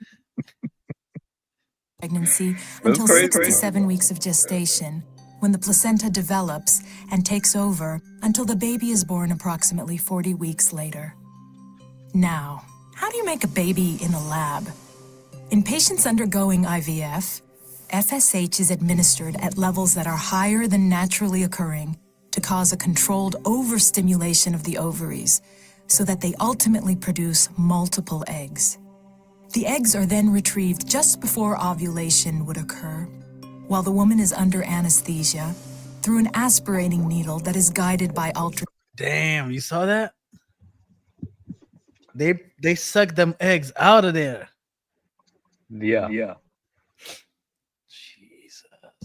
Pregnancy That's until crazy. 6 to 7 weeks of gestation, when the placenta develops and takes over until the baby is born approximately 40 weeks later. Now, how do you make a baby in a lab? In patients undergoing IVF, FSH is administered at levels that are higher than naturally occurring to cause a controlled overstimulation of the ovaries so that they ultimately produce multiple eggs. The eggs are then retrieved just before ovulation would occur, while the woman is under anesthesia through an aspirating needle that is guided by Damn, you saw that? They suck them eggs out of there. Yeah.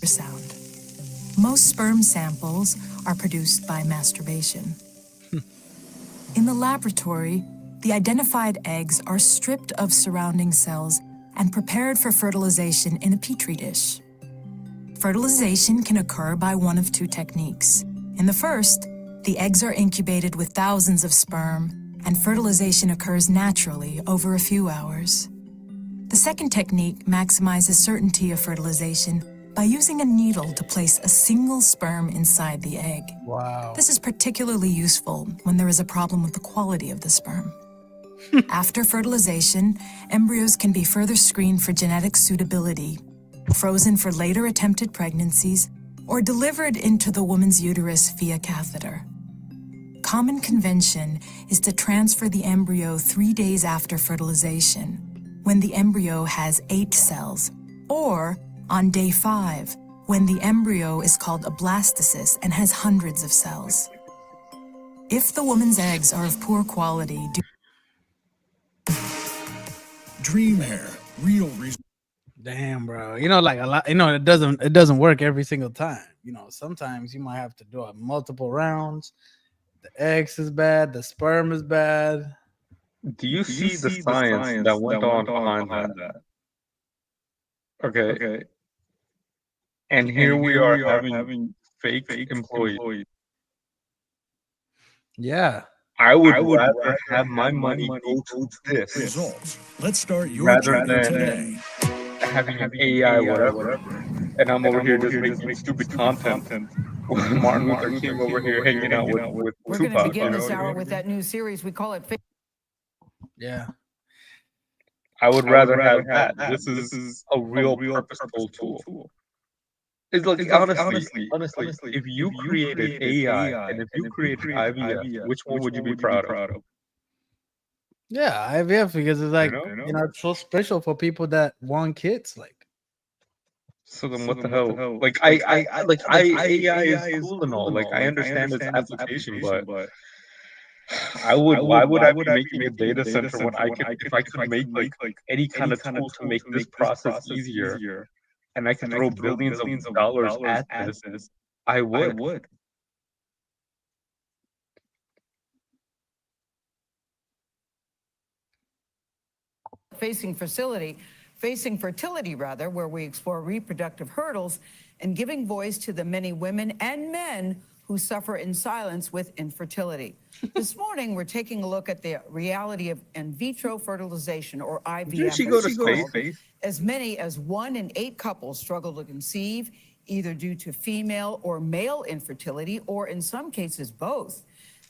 ultrasound. Most sperm samples are produced by masturbation. In the laboratory, the identified eggs are stripped of surrounding cells and prepared for fertilization in a petri dish. Fertilization can occur by one of two techniques. In the first, the eggs are incubated with thousands of sperm, and fertilization occurs naturally over a few hours. The second technique maximizes certainty of fertilization by using a needle to place a single sperm inside the egg. Wow. This is particularly useful when there is a problem with the quality of the sperm. After fertilization, embryos can be further screened for genetic suitability, frozen for later attempted pregnancies, or delivered into the woman's uterus via catheter. Common convention is to transfer the embryo 3 days after fertilization, when the embryo has 8 cells, or on day 5, when the embryo is called a blastocyst and has hundreds of cells. If the woman's eggs are of poor quality, Dream hair, real reason. Damn, bro. You know, like a lot. You know, it doesn't work every single time. You know, sometimes you might have to do it multiple rounds. The eggs is bad. The sperm is bad. Do you see the science that went on behind that? Okay. And here we are having fake employees. Yeah. I would rather have my money go to this Results. Let's start your rather journey than today. having an AI whatever. And I'm over here just making stupid content. With Martin Luther King over here hanging out with We're going to Tupac. begin You know this what I hour mean? with that new series. We call it. Yeah. I would rather have that. This is a real purposeful tool. It's like honestly, if you created AI and if you created IVF, which one would you be proud of? Yeah, IVF because it's like you know it's so special for people that want kids. Like So then what the hell? Like AI is cool and all. Like I understand its application, but why would I be making a data center when if I could make like any kind of tool to make this process easier and I could throw billions of dollars at this, I would. Facing fertility, where we explore reproductive hurdles and giving voice to the many women and men who suffer in silence with infertility. This morning, we're taking a look at the reality of in vitro fertilization, or IVF. Did she go to space? As many as 1 in 8 couples struggle to conceive, either due to female or male infertility, or in some cases, both.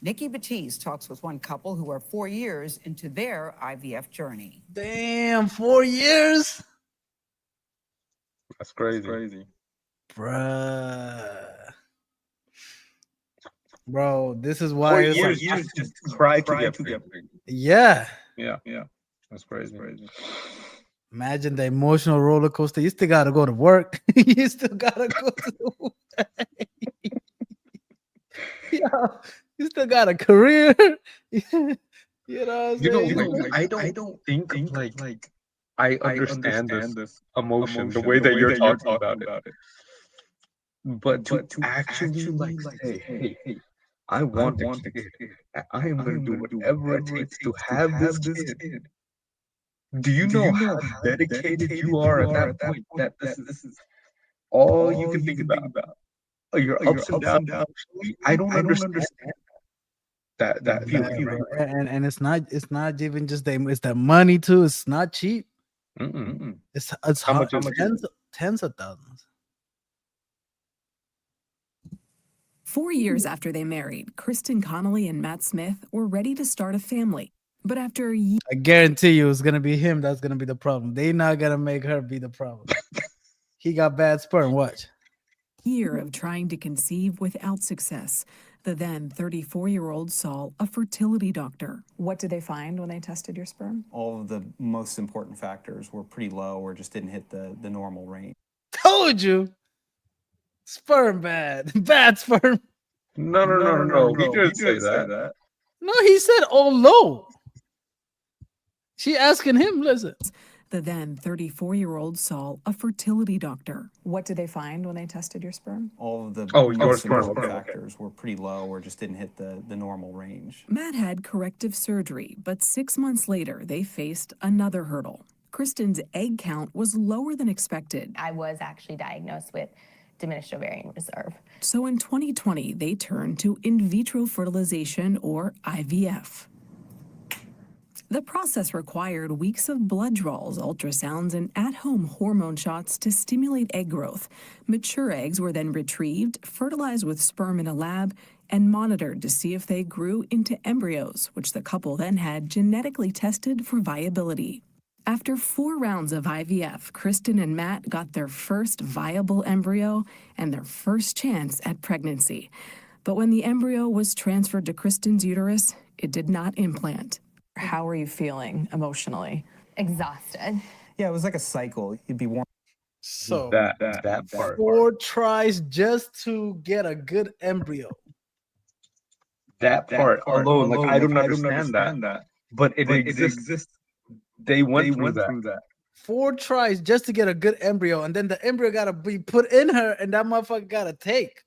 Nikki Batiste talks with one couple who are 4 years into their IVF journey. Damn, 4 years? That's crazy. Bruh. Bro, this is why 4 it's years like, just try to get pregnant. yeah. Yeah. That's crazy. Imagine the emotional roller coaster. You still gotta go to work. You still gotta go to work. Yeah. You still got a career. You know what I'm saying? I don't think like I understand this emotion the way that you're talking about it. But to actually like say, hey, I want a kid. I am gonna do whatever it takes to have this kid. Do you know how dedicated you are at that point? That this is all you can think about. Your ups and downs. I don't understand that feeling. And it's not even just it's the money too. It's not cheap. It's How much is it? tens of thousands. 4 years after they married, Kristen Connolly and Matt Smith were ready to start a family. But after a year I guarantee you it's gonna be him that's gonna be the problem. They're not gonna make her be the problem. He got bad sperm. Watch. of trying to conceive without success, the then 34-year-old saw a fertility doctor. What did they find when they tested your sperm? All of the most important factors were pretty low or just didn't hit the normal range. Told you. Sperm bad. Bad sperm. No. He didn't say that. No, he said all low. She asking him, listen. The then 34-year-old saw a fertility doctor. What did they find when they tested your sperm? All of the your most sperm, important okay. factors were pretty low or just didn't hit the normal range. Matt had corrective surgery, but 6 months later, they faced another hurdle. Kristen's egg count was lower than expected. I was actually diagnosed with diminished ovarian reserve. So in 2020, they turned to in vitro fertilization, or IVF. The process required weeks of blood draws, ultrasounds, and at-home hormone shots to stimulate egg growth. Mature eggs were then retrieved, fertilized with sperm in a lab, and monitored to see if they grew into embryos, which the couple then had genetically tested for viability. After 4 rounds of IVF, Kristen and Matt got their first viable embryo and their first chance at pregnancy. But when the embryo was transferred to Kristen's uterus, it did not implant. How are you feeling emotionally? Exhausted. Yeah, it was like a cycle. You'd be warm. So that part. 4 tries just to get a good embryo. That part alone, like I don't understand that. But it exists. They went through that. 4 tries just to get a good embryo, and then the embryo gotta be put in her, and that motherfucker gotta take.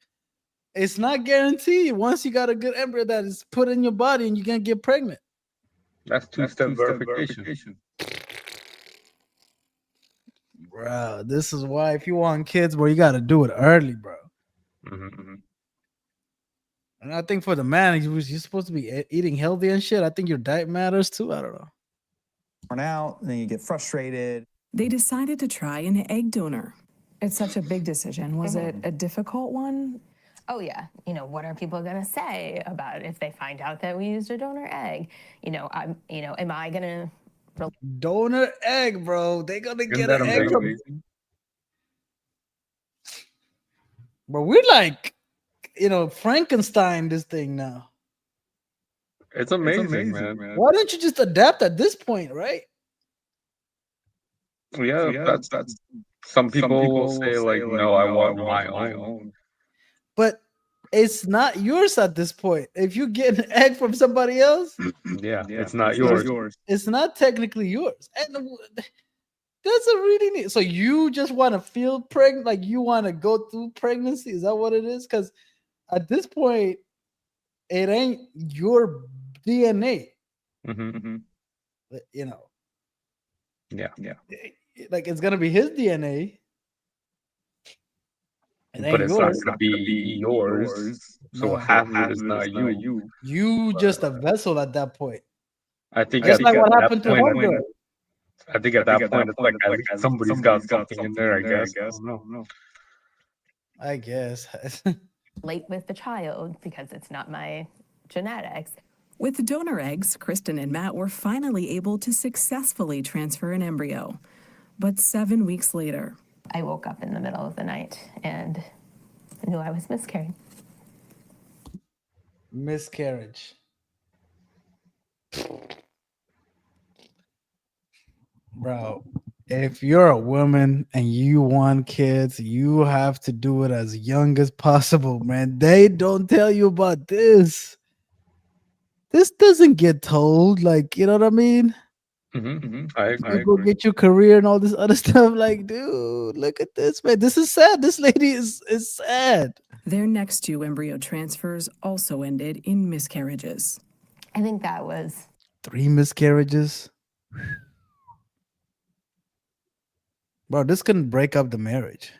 It's not guaranteed. Once you got a good embryo that is put in your body, and you can't get pregnant. That's two-step verification. Bro, this is why if you want kids, bro, you gotta do it early, bro. And I think for the man, you're supposed to be eating healthy and shit. I think your diet matters too. I don't know. Worn out, then you get frustrated. They decided to try an egg donor. It's such a big decision. Was it a difficult one? Oh yeah, what are people gonna say about it if they find out that we used a donor egg? Am I gonna donor egg, bro? They gonna get an egg from... Bro, we're like, Frankenstein this thing now. It's amazing, man. Why don't you just adapt at this point, right? Yeah, that's Some people will say like, no, I want my own. But it's not yours at this point. If you get an egg from somebody else, Yeah, it's not yours. it's not technically yours. And that's a really neat. So you just want to feel pregnant, like you want to go through pregnancy? Is that what it is? Because at this point, it ain't your DNA. You know, Yeah. like it's gonna be his DNA. It But ain't it's yours. not gonna be yours. So No. half of it is not you. You just a vessel at that point. I think Just at like what that happened to point, Homegirl. I think at that point it's like somebody's got something in there. I guess. I don't know. I guess. Late with the child because it's not my genetics. With donor eggs, Kristen and Matt were finally able to successfully transfer an embryo. But 7 weeks later, I woke up in the middle of the night and knew I was miscarrying. Miscarriage. Bro, if you're a woman and you want kids, you have to do it as young as possible, man. They don't tell you about this. This doesn't get told, like, you know what I mean? I You agree. go get your career and all this other stuff. Like, dude, look at this, man. This is sad. This lady is sad. their next 2 embryo transfers also ended in miscarriages. I think that was 3 miscarriages. Bro, this can break up the marriage.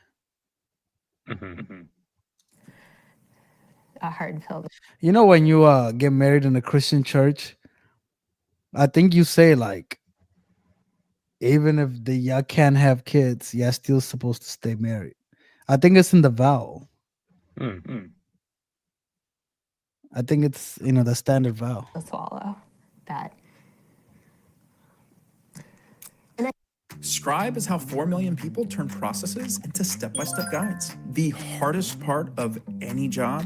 a hard pill. You know, when you get married in a Christian church, I think you say like, even if y'all can't have kids, y'all still supposed to stay married. I think it's in the vow. I think it's, you know, the standard vow. To swallow that. Scribe is how 4 million people turn processes into step-by-step guides. The hardest part of any job.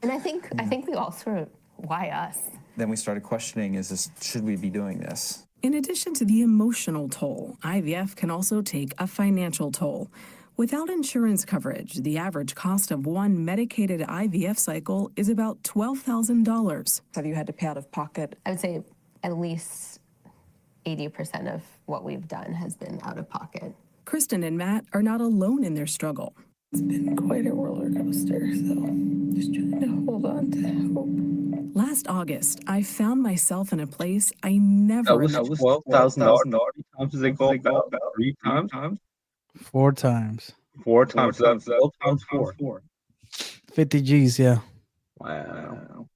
And I think we all sort of, why us? Then we started questioning, should we be doing this? In addition to the emotional toll, IVF can also take a financial toll. Without insurance coverage, the average cost of one medicated IVF cycle is about $12,000. Have you had to pay out of pocket? I would say at least 80% of what we've done has been out of pocket. Kristen and Matt are not alone in their struggle. It's been quite a roller coaster, so just trying to hold on to hope. Last August, I found myself in a place I never That was imagined. $12,000. How much did they go about? 3 times? 4 times. 4 times. That's 12 times 4. 50 G's, yeah. Wow.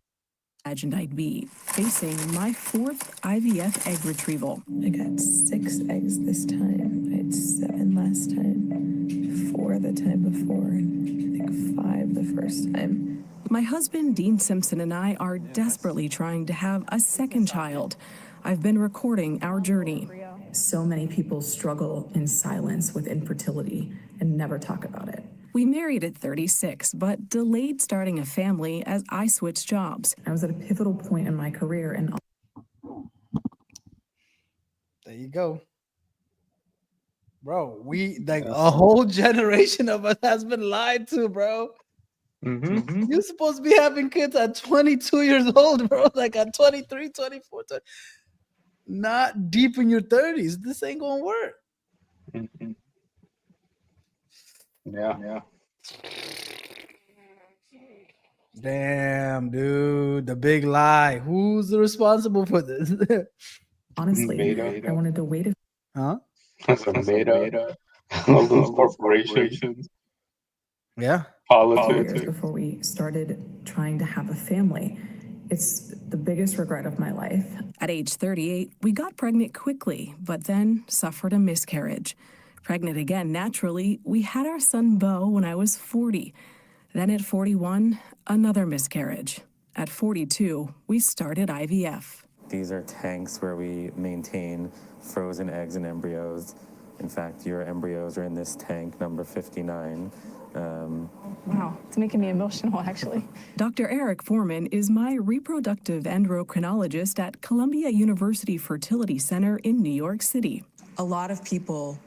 Imagined I'd be facing my 4th IVF egg retrieval. I got 6 eggs this time. I had 7 last time, 4 the time before, and I think 5 the first time. My husband, Dean Simpson, and I are desperately trying to have a second child. I've been recording our journey. So many people struggle in silence with infertility and never talk about it. We married at 36, but delayed starting a family as I switched jobs. I was at a pivotal point in my career, and There you go. Bro, we like a whole generation of us has been lied to, bro. You're supposed to be having kids at 22 years old, bro. Like at 23, 24, 20. Not deep in your 30s. This ain't gonna work. Yeah. Damn, dude. The big lie. Who's responsible for this? honestly, I wanted to wait Huh? That's a made-up. All those corporations. Yeah. Politics. years before we started trying to have a family. It's the biggest regret of my life. At age 38, we got pregnant quickly, but then suffered a miscarriage. Pregnant again naturally, we had our son Beau when I was 40. Then at 41, another miscarriage. At 42, we started IVF. These are tanks where we maintain frozen eggs and embryos. In fact, your embryos are in this tank, number 59. Wow, it's making me emotional, actually. Dr. Eric Foreman is my reproductive endocrinologist at Columbia University Fertility Center in New York City. A lot of people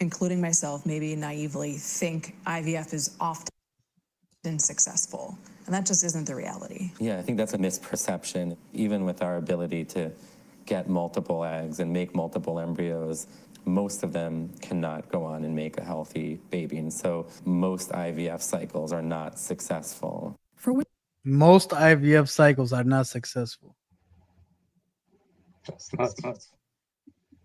including myself, maybe naively think IVF is often successful. And that just isn't the reality. Yeah, I think that's a misperception. Even with our ability to get multiple eggs and make multiple embryos, most of them cannot go on and make a healthy baby. And so most IVF cycles are not successful. Most IVF cycles are not successful. That's nuts.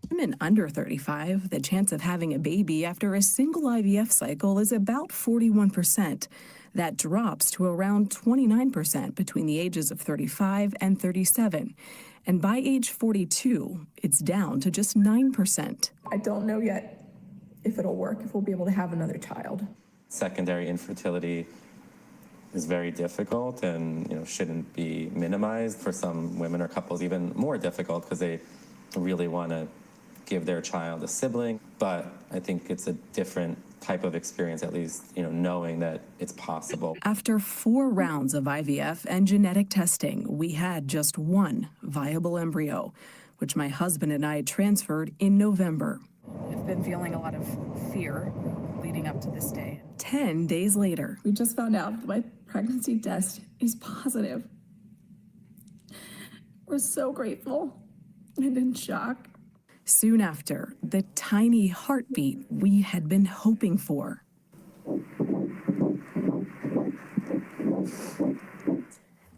Women under 35, the chance of having a baby after a single IVF cycle is about 41%. That drops to around 29% between the ages of 35 and 37. And by age 42, it's down to just 9%. I don't know yet if it'll work, if we'll be able to have another child. Secondary infertility is very difficult and shouldn't be minimized. For some women or couples, even more difficult because they really want to give their child a sibling. But I think it's a different type of experience, at least, knowing that it's possible. After 4 rounds of IVF and genetic testing, we had just one viable embryo, which my husband and I transferred in November. I've been feeling a lot of fear leading up to this day. 10 days later, We just found out that my pregnancy test is positive. We're so grateful and in shock. soon after, the tiny heartbeat we had been hoping for.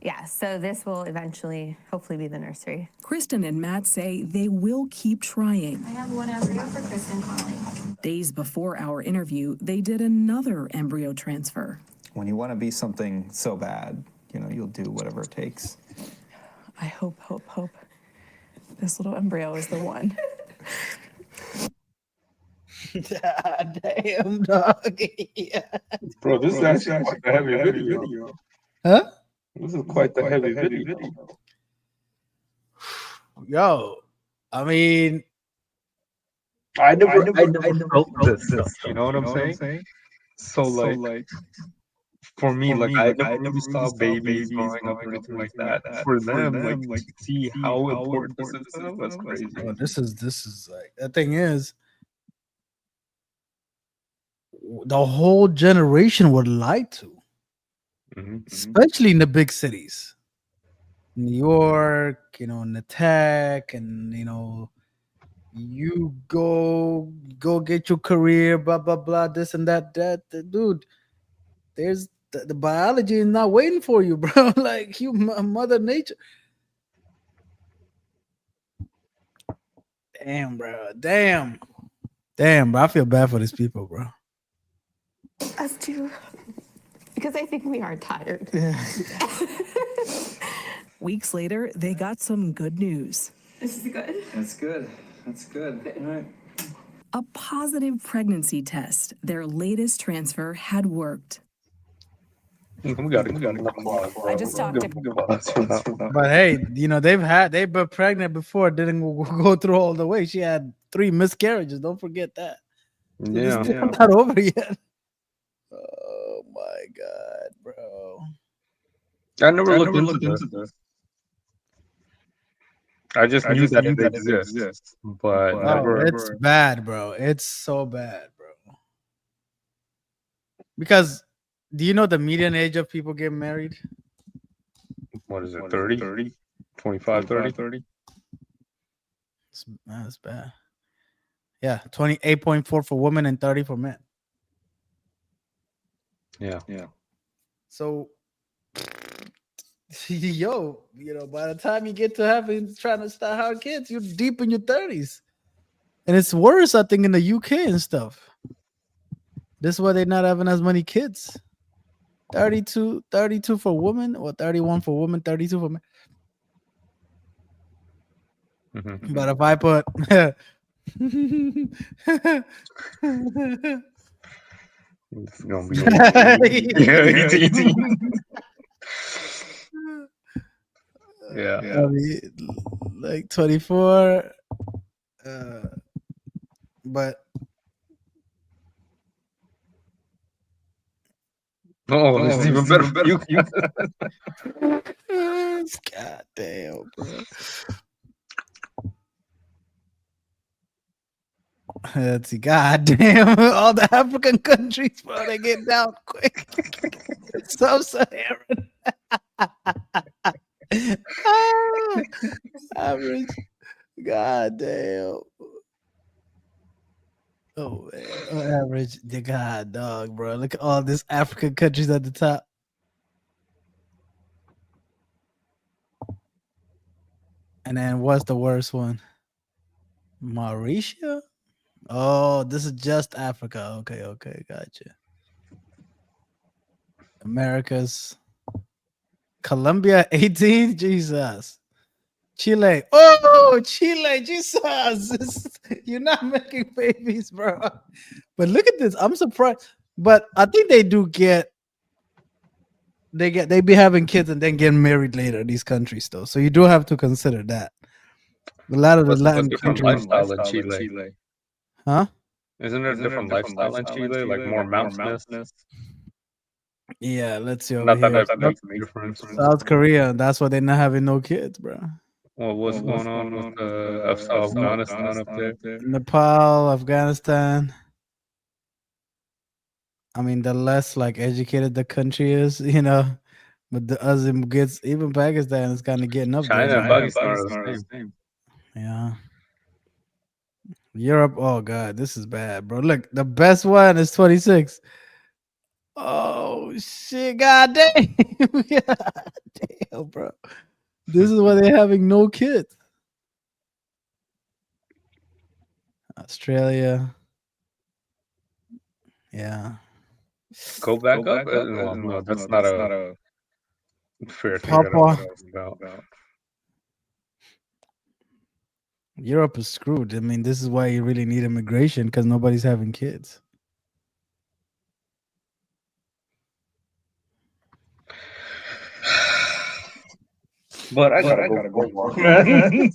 Yeah, so this will eventually, hopefully, be the nursery. Kristen and Matt say they will keep trying. I have one embryo for Kristen Holly. Days before our interview, they did another embryo transfer. When you want to be something so bad, you'll do whatever it takes. I hope this little embryo is the one. Damn, dog. Yeah. Bro, this is actually quite a heavy video. Huh? This is quite the heavy video. Yo, I mean, I never felt this. You know what I'm saying? So like, for me, I never saw babies growing up or anything like that. For them, like to see how important this is to them, that's crazy. oh, this is like, the thing is, the whole generation would like to, especially in the big cities, New York, in the tech, and you go get your career, blah blah blah, this and that. Dude, there's the biology is not waiting for you, bro. Like Mother Nature. Damn, bro. Damn, bro. I feel bad for these people, bro. Us too. Because I think we are tired. Weeks later, they got some good news. This is good. That's good. That's good. All right. A positive pregnancy test. Their latest transfer had worked. We got applause. I just talked to But hey, they've been pregnant before, didn't go through all the way. She had 3 miscarriages. Don't forget that. Yeah. It's not over yet. Oh my god, bro. I never looked into this. I just knew that it exists, but never. It's bad, bro. It's so bad, bro. Because do you know the median age of people getting married? What is it, 30? 25, 30? That's bad. Yeah, 28.4 for women and 30 for men. Yeah. So, yo, by the time you get to trying to start having kids, you're deep in your 30s. And it's worse, I think, in the UK and stuff. This is why they're not having as many kids. 32 for women, or 31 for women, 32 for men. But if I put it's gonna be yeah. I mean, like 24, but this is even better for you. God damn, bro. Let's see. God damn, all the African countries, bro, they get down quick. Sub-Saharan. Average. God damn. Oh man, average. The God dog, bro. Look at all these African countries at the top. And then what's the worst one? Mauritius? Oh, this is just Africa. Okay, gotcha. Americas. Colombia 18. Jesus. Chile. Oh, Chile. Jesus. You're not making babies, bro. But look at this. I'm surprised. But I think they do get they be having kids and then getting married later, these countries though. So you do have to consider that. A lot of the Latin countries. Lifestyle in Chile. Huh? Isn't there a different lifestyle in Chile? Like more mountainous? Yeah, let's see over Not that here. that makes a difference. South Korea. That's why they're not having no kids, bro. Well, what's going on with Afghanistan up there? Nepal, Afghanistan. I mean, the less like educated the country is, you know, but the other gets even Pakistan is kind of getting up China there. and Pakistan are the same. Yeah. Europe. Oh god, this is bad, bro. Look, the best one is 26. Oh shit, god damn. God damn, bro. This is why they're having no kids. Australia. Yeah. Go back up. No, that's not a fair thing. Papua. About. Europe is screwed. I mean, this is why you really need immigration because nobody's having kids. But I gotta go, man.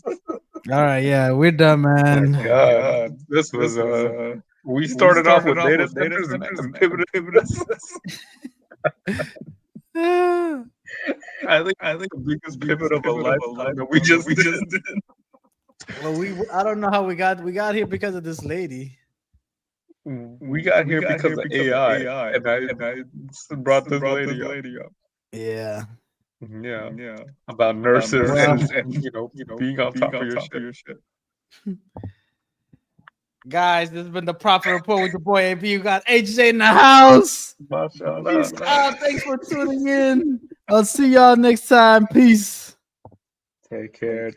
All right, yeah, we're done, man. God, this was we started off with data centers and pivoted. I think the biggest pivot of a lifetime that we just did. Well, I don't know how we got here because of this lady. We got here because of AI, and I brought this lady up. Yeah. Yeah. About nurses and you know being on top of your shit. Guys, this has been the Prophet Report with your boy AP. You got HJ in the house. Peace out. Thanks for tuning in. I'll see y'all next time. Peace. Take care.